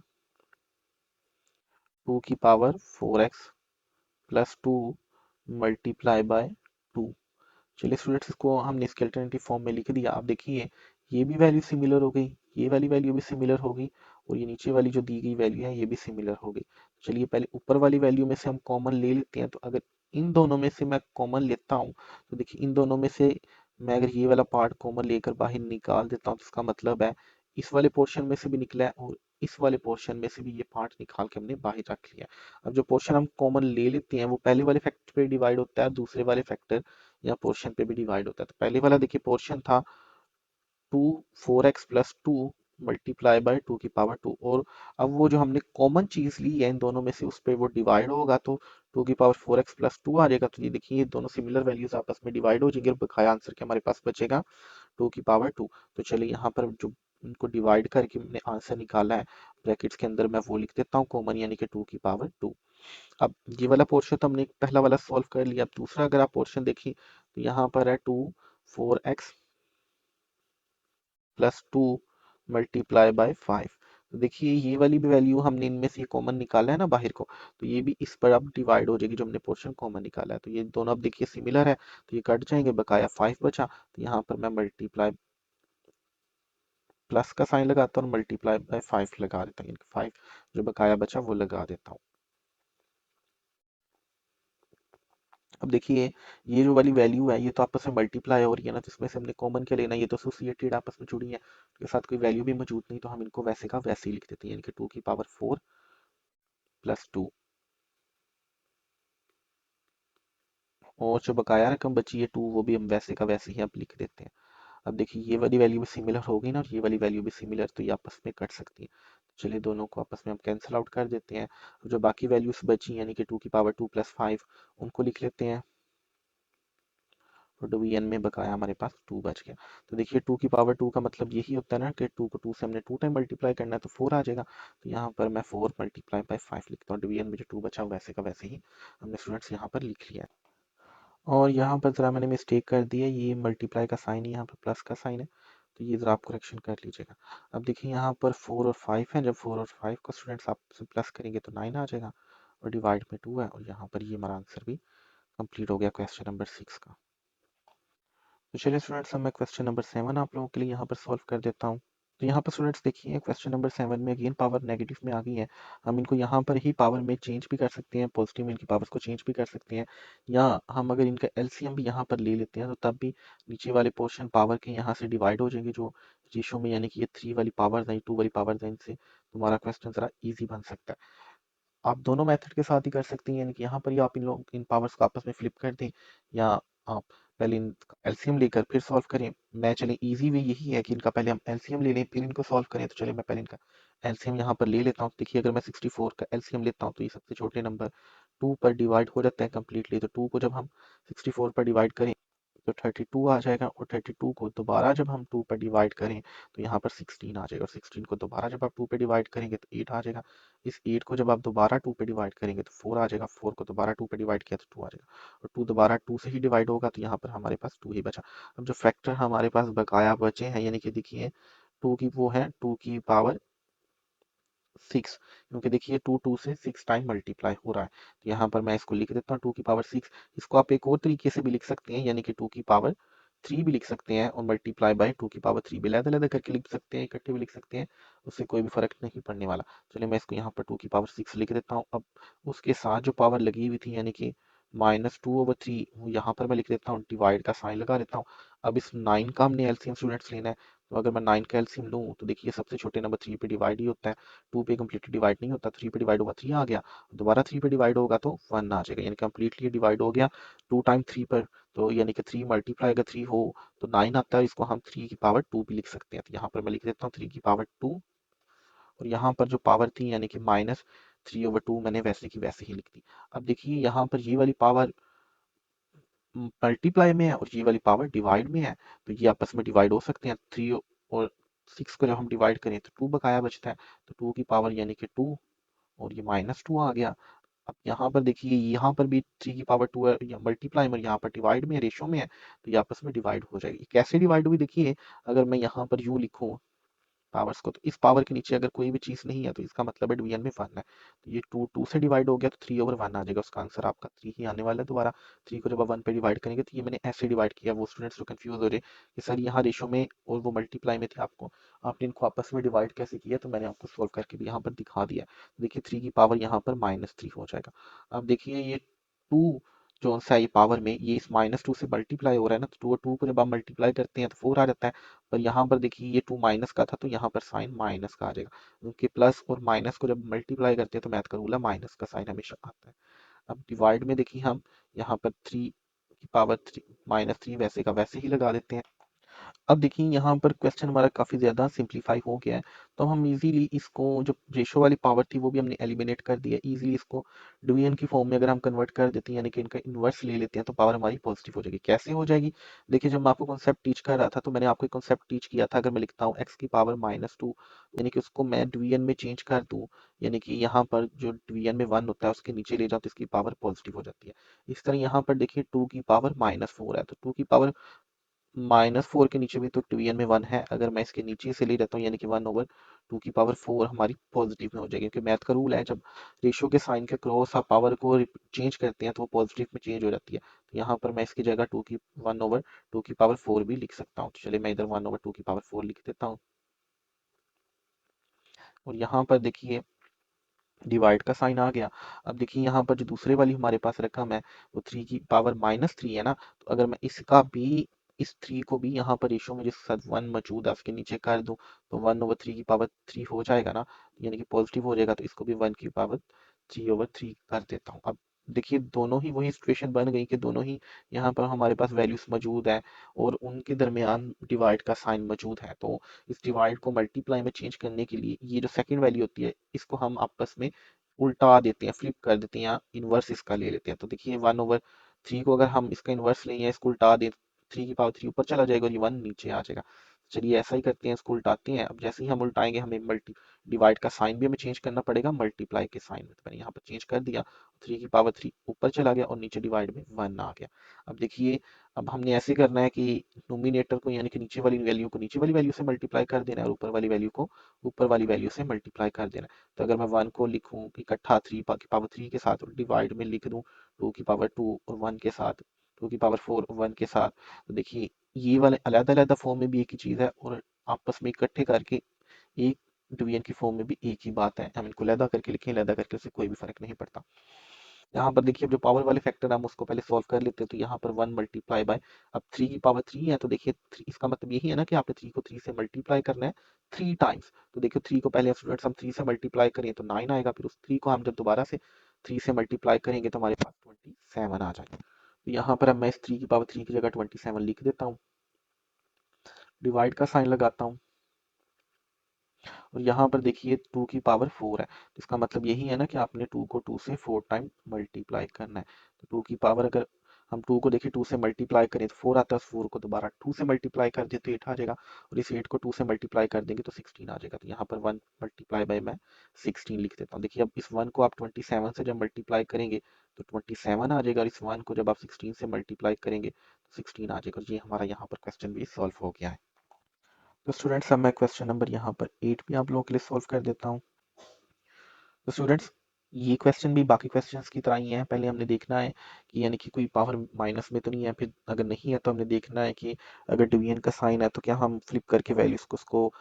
2 की power 4x plus 2 multiply by 2। चलिए स्टूडेंट्स इसको हमने इसके अल्टरनेटिव फॉर्म में लिख दिया। आप देखिए ये भी वैल्यू सिमिलर हो गई, ये वाली वैल्यू भी सिमिलर हो गई, और ये नीचे वाली जो दी गई वैल्यू है ये भी सिमिलर हो गई। चलिए पहले ऊपर वाली वैल्यू में से हम कॉमन ले लेते हैं। तो अगर इन दोनों में से मैं कॉमन लेता हूँ, तो देखिए इन दोनों में से मैं अगर ये वाला पार्ट कॉमन लेकर बाहर निकाल देता हूँ, तो इसका मतलब है इस वाले पोर्शन में से भी निकला है और इस वाले पोर्शन में से भी ये पार्ट निकाल के हमने बाहर रख लिया। अब जो पोर्शन हम कॉमन ले लेते हैं वो पहले वाले फैक्टर पे डिवाइड होता है, दूसरे वाले फैक्टर या पोर्शन पे भी डिवाइड होता है। तो पहले वाला देखिए पोर्शन था 4x प्लस 2 मल्टीप्लाई बाय 2 की पावर 2, और अब वो जो हमने कॉमन चीज ली है इन दोनों में से उस पर वो डिवाइड होगा, तो 2 की पावर 4x प्लस 2 आ जाएगा। तो ये देखिए ये दोनों सिमिलर वैल्यूज आपस में डिवाइड हो जाएंगे और बकाया आंसर के हमारे पास बचेगा 2 की पावर 2। तो चलिए यहाँ पर जो इनको डिवाइड करके हमने आंसर निकाला है ब्रैकेट्स के अंदर मैं वो लिख देता हूँ कॉमन, यानी कि 2 की पावर 2। अब ये वाला पोर्शन तो हमने पहला वाला सॉल्व कर लिया। अब दूसरा अगर आप पोर्शन देखिए तो यहाँ पर है 2 4x प्लस 2 मल्टीप्लाई बाय 5। तो देखिए ये वाली भी वैल्यू हमने इनमें से कॉमन निकाला है ना बाहर को, तो ये भी इस पर अब डिवाइड हो जाएगी जो हमने पोर्शन कॉमन निकाला है। तो ये दोनों अब देखिए सिमिलर है, तो ये कट जाएंगे, बकाया 5 बचा। तो यहाँ पर मैं मल्टीप्लाई प्लस का साइन लगाता हूँ और मल्टीप्लाई बाय 5 लगा देता हूँ, 5 जो बकाया बचा वो लगा देता हूँ। अब देखिए ये जो वाली वैल्यू है ये तो आपस में मल्टीप्लाई हो रही है ना, तो इसमें से हमने कॉमन क्या लेना है, ये तो एसोसिएटेड आपस में जुड़ी है, इसके साथ कोई वैल्यू भी मौजूद नहीं, तो हम इनको वैसे का वैसे ही लिख देते हैं, यानी कि 2 की पावर 4 प्लस 2, और जो बकाया रकम बची है 2 वो भी हम वैसे का वैसे ही अब लिख देते हैं। अब देखिए ये वाली वैल्यू भी सिमिलर हो गई ना और ये वाली वैल्यू भी सिमिलर, तो ये आपस में कट सकती है। चलिए दोनों को आपस में हम कैंसिल आउट कर देते हैं। अब जो बाकी वैल्यूज बची यानी कि 2 की पावर 2 प्लस 5 उनको लिख लेते हैं। और डिवीजन में बकाया हमारे पास 2 बच गया। तो देखिए 2 की पावर 2 का मतलब यही होता है ना कि 2 को 2 से हमने 2 टाइम मल्टीप्लाई करना है तो 4 आ जाएगा। तो यहाँ पर मैं 4 मल्टीप्लाई बाई 5 लिखता हूँ, डिवीजन में जो 2 बचा वैसे का वैसे ही हमने स्टूडेंट्स यहाँ पर लिख लिया है। और यहाँ पर ज़रा मैंने मिस्टेक कर दी है, ये मल्टीप्लाई का साइन है, यहाँ पर प्लस का साइन है, तो ये ज़रा आप करेक्शन कर लीजिएगा। अब देखिए यहाँ पर 4 और 5 है, जब 4 और 5 को स्टूडेंट्स आप प्लस करेंगे तो 9 आ जाएगा, और डिवाइड में 2 है, और यहाँ पर ये हमारा आंसर भी कंप्लीट हो गया क्वेश्चन नंबर 6 का। तो चलिए स्टूडेंट्स, अब मैं क्वेश्चन नंबर 7 आप लोगों के लिए यहाँ पर सॉल्व कर देता हूँ। तो यहाँ पर स्टूडेंट्स देखिए क्वेश्चन नंबर 7 में अगेन पावर नेगेटिव में आ गई है। हम इनको यहाँ पर ही पावर में चेंज भी कर सकते हैं, पॉजिटिव में इनकी पावर्स को चेंज भी कर सकते हैं, या हम अगर इनका एलसीएम भी यहाँ पर ले लेते हैं तो तब भी नीचे वाले पोर्शन पावर के यहाँ से डिवाइड हो जाएंगे जो रेशो में, यानी कि ये 3 वाली पावर है 2 वाली पावर है, इनसे तुम्हारा क्वेश्चन ज़रा ईजी बन सकता है। आप दोनों मेथड के साथ ही कर सकती हैं, यानी कि यहाँ पर ही आप इन पावर्स को आपस में फ्लिप कर दें, या आप पहले इन एलसीएम लेकर फिर सॉल्व करें। मैं चले इजी वे यही है कि इनका पहले हम एलसीएम ले लें फिर इनको सॉल्व करें। तो चले मैं पहले इनका एलसीएम यहाँ पर ले लेता हूँ। देखिए अगर मैं 64 का एलसीएम लेता हूँ तो ये सबसे छोटे नंबर 2 पर डिवाइड हो जाता है कम्प्लीटली। तो 2 को जब हम 64 पर डिवाइड करें तो 32 आ जाएगा, और 32 को दोबारा जब हम 2 पर डिवाइड करें तो यहाँ पर 16 आ जाएगा, और 16 को दोबारा जब आप 2 पे डिवाइड करेंगे तो 8 आ जाएगा। इस 8 को जब आप दोबारा 2 पे डिवाइड करेंगे तो 4 आ जाएगा, 4 को दोबारा 2 पे डिवाइड किया तो 2 आ जाएगा, और 2 दोबारा 2 से ही डिवाइड होगा तो यहाँ पर हमारे पास 2 ही बचा। अब जो फैक्टर हमारे पास बकाया बचे हैं, यानी कि देखिए 2 की वो है 2 की पावर 6, क्योंकि देखिए 2 2 से 6 टाइम मल्टीप्लाई हो रहा है। तो यहाँ पर मैं इसको लिख देता हूँ 2 की पावर 6। इसको आप एक और तरीके से भी लिख सकते हैं, यानी कि 2 की पावर 3 भी लिख सकते हैं, और मल्टीप्लाई बाय 2 की पावर 3 भी अलग-अलग करके लिख सकते हैं, इकट्ठे भी लिख सकते हैं, उससे कोई भी फर्क नहीं पड़ने वाला। चलिए मैं इसको यहाँ पर 2 की पावर 6 लिख देता हूँ। अब उसके साथ जो पावर लगी हुई थी, यानी कि -2/3, यहाँ पर मैं लिख देता हूँ, डिवाइड का साइन लगा देता हूँ। अब इस 9 का हमने एलसीएम स्टूडेंट्स लेना है, तो अगर मैं 9 का एलसीएम लूँ तो देखिए सबसे छोटे नंबर 3 पे डिवाइड ही होता है, 2 पे कम्प्लीटली डिवाइड नहीं होता। 3 पे डिवाइड होगा 3 आ गया, दोबारा 3 पे डिवाइड होगा तो 1 आ जाएगा, यानी कम्प्लीटली डिवाइड हो गया 2 टाइम 3 पर। तो यानी कि 3 मल्टीप्लाई अगर 3 हो तो 9 आता है, इसको हम 3 की पावर 2 भी लिख सकते हैं। तो यहाँ पर मैं लिख देता हूँ 3 की पावर 2, और यहाँ पर जो पावर थी यानी कि -3/2 मैंने वैसे की वैसे ही लिख दी। अब देखिए यहाँ पर ये वाली पावर मल्टीप्लाई में है और ये वाली पावर डिवाइड में है, तो ये आपस में डिवाइड हो सकते हैं। 3 और 6 को जब हम डिवाइड करें तो 2 बकाया बचता है, तो 2 की पावर यानी कि 2, और ये -2 आ गया। अब यहाँ पर देखिए यहाँ पर भी 3 की पावर 2 है, या मल्टीप्लाई में, यहाँ पर डिवाइड में, रेशो में है, तो ये आपस में डिवाइड हो जाएगी। कैसे डिवाइड हुई देखिए, अगर मैं यहाँ पर यू लिखूँ पावर्स को, तो इस पावर के नीचे अगर कोई भी चीज नहीं है तो इसका मतलब है डिवीजन में 1 है। तो ये 2 2 से डिवाइड हो गया तो 3/1 आ जाएगा, उसका आंसर आपका 3 ही आने वाला है। दोबारा 3 को जब आप 1 पे डिवाइड करेंगे तो ये मैंने ऐसे डिवाइड किया, वो स्टूडेंट्स जो कंफ्यूज हो रहे कि सर यहाँ रेशो में और वो मल्टीप्लाई में थे, आपको आपने इनको आपस में डिवाइड कैसे किया, तो मैंने आपको सोल्व करके भी यहाँ पर दिखा दिया। तो देखिए 3 की पावर यहाँ पर -3 हो जाएगा। अब देखिए ये 2 जो सा ये पावर में ये इस -2 से मल्टीप्लाई हो रहा है ना, तो 2 और 2 को जब आप मल्टीप्लाई करते हैं तो 4 आ जाता है। पर यहाँ पर देखिए ये 2 माइनस का था तो यहाँ पर साइन माइनस का आ जाएगा, क्योंकि प्लस और माइनस को जब मल्टीप्लाई करते हैं तो मैथ का रूल है माइनस का साइन हमेशा आता है। अब डिवाइड में देखिए हम यहाँ पर 3 की पावर 3 -3 वैसे का वैसे ही लगा देते हैं। अब देखिए यहाँ पर क्वेश्चन हमारा काफ़ी ज़्यादा सिंप्लीफाई हो गया है, तो हम इजीली इसको जो रेशो वाली पावर थी वो भी हमने एलिमिनेट कर दिया। इजीली इसको डिवीजन की फॉर्म में अगर हम कन्वर्ट कर देते हैं, यानी कि इनका इन्वर्स ले लेते हैं, तो पावर हमारी पॉजिटिव हो जाएगी। कैसे हो जाएगी देखिए, जब मैं आपको कॉन्सेप्ट टीच कर रहा था तो मैंने आपको कॉन्सेप्ट टीच किया था, अगर मैं लिखता हूँ एक्स की पावर -2, यानी कि उसको मैं डिवीजन में चेंज कर दूँ, यानी कि यहाँ पर जो डिवीजन में 1 होता है उसके नीचे ले जाओ तो इसकी पावर पॉजिटिव हो जाती है। इस तरह यहाँ पर देखिए 2 की पावर -4 है, तो 2 की पावर -4 के नीचे भी तो डिवीजन में 1 है, अगर मैं इसके नीचे से ले जाता हूँ यानी कि 1/2 की पावर 4 हमारी पॉजिटिव में हो जाएगी, क्योंकि मैथ का रूल है जब रेशियो के साइन के क्रॉस आप पावर को चेंज करते हैं तो वो पॉजिटिव में चेंज हो जाती है। तो यहाँ पर मैं इसकी जगह 1/2 की पावर 4 भी लिख सकता हूँ। तो चलिए मैं इधर 1/2 की पावर 4 लिख देता हूँ, और यहाँ पर देखिए डिवाइड का साइन आ गया। अब देखिए यहाँ पर जो दूसरे वाली हमारे पास रकम है वो 3 की पावर -3 है ना, तो अगर मैं इसका भी इस 3 को भी यहाँ पर रेशो में जिसके साथ 1 मौजूद है उसके नीचे कर दूं तो 1/3 की पावर 3 हो जाएगा ना, यानी कि पॉजिटिव हो जाएगा, तो इसको भी 1 की पावर 3/3 कर देता हूँ। अब देखिए दोनों ही वही सिचुएशन बन गई कि दोनों ही यहाँ पर हमारे पास वैल्यूज मौजूद है और उनके दरमियान डिवाइड का साइन मौजूद है। तो इस डिवाइड को मल्टीप्लाई में चेंज करने के लिए ये जो सेकंड वैल्यू होती है इसको हम आपस में उल्टा देते हैं, फ्लिप कर देते हैं, या इनवर्स इसका ले लेते हैं। तो देखिए 1/3 को अगर हम इसका इनवर्स लें या इसको उल्टा दें 3 की पावर 3 ऊपर चला जाएगा और ये 1 नीचे आ जाएगा। चलिए ऐसा ही करते हैं, इसको उल्टाते हैं। अब जैसे ही हम उल्टाएंगे हमें मल्टी डिवाइड का साइन भी हमें चेंज करना पड़ेगा मल्टीप्लाई के साइन में। तो मैंने यहाँ पर चेंज कर दिया, 3 की पावर 3 ऊपर चला गया और नीचे डिवाइड में 1 आ गया। अब देखिए, अब हमने ऐसे करना है कि नोमिनेटर को यानी कि नीचे वाली वैल्यू को नीचे वाली वैल्यू से मल्टीप्लाई कर देना है और ऊपर वाली वैल्यू को ऊपर वाली वैल्यू से मल्टीप्लाई कर देना है। तो अगर मैं 1 को लिखूं इकट्ठा 3 की पावर 3 के साथ और डिवाइड में लिख दूं 2 की पावर 2 और 1 के साथ, 2 की पावर 4 और 1 के साथ, तो देखिए ये वाले अलग अलग फॉर्म में भी एक ही चीज है और आपस में इकट्ठे करके एक डिवीजन की फॉर्म में भी एक ही बात है। हम इनको लैदा करके लिखें, लैदा करके उससे कोई भी फर्क नहीं पड़ता। यहाँ पर देखिए, अब जो पावर वाले फैक्टर हम उसको पहले सॉल्व कर लेते हैं। तो यहाँ पर 1 मल्टीप्लाई बाय, अब 3 की पावर 3 है तो देखिए इसका मतलब यही है ना कि आपने 3 को 3 से मल्टीप्लाई करना है 3 टाइम्स। तो देखिए 3 को पहले स्टूडेंट्स हम 3 से मल्टीप्लाई करें तो 9 आएगा, फिर उस 3 को हम जब दोबारा से 3 से मल्टीप्लाई करेंगे तो हमारे पास 27 आ जाएगा। तो यहाँ पर अब मैं इस 3 की पावर 3 की जगह 27 लिख देता हूँ, डिवाइड का साइन लगाता हूँ और यहाँ पर देखिए 2 की पावर 4 है। तो इसका मतलब यही है ना कि आपने 2 को 2 से 4 टाइम मल्टीप्लाई करना है। तो 2 की पावर अगर हम 2 को देखिए 2 से मल्टीप्लाई करें तो 4 आता है, 4 को दोबारा 2 से मल्टीप्लाई कर दे तो 8 आ जाएगा और इस 8 को 2 से मल्टीप्लाई कर देंगे तो 16 आ जाएगा। तो यहाँ पर 1 मल्टीप्लाई बाय मैं 16 लिख देता हूँ। देखिए अब इस 1 को आप 27 से जब मल्टीप्लाई करेंगे तो 27 आ जाएगा और इस 1 को जब आप 16 से मल्टीप्लाई करेंगे तो 16 आ जाएगा। ये हमारा यहाँ पर क्वेश्चन भी सॉल्व हो गया है। तो स्टूडेंट्स अब मैं क्वेश्चन नंबर यहाँ पर 8 भी आप लोगों के लिए सॉल्व कर देता हूँ। तो स्टूडेंट्स ये क्वेश्चन भी बाकी क्वेश्चंस की तरह ही है। पहले हमने देखना है कि यानी कि कोई पावर माइनस में तो नहीं है, फिर अगर नहीं है तो हमने देखना है कि अगर डिवीजन का साइन है तो क्या हम फ्लिप करके वैल्यूज को उसको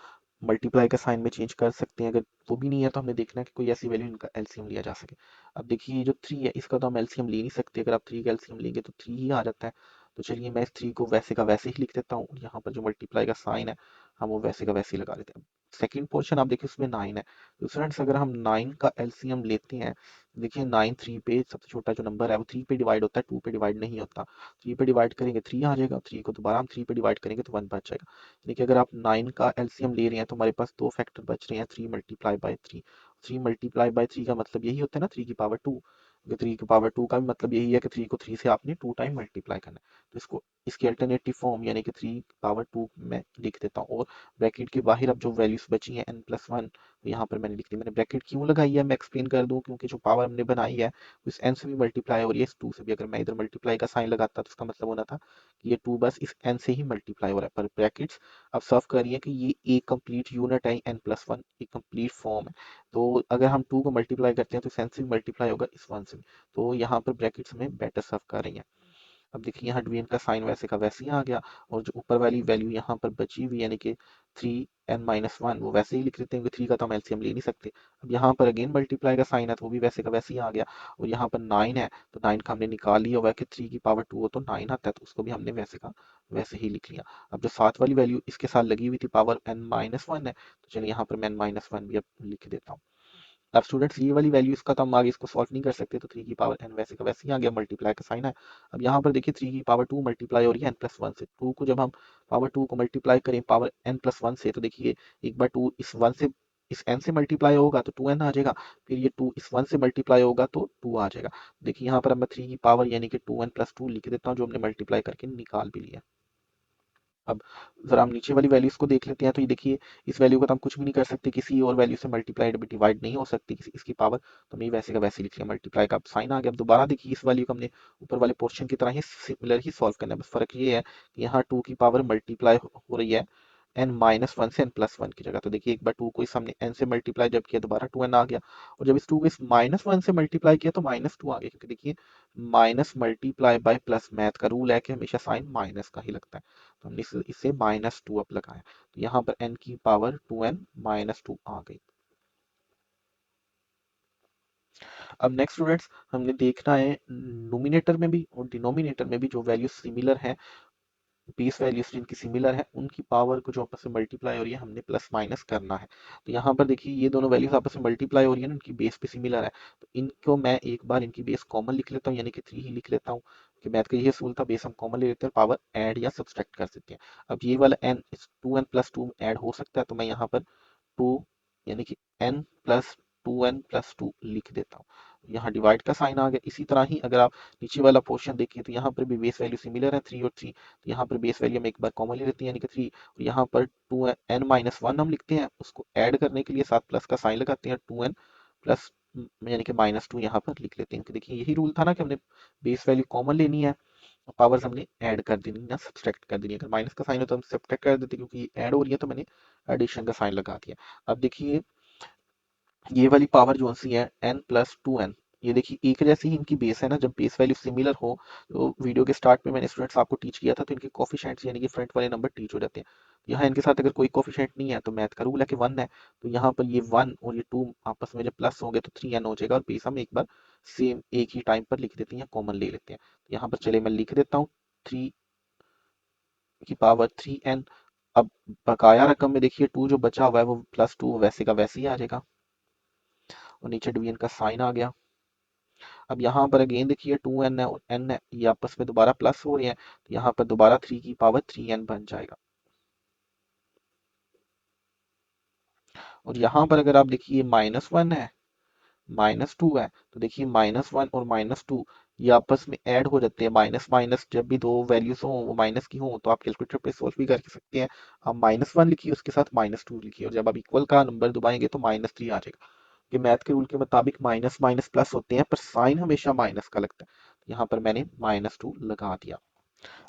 मल्टीप्लाई का साइन में चेंज कर सकते हैं। अगर वो भी नहीं है तो हमने देखना है कि कोई ऐसी वैल्यू इनका एलसीएम लिया जा सके। अब देखिए ये जो 3 है इसका तो हम एलसीएम ले नहीं सकते, अगर आप 3 का एलसीएम लेंगे तो 3 ही आ जाता है। तो चलिए मैं इस 3 को वैसे का वैसे ही लिख देता हूँ, यहाँ पर जो मल्टीप्लाई का साइन है हम वो वैसे का वैसे ही लगा देते हैं। सेकंड पोर्शन आप देखिए उसमें 9 है। तो स्टूडेंट्स अगर हम 9 का एलसीएम लेते हैं, देखिए 9 3 पे सबसे छोटा जो नंबर है वो 3 पे डिवाइड होता है, 2 पे डिवाइड नहीं होता। 3 पे डिवाइड करेंगे 3 आ जाएगा, 3 को दोबारा हम 3 पे डिवाइड करेंगे तो 1 बच जाएगा। देखिए अगर आप 9 का एलसीएम ले रहे हैं तो हमारे पास दो फैक्टर बच रहे हैं, 3 मल्टीप्लाई बाय 3। 3 मल्टीप्लाई बाय 3 का मतलब यही होता है ना 3 की पावर 2। 3 की पावर 2 का भी मतलब यही है कि 3 को 3 से आपने 2 टाइम मल्टीप्लाई करना है। तो इसको इसकी अल्टरनेटिव फॉर्म यानी कि 3 पावर 2 में लिख देता हूँ और ब्रैकेट के बाहर अब जो वैल्यूज बची हैं n+1 यहाँ पर मैंने लिख दी। मैंने ब्रैकेट क्यों लगाई है मैं एक्सप्लेन कर दूं, क्योंकि जो पावर हमने बनाई है इस n से भी मल्टीप्लाई हो रही है, इस 2 से भी। अगर मैं इधर मल्टीप्लाई का साइन लगाता तो उसका मतलब होना था कि ये 2 बस इस n से ही मल्टीप्लाई हो रहा है, पर ब्रैकेट्स अब सर्व करिए कि ये एक कंप्लीट यूनिट है, n+1 एक कंप्लीट फॉर्म है। तो अगर हम 2 को मल्टीप्लाई करते हैं तो इस n से भी मल्टीप्लाई होगा इस 1 से भी। तो यहाँ पर ब्रैकेट्स में बेटर सर्व कर रही हैं। अब देखिए यहाँ डिवीजन का साइन वैसे का वैसे ही आ गया और जो ऊपर वाली वैल्यू यहाँ पर बची हुई यानी कि 3n-1 वो वैसे ही लिख देते हैं क्योंकि 3 का तो हम एलसीएम ले नहीं सकते। अब यहाँ पर अगेन मल्टीप्लाई का साइन है तो वो भी वैसे का वैसे ही आ गया और यहाँ पर 9 है तो 9 का हमने निकाल लिया हुआ है कि 3 की पावर 2 हो तो 9 आता है, तो उसको भी हमने वैसे का वैसे ही लिख लिया। अब जो साथ वाली वैल्यू इसके साथ लगी हुई थी पावर n-1 है, तो चलिए यहाँ पर मैं n-1 भी अब लिख देता हूँ। अब स्टूडेंट्स ये वाली वैल्यू इसका तो हम आगे इसको सॉल्व नहीं कर सकते, तो 3 की पावर n वैसे का वैसे ही आ गया, मल्टीप्लाई का साइन है। अब यहाँ पर देखिए 3 की पावर 2 मल्टीप्लाई हो रही है n+1 से। 2 को जब हम पावर 2 को मल्टीप्लाई करें पावर n+1 से तो देखिए एक बार 2 इस 1 से इस n से मल्टीप्लाई होगा तो 2n आ जाएगा, फिर ये 2 इस 1 से मल्टीप्लाई होगा तो 2 आ जाएगा। देखिए यहाँ पर अब मैं 3 की पावर यानी कि 2n+2 लिख देता हूँ जो हमने मल्टीप्लाई करके निकाल भी लिया। अब जरा हम नीचे वाली वैल्यूज को देख लेते हैं। तो ये देखिए इस वैल्यू को तो हम कुछ भी नहीं कर सकते, किसी और वैल्यू से मल्टीप्लाइड भी डिवाइड नहीं हो सकती किसी इसकी पावर, तो हमने वैसे का वैसे लिख लिया, मल्टीप्लाई का साइन आ गया। अब दोबारा देखिए इस वैल्यू को हमने ऊपर वाले पोर्शन की तरह ही सिमिलर ही सॉल्व करना है, बस फर्क ये है कि यहाँ 2 की पावर मल्टीप्लाई हो रही है n-1 से n+1 की जगह। तो देखिए एक बार 2 को इस हमने n से मल्टीप्लाई जब किया दोबारा 2n आ गया और जब इस 2 को इस -1 से मल्टीप्लाई किया तो -2 आ गया, क्योंकि देखिए minus multiply by plus, math का रूल है कि हमेशा साइन माइनस का ही लगता है। तो हमने इसे -2 अब लगाया तो यहाँ पर n की पावर 2n-2 आ गई। अब नेक्स्ट स्टूडेंट्स हमने देखना है नोमिनेटर में भी और डिनोमिनेटर में भी जो वैल्यू सिमिलर है, बेस वैल्यूज जिनकी सिमिलर है उनकी पावर को जो आपस में मल्टीप्लाई हो रही है हमने प्लस माइनस करना है। तो यहाँ पर देखिए ये दोनों वैल्यूज आपस में मल्टीप्लाई हो रही है ना, उनकी बेस पे सिमिलर है, तो इनको मैं एक बार इनकी बेस कॉमन लिख लेता हूँ यानी कि 3 ही लिख लेता हूँ कि मैथ का यही असूल था, बेस हम कॉमन ले लेते हैं, पावर ऐड या सब्सट्रैक्ट कर सकते हैं। अब ये वाला n इस 2n+2 ऐड हो सकता है तो मैं यहाँ पर 2 यानी कि n+2n+2 लिख देता हूँ। यहाँ डिवाइड का साइन आ गया। इसी तरह ही अगर आप नीचे वाला पोर्शन देखिए तो यहाँ पर भी बेस वैल्यू सिमिलर है 3 और 3, तो यहाँ पर बेस वैल्यू हम एक बार कॉमन ले लेते हैं यानी कि 3, और यहाँ पर 2n-1 हम लिखते हैं, उसको ऐड करने के लिए साथ प्लस का साइन लगाते हैं 2n प्लस यानी कि -2 यहाँ पर लिख लेते हैं। कि देखिए यही रूल था ना कि हमने बेस वैल्यू कॉमन लेनी है, पावर्स हमने ऐड कर देनी या सब्सट्रैक्ट कर देनी है। अगर माइनस का साइन हो तो हम सब्सट्रैक्ट कर देते क्योंकि ऐड हो रही है, तो मैंने एडिशन का साइन लगा दिया। अब देखिए ये वाली पावर जो सी है n+2n, ये देखिए एक जैसी ही इनकी बेस है ना, जब बेस वैल्यू सिमिलर हो, तो वीडियो के स्टार्ट में मैंने स्टूडेंट्स आपको टीच किया था, तो इनके कोफिशिएंट्स यानी कि फ्रंट वाले नंबर टीच हो जाते हैं। यहाँ इनके साथ अगर कोई कोफिशिएंट नहीं है तो मैथ का रूल है कि 1 है, तो यहाँ पर ये 1 और ये 2 आपस में जब प्लस होंगे तो 3n हो जाएगा, और बेस हम एक बार सेम एक ही टाइम पर लिख देते हैं, कॉमन ले लेते हैं। तो यहाँ पर चले मैं लिख देता हूँ 3 की पावर 3n। अब बकाया रकम में देखिए 2 जो बचा हुआ है वो +2 वैसे का वैसे ही आ जाएगा, और नीचे डिवीजन का साइन आ गया। अब यहाँ पर अगेन देखिए 2n है और n है, ये आपस में दोबारा प्लस हो रहे हैं, तो यहाँ पर दोबारा 3 की पावर 3n बन जाएगा। और यहाँ पर अगर आप देखिए -1 है, -2 है, तो देखिए -1 और -2 ये आपस में ऐड हो जाते हैं। माइनस माइनस जब भी दो वैल्यूज हो वो माइनस की हो तो आप कैलकुलेटर पे सोल्व भी कर सकते हैं। आप -1 लिखिए, उसके साथ -2 लिखिए, और जब आप इक्वल का नंबर दबाएंगे तो -3 आ जाएगा। कि मैथ के रूल के मुताबिक माइनस माइनस प्लस होते हैं, पर साइन हमेशा माइनस का लगता है। यहाँ पर मैंने -2 लगा दिया।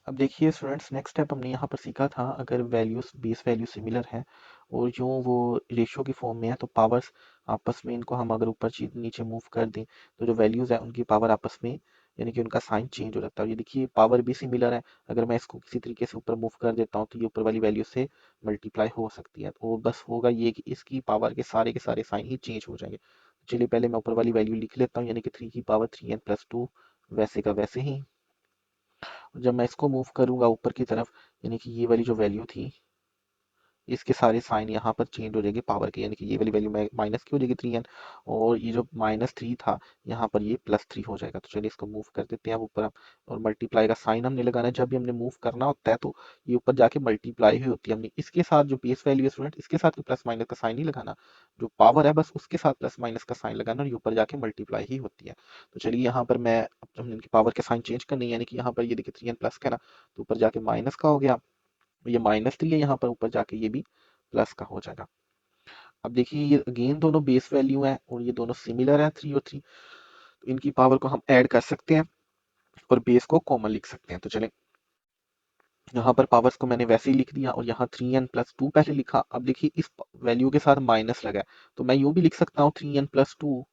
अब देखिए स्टूडेंट्स, नेक्स्ट स्टेप हमने यहाँ पर सीखा था, अगर वैल्यूज बेस वैल्यू सिमिलर है और जो वो रेशियो की फॉर्म में है, तो पावर्स आपस में इनको हम अगर ऊपर नीचे मूव कर दें तो जो वैल्यूज है उनकी पावर आपस में यानी कि उनका साइन चेंज हो जाता है। ये देखिए पावर भी सिमिलर है, अगर मैं इसको किसी तरीके से ऊपर मूव कर देता हूँ तो ये ऊपर वाली वैल्यू से मल्टीप्लाई हो सकती है। तो बस होगा ये कि इसकी पावर के सारे साइन ही चेंज हो जाएंगे। चलिए पहले मैं ऊपर वाली वैल्यू लिख लेता हूँ, यानी कि 3 की पावर 3n+2 वैसे का वैसे ही। जब मैं इसको मूव करूंगा ऊपर की तरफ, यानी कि ये वाली जो वैल्यू थी इसके सारे साइन यहाँ पर चेंज हो जाएंगे पावर के, यानी कि ये वाली वैल्यू माइनस की हो जाएगी 3n, और ये जो -3 था यहाँ पर ये +3 हो जाएगा। तो चलिए इसको मूव कर देते हैं अब ऊपर। और मल्टीप्लाई का साइन हमने लगाना है, जब भी हमने मूव करना होता है तो ये ऊपर जाके मल्टीप्लाई ही होती है। हमने इसके साथ जो बेस वैल्यू है स्टूडेंट, इसके साथ प्लस माइनस का साइन नहीं लगाना, जो पावर है बस उसके साथ प्लस माइनस का साइन लगाना, और ये ऊपर जाके मल्टीप्लाई ही होती है। तो चलिए यहाँ पर मैं हमने इनकी पावर के साइन चेंज करनी है, यानी कि यहाँ पर ये देखिए 3n प्लस का ना, तो ऊपर जाके माइनस का हो गया, ये -3 है, यहाँ पर ऊपर जाके ये भी प्लस का हो जाएगा। अब देखिए ये अगेन दोनों बेस वैल्यू हैं और ये दोनों सिमिलर हैं 3 और 3, तो इनकी पावर को हम ऐड कर सकते हैं और बेस को कॉमन लिख सकते हैं। तो चलें, यहाँ पर पावर्स को मैंने वैसे ही लिख दिया और यहाँ 3n+2 पहले लिखा। अब देखिए इस वैल्यू के साथ माइनस लगा है, तो मैं यूं भी लिख सकता हूँ 3n+2,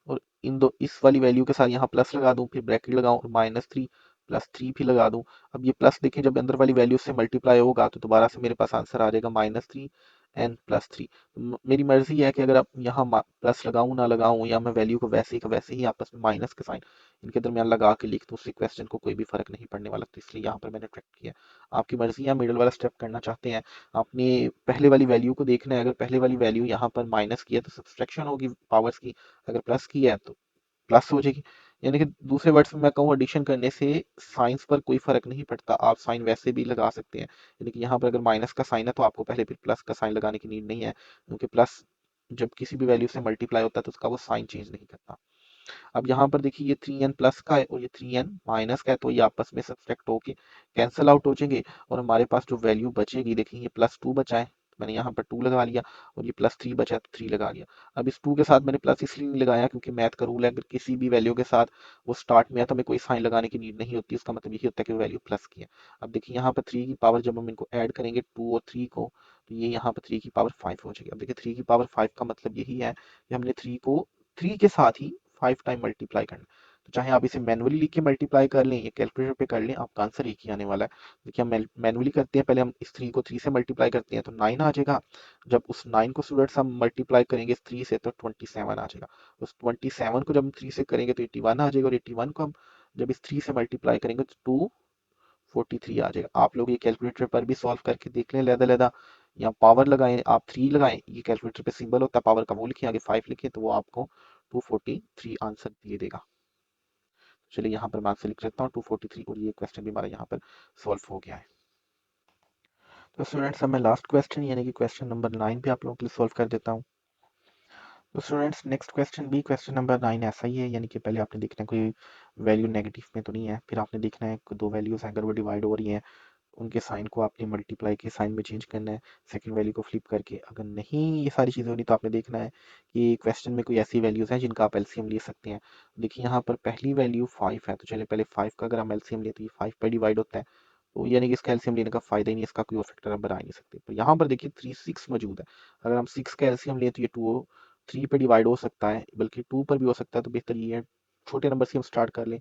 और इन दो इस वाली वैल्यू के साथ यहाँ प्लस लगा दूं, फिर ब्रैकेट लगाऊं और -3 + 3 भी लगा दूं। अब ये प्लस देखें जब अंदर वाली वैल्यू से मल्टीप्लाई होगा तो दोबारा से मेरे पास आंसर आ जाएगा -3n+3। मेरी मर्जी है कि अगर आप यहाँ प्लस लगाऊं ना लगाऊं, या मैं वैल्यू को वैसे ही का वैसे ही आपस में माइनस के साइन इनके दरमियान लगा के लिख दूं, उससे क्वेश्चन को कोई भी फर्क नहीं पड़ने वाला। तो इसलिए यहाँ पर मैंने ट्रैक किया। आपकी मर्जी है, मिडिल वाला स्टेप करना चाहते हैं, आपने पहले वाली वैल्यू को देखना है। अगर पहले वाली वैल्यू यहाँ पर माइनस की है तो सब्सट्रैक्शन होगी पावर्स की, अगर प्लस की है तो प्लस हो जाएगी। यानी कि दूसरे वर्ड्स में मैं कहूँ, एडिशन करने से साइंस पर कोई फर्क नहीं पड़ता, आप साइन वैसे भी लगा सकते हैं। यानी कि यहाँ पर अगर माइनस का साइन है तो आपको पहले फिर प्लस का साइन लगाने की नीड नहीं है, क्योंकि प्लस जब किसी भी वैल्यू से मल्टीप्लाई होता है तो उसका वो साइन चेंज नहीं करता। अब यहाँ पर देखिए ये 3n प्लस का है और ये 3n माइनस का है, तो ये आपस में सब्सट्रैक्ट होके कैंसिल आउट हो जाएंगे, और हमारे पास जो वैल्यू बचेगी, देखिए ये +2 बचा है, मैंने यहाँ पर 2 लगा लिया, और ये +3 बचा है तो 3 लगा लिया। अब इस 2 के साथ मैंने प्लस इसलिए नहीं लगाया क्योंकि मैथ का रूल है, अगर किसी भी वैल्यू के साथ वो स्टार्ट में है तो हमें कोई साइन लगाने की नीड नहीं होती, उसका मतलब यही होता है कि वैल्यू प्लस की है। अब देखिए यहाँ पर 3 की पावर जब हम इनको ऐड करेंगे 2 और 3 को, तो ये यहाँ पर 3 की पावर 5 हो जाएगी। अब देखिए 3 की पावर 5 का मतलब यही है कि हमने 3 को 3 के साथ ही 5 टाइम मल्टीप्लाई करना। तो चाहे आप इसे मैनुअली लिख के मल्टीप्लाई कर लें या कैलकुलेटर पे कर लें, आपका आंसर एक ही आने वाला है। देखिए हम मैनुअली करते हैं, पहले हम इस 3 को 3 से मल्टीप्लाई करते हैं तो 9 आ जाएगा। जब उस 9 को स्टूडेंट्स हम मल्टीप्लाई करेंगे इस 3 से तो 27 आ जाएगा। उस 27 को जब हम 3 से करेंगे तो 81 आ जाएगा, और 81 को हम जब इस 3 से मल्टीप्लाई करेंगे तो 243 आ जाएगा। आप लोग ये कैलकुलेटर पर भी सॉल्व करके देख लें लहदा, या पावर लगाएं, आप 3 लगाएं, ये कैलकुलेटर पे सिंबल होता है पावर का, वो लिखिए, आगे 5 लिखिए, तो वो आपको 243 आंसर दे देगा। चलिए यहाँ पर मैं आंसर लिख लेता हूँ 243, और ये क्वेश्चन भी हमारा यहाँ पर सॉल्व हो गया है। तो स्टूडेंट्स अब मैं लास्ट क्वेश्चन यानी कि क्वेश्चन नंबर 9 भी आप लोगों के लिए सॉल्व कर देता हूँ। तो students next question B question number 9 ऐसा ही है, यानी कि पहले आपने देखना है कोई वैल्यू नेगेटिव में तो नहीं है, फिर आपने देखना है दो वैल्यूज अगर वो डिवाइड हो रही हैं उनके साइन को आपने मल्टीप्लाई के साइन में चेंज करना है सेकंड वैल्यू को फ्लिप करके। अगर नहीं ये सारी चीज़ें हो रही तो आपने देखना है कि क्वेश्चन में कोई ऐसी वैल्यूज हैं जिनका आप एलसीएम ले सकते हैं। देखिए यहाँ पर पहली वैल्यू 5 है, तो चलिए पहले 5 का अगर हम एलसीएम लेते हैं 5 पर डिवाइड होता है, तो यानी कि इसका एलसीएम लेने का फायदा ही नहीं, इसका कोई और फैक्टर आप बना ही नहीं सकते। तो यहाँ पर देखिए 3 6 मौजूद है, अगर हम 6 का एलसीएम लें तो ये 2 3 पे डिवाइड हो सकता है, बल्कि 2 पर भी हो सकता है। तो बेहतर ये है छोटे नंबर से हम स्टार्ट कर लें,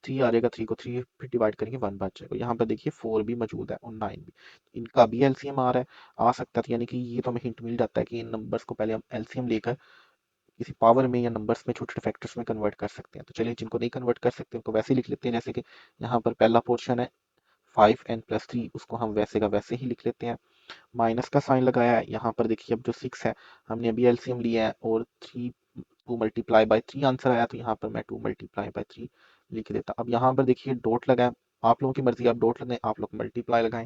3 आ जाएगा, 3 को 3 फिर डिवाइड करेंगे 1 बच जाएगा। यहाँ पर देखिए 4 भी मौजूद है और 9 भी, इनका भी एलसीएम आ रहा है, आ सकता था, यानी कि ये तो हमें हिंट मिल जाता है कि इन नंबर्स को पहले हम एलसीएम लेकर किसी पावर में या नंबर्स में छोटे फैक्टर्स में कन्वर्ट कर सकते हैं। तो चलिए जिनको नहीं कन्वर्ट कर सकते उनको वैसे ही लिख लेते हैं, जैसे कि यहाँ पर पहला पोर्शन है 5n+3, उसको हम वैसे का वैसे ही लिख लेते हैं। माइनस का साइन लगाया है, यहाँ पर देखिए अब जो 6 है हमने अभी एलसीएम लिया है और 3 2 मल्टीप्लाई बाय 3 आंसर आया, तो यहाँ पर मैं 2 मल्टीप्लाई बाय 3 लिख देता। अब यहाँ पर देखिए डॉट लगाए, आप लोगों की मर्जी, आप डॉट लगाएं, आप लोग मल्टीप्लाई लगाएं,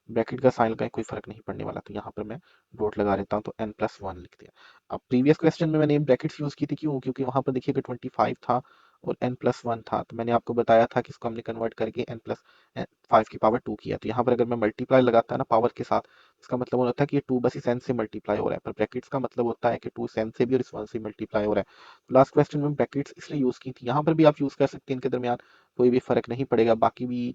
ब्रैकेट का साइन लगाएं, कोई फर्क नहीं पड़ने वाला। तो यहाँ पर मैं डॉट लगा देता हूँ, तो n+1 लिख दिया। अब प्रीवियस क्वेश्चन में मैंने ब्रैकेट्स यूज की थी, क्यों? क्योंकि वहां पर देखिए 25 था और n+1 था, तो मैंने आपको बताया था कि इसको हमने कन्वर्ट करके n+5 की पावर 2 किया। तो यहाँ पर अगर मैं मल्टीप्लाई लगाता है ना पावर के साथ, इसका मतलब होता है कि ये 2 बस इस n से मल्टीप्लाई हो रहा है, पर ब्रैकेट्स का मतलब होता है कि 2 इस n से भी और इस 1 से मल्टीप्लाई हो रहा है। लास्ट क्वेश्चन में ब्रैकेट्स इसलिए यूज की थी, यहाँ पर भी आप यूज कर सकते हैं, इनके दरमियान कोई भी फर्क नहीं पड़ेगा। बाकी भी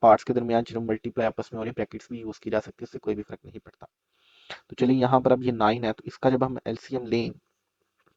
पार्ट्स के दरमियान जो मल्टीप्लाई आपस में हो रही है ब्रैकेट्स भी यूज की जा सकती है, इससे कोई भी फर्क नहीं पड़ता। तो चलिए यहाँ पर अब ये 9 है, तो इसका जब हम एलसीएम लें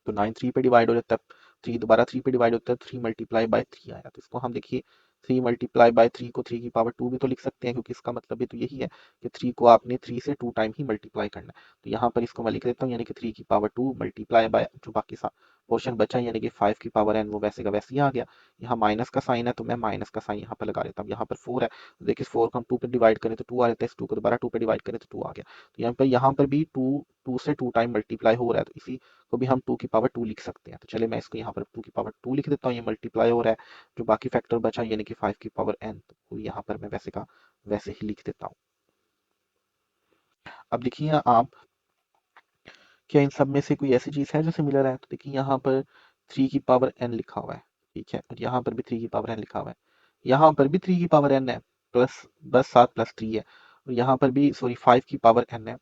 तो 9 3 पे डिवाइड हो जाता है, 3 दोबारा 3 पे डिवाइड होता है, 3 मल्टीप्लाई बाय 3 आया। तो इसको हम देखिए 3 मल्टीप्लाई बाय 3 को 3 की पावर 2 भी तो लिख सकते हैं, क्योंकि इसका मतलब भी तो यही है कि 3 को आपने 3 से 2 टाइम ही मल्टीप्लाई करना है। तो यहाँ पर इसको मैं लिख देता हूँ, यानी कि 3 की पावर 2 मल्टीप्लाई बाय जो बाकी सा पोर्शन बचा, यानी कि 5 की पावर n, वो वैसे का वैसे ही आ गया। यहाँ माइनस का साइन है तो मैं माइनस का साइन यहाँ पर लगा देता हूँ। यहाँ पर 4 है, तो देखिए 4 को हम 2 पे डिवाइड करें तो 2 आ जाता है, इस 2 को दोबारा 2 पे डिवाइड करें तो 2 आ गया। तो यहाँ पर भी 2 से 2 टाइम मल्टीप्लाई हो रहा है, तो इसी को भी हम 2 की पावर 2 लिख सकते हैं। तो चलिए मैं इसको यहाँ पर 2 की पावर 2 लिख देता हूँ, ये मल्टीप्लाई हो रहा है, जो बाकी फैक्टर बचा यानी कि 5 की पावर n, तो यहाँ पर मैं वैसे का वैसे ही लिख देता हूँ। अब देखिए आप, क्या इन सब में से कोई ऐसी चीज है जो सिमिलर है? तो देखिए यहाँ पर 3 की पावर n लिखा हुआ है, ठीक है, और यहाँ पर भी 3 की पावर n लिखा हुआ है, यहाँ पर भी 3 की पावर n है, प्लस बस 7 + 3 है, और यहाँ पर भी सॉरी 5 की पावर n है।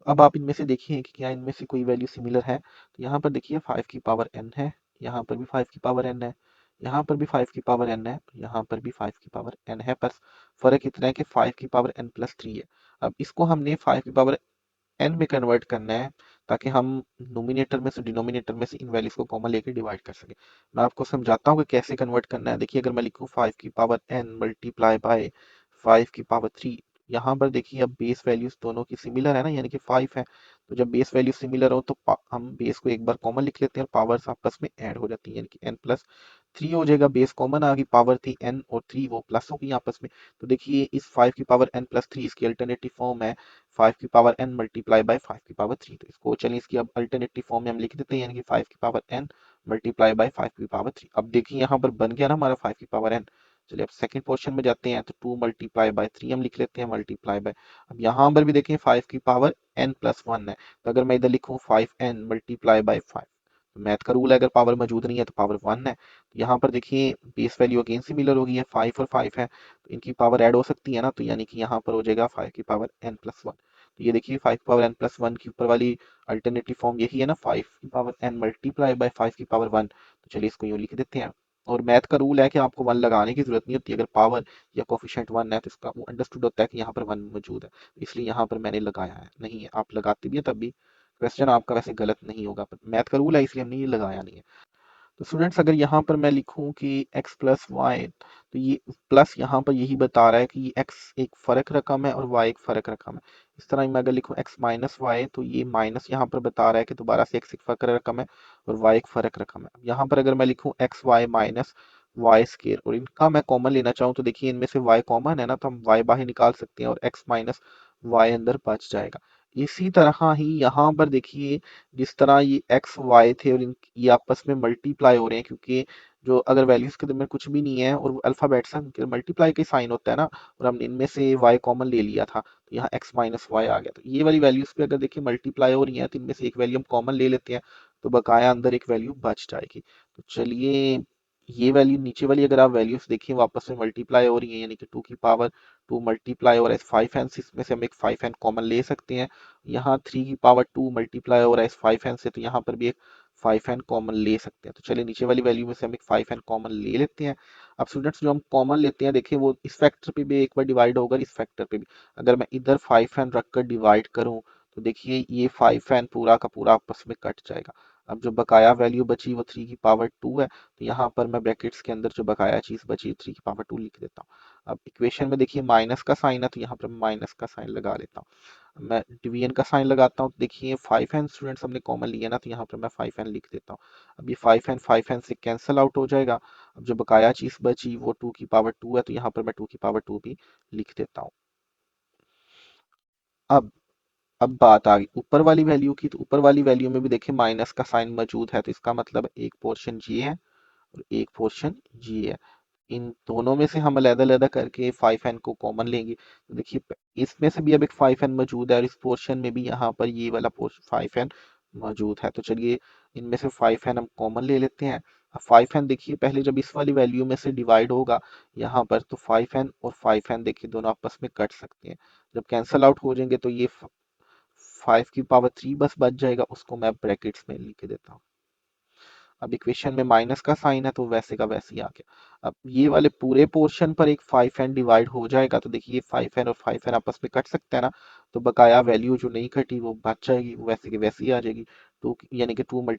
अब आप इनमें से देखिए कि क्या इनमें से कोई वैल्यू सिमिलर है। तो यहाँ पर देखिए 5 की पावर n है, यहाँ पर भी 5 की पावर n है, यहाँ पर भी 5 की पावर n है, यहाँ पर भी 5 की पावर n है, पर फर्क इतना है कि 5 की पावर n+3 है। अब इसको हमने 5 की पावर n में कन्वर्ट करना है, ताकि हम नोमिनेटर में से डिनोमिनेटर में से इन वैल्यूज को कॉमन लेके डिवाइड कर सके। मैं आपको समझाता हूँ कि कैसे कन्वर्ट करना है। देखिए अगर मैं लिखूँ 5 की पावर n मल्टीप्लाई बाय 5 की पावर 3, यहाँ पर देखिए अब बेस वैल्यूज दोनों की सिमिलर है ना, यानी कि 5 है, तो जब बेस वैल्यू सिमिलर हो तो हम बेस को एक बार कॉमन लिख लेते हैं और पावर्स आपस में ऐड हो जाती है, यानी कि n+3 हो जाएगा, बेस कॉमन आ गई, पावर थी n और 3 वो प्लस हो गई आपस में। तो देखिए इस 5 की पावर n+3 इसकी अल्टरनेटिव फॉर्म है 5 की पावर n मल्टीप्लाई बाय 5 की पावर 3। तो इसको चलिए इसकी अब अल्टरनेटिव फॉर्म में हम लिख देते हैं, यानी कि 5 की पावर n मल्टीप्लाई बाय 5 की पावर 3। अब देखिए यहाँ पर बन गया ना हमारा 5 की पावर n। चलिए अब सेकंड पोर्शन में जाते हैं, तो 2 मल्टीप्लाई बाय 3 हम लिख लेते हैं, मल्टीप्लाई बाय, अब यहाँ पर भी देखें 5 की पावर n+1 है, तो अगर मैं इधर लिखूँ 5n मल्टीप्लाई बाय 5, तो मैथ का रूल है अगर पावर मौजूद नहीं है तो पावर 1 है। तो यहाँ पर देखिए बेस वैल्यू अगेन सिमिलर हो गई है, 5 और 5 है, तो इनकी पावर ऐड हो सकती है ना, तो यानी कि यहाँ पर हो जाएगा 5 की पावर n+1। तो ये देखिए 5 की पावर n+1 की ऊपर वाली अल्टरनेटिव फॉर्म यही है ना, 5 की पावर n मल्टीप्लाई बाय 5 की पावर 1। तो चलिए इसको यूँ लिख देते हैं, और मैथ का रूल है कि आपको 1 लगाने की जरूरत नहीं होती, अगर पावर या कोफिशिएंट 1 है तो इसका वो अंडरस्टूड होता है कि यहाँ पर 1 मौजूद है, इसलिए यहाँ पर मैंने लगाया है। नहीं है आप लगाते भी हैं तब भी क्वेश्चन आपका वैसे गलत नहीं होगा, पर मैथ का रूल है इसलिए हमने ये लगाया नहीं है। तो स्टूडेंट्स अगर यहाँ पर मैं लिखूं कि x+y, तो ये प्लस यहाँ पर यही बता रहा है कि ये x एक फर्क रकम है और y एक फर्क रकम है। इस तरह मैं अगर लिखूं x-y, तो ये माइनस यहाँ पर बता रहा है कि दोबारा से x एक फर्क रकम है और y एक फर्क रकम है। यहाँ पर अगर मैं लिखूं xy माइनस वाई स्केयर, और इनका मैं कॉमन लेना चाहूँ तो देखिए इनमें से y कॉमन है ना, तो हम y बाहर निकाल सकते हैं और x माइनस वाई अंदर बच जाएगा। इसी तरह ही यहाँ पर देखिए जिस तरह ये एक्स वाई थे और ये आपस में मल्टीप्लाई हो रहे हैं, क्योंकि जो अगर वैल्यूज के दरमियान कुछ भी नहीं है और अल्फाबेट्स हैं, मल्टीप्लाई का साइन होता है ना, और हमने इनमें से y कॉमन ले लिया था, तो यहाँ x माइनस वाई आ गया। तो ये वाली वैल्यूज पे अगर देखिए मल्टीप्लाई हो रही है, तो इनमें से एक वैल्यू हम कॉमन ले लेते हैं, तो बकाया अंदर एक वैल्यू बच जाएगी। तो चलिए, ये वैल्यू नीचे वाली अगर आप वैल्यूज देखिए वापस में मल्टीप्लाई हो रही है, यानी कि 2 मल्टीप्लाई हो रहा है 5n से, इसमें से हम एक 5n कॉमन ले सकते हैं। यहाँ 3 मल्टीप्लाई हो रहा है 5n से, तो यहाँ पर भी एक 5n कॉमन ले सकते हैं। तो चलिए नीचे वाली वैल्यू में से हम एक 5n कॉमन ले लेते हैं। अब स्टूडेंट्स जो हम कॉमन लेते हैं, देखिए वो इस फैक्टर पे भी एक बार डिवाइड होगा, इस फैक्टर पे भी। अगर मैं इधर 5n रखकर डिवाइड करूं, तो देखिए ये 5n पूरा का पूरा आपस में कट जाएगा। अब जो बकाया वैल्यू बची वो 3 की पावर 2 है, तो यहाँ पर मैं ब्रैकेट्स के अंदर जो बकाया चीज बची 3 की पावर 2 लिख देता हूँ। अब इक्वेशन में देखिए माइनस का साइन है, तो यहाँ पर माइनस का साइन लगा लेता हूँ। मैं डिवीजन का साइन लगाता हूँ, तो देखिए 5n स्टूडेंट्स हमने कॉमन लिया ना, तो यहाँ पर मैं 5n लिख देता हूँ। अब ये 5n से कैंसिल आउट हो जाएगा। अब जो बकाया चीज बची वो 2 की पावर 2 है, तो यहाँ पर मैं 2 की पावर 2 भी लिख देता हूँ। अब अब बात आ गई ऊपर वाली वैल्यू की, तो ऊपर वाली वैल्यू में भी देखिए माइनस का साइन मौजूद है, तो इसका मतलब एक पोर्शन ये है और एक पोर्शन ये है। इन दोनों में से हम अलग-अलग करके 5n को कॉमन लेंगे, तो देखिए इसमें से भी अब एक 5n मौजूद है, और इस पोर्शन में भी यहाँ पर ये वाला पोर्शन 5n मौजूद है। तो चलिए इनमें से 5n हम कॉमन ले लेते हैं। अब 5n देखिए पहले जब इस वाली वैल्यू में से डिवाइड होगा यहाँ पर, तो 5n और 5n देखिए दोनों आपस में कट सकते हैं। जब कैंसल आउट हो जाएंगे तो ये 5 की पावर 3 बस बच जाएगा, उसको मैं ब्रैकेट्स में लिख देता हूँ। अब इक्वेशन में माइनस का साइन है, तो वैसे का वैसे ही आ गया। अब ये वाले पूरे पोर्शन पर एक 5n डिवाइड हो जाएगा, तो देखिए 5n और 5n आपस में कट सकते हैं ना, तो बकाया वैल्यू जो नहीं कटी वो बच जाएगी, वो वैसे की वैसे ही आ जाएगी। 2 यानी कि 2 ×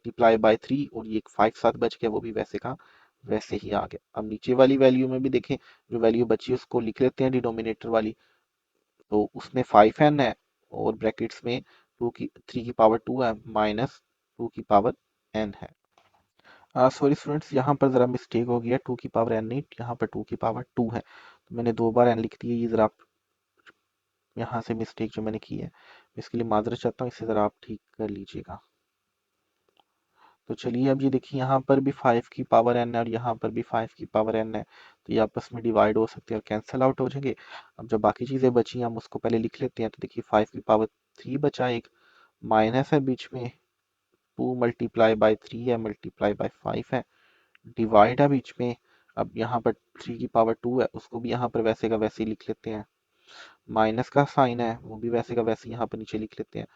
3 और ये एक 5 साथ बच गया, वो भी वैसे का वैसे ही आ गया। अब नीचे वाली वैल्यू में भी देखें, जो वैल्यू बची उसको लिख लेते हैं डिनोमिनेटर वाली, तो उसमें 5n है और ब्रैकेट्स में 3 की पावर 2 है माइनस 2 की पावर n है। सॉरी स्टूडेंट्स, यहाँ पर ज़रा मिस्टेक हो गया, 2 की पावर n नहीं, यहाँ पर 2 की पावर 2 है, तो मैंने 2 बार n लिख दिया। ये ज़रा आप यहाँ से मिस्टेक जो मैंने की है, इसके लिए माजरत चाहता हूँ, इसे ज़रा आप ठीक कर लीजिएगा। तो चलिए अब ये देखिए यहाँ पर भी 5 की पावर n है और यहाँ पर भी 5 की पावर n है, तो ये आपस में डिवाइड हो सकते हैं और कैंसिल आउट हो जाएंगे। अब जब बाकी चीज़ें बची हम उसको पहले लिख लेते हैं, तो देखिए 5 की पावर 3 बचा, एक माइनस है बीच में, 2 × 3 है मल्टीप्लाई बाय 5 है, डिवाइड है बीच में। अब यहाँ पर 3 की पावर 2 है, उसको भी यहाँ पर वैसे का वैसे ही लिख लेते हैं। माइनस का साइन है, वो भी वैसे का वैसे यहाँ पर नीचे लिख लेते हैं।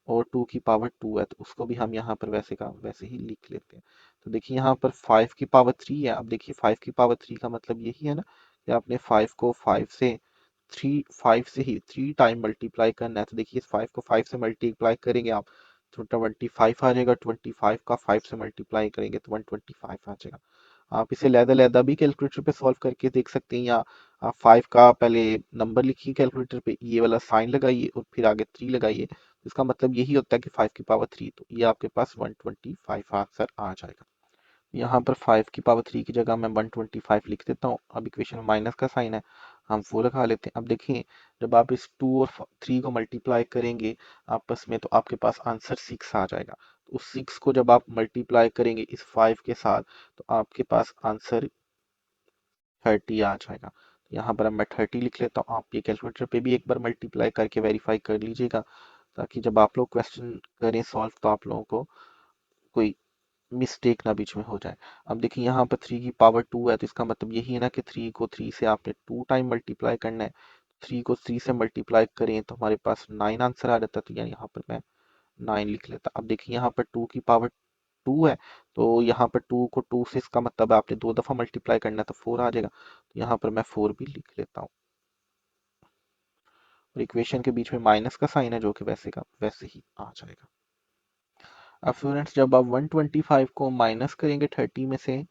और 2 की पावर 2 है, तो उसको भी हम यहाँ पर वैसे का वैसे ही लिख लेते हैं। तो देखिए यहाँ पर 5 की पावर 3 है। अब देखिए 5 की पावर 3 का मतलब यही है ना कि आपने 5 को 5 से 3 टाइम मल्टीप्लाई करना है। तो देखिए इस 5 को 5 से मल्टीप्लाई करेंगे आप, तो 25 आ जाएगा। 25 का 5 से मल्टीप्लाई करेंगे तो 125 आ जाएगा। आप इसे लैदा भी कैलकुलेटर पे सॉल्व करके देख सकते हैं, या आप 5 का पहले नंबर लिखिए कैलकुलेटर पे, ये वाला साइन लगाइए और फिर आगे 3 लगाइए। इसका मतलब यही होता है कि 5 की पावर 3, तो ये आपके पास 125 आंसर आ जाएगा। यहाँ पर 5 की पावर 3 की जगह मैं 125 लिख देता हूँ। अब इक्वेशन में माइनस का साइन है, हम वो लगा लेते हैं। अब देखिए जब आप इस 2 और 3 को मल्टीप्लाई करेंगे आपस में, तो आपके पास आंसर 6 आ जाएगा। तो उस 6 को जब आप मल्टीप्लाई करेंगे इस 5 के साथ, तो आपके पास आंसर 30 आ जाएगा। तो यहाँ पर अब मैं 30 लिख लेता हूँ। आप ये कैलकुलेटर पे भी एक बार मल्टीप्लाई करके वेरीफाई कर लीजिएगा, ताकि जब आप लोग क्वेश्चन करें सॉल्व, तो आप लोगों को कोई मिस्टेक ना बीच में हो जाए। अब देखिए यहाँ पर 3 की पावर 2 है, तो इसका मतलब यही है ना कि 3 को 3 से आपने 2 टाइम मल्टीप्लाई करना है। 3 को 3 से मल्टीप्लाई करें तो हमारे पास 9 आंसर आ जाता है, तो यानी यहाँ पर मैं 9 लिख लेता। अब देखिए यहाँ पर 2 की पावर 2 है, तो यहाँ पर 2 को 2 से, इसका मतलब है आपने 2 दफ़ा मल्टीप्लाई करना है, तो 4 आ जाएगा। तो यहाँ पर मैं 4 भी लिख लेता हूँ। और इक्वेशन के बीच में माइनस का साइन है, जो कि वैसे का वैसे ही आ जाएगा। अब स्टूडेंट्स जब आप 125 को माइनस करेंगे 30 में से,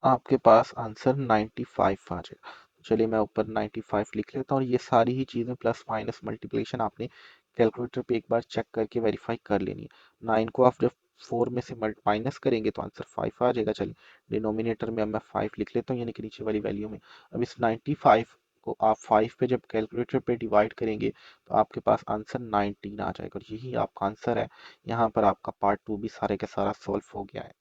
आपके पास आंसर 95 आ जाएगा। चलिए मैं ऊपर 95 लिख लेता हूँ, और ये सारी ही चीज़ें प्लस माइनस मल्टीप्लिकेशन आपने कैलकुलेटर पे एक बार चेक करके वेरीफाई कर लेनी है। 9 को आप जब 4 में से माइनस करेंगे तो आंसर 5 आ जाएगा। चलिए डिनोमिनेटर में अब मैं 5 लिख लेता हूँ, यानी कि नीचे वाली वैल्यू में। अब इस 95 को आप 5 पे जब कैलकुलेटर पे डिवाइड करेंगे, तो आपके पास आंसर 19 आ जाएगा, और यही आपका आंसर है। यहाँ पर आपका पार्ट 2 भी सारे का सारा सॉल्व हो गया है।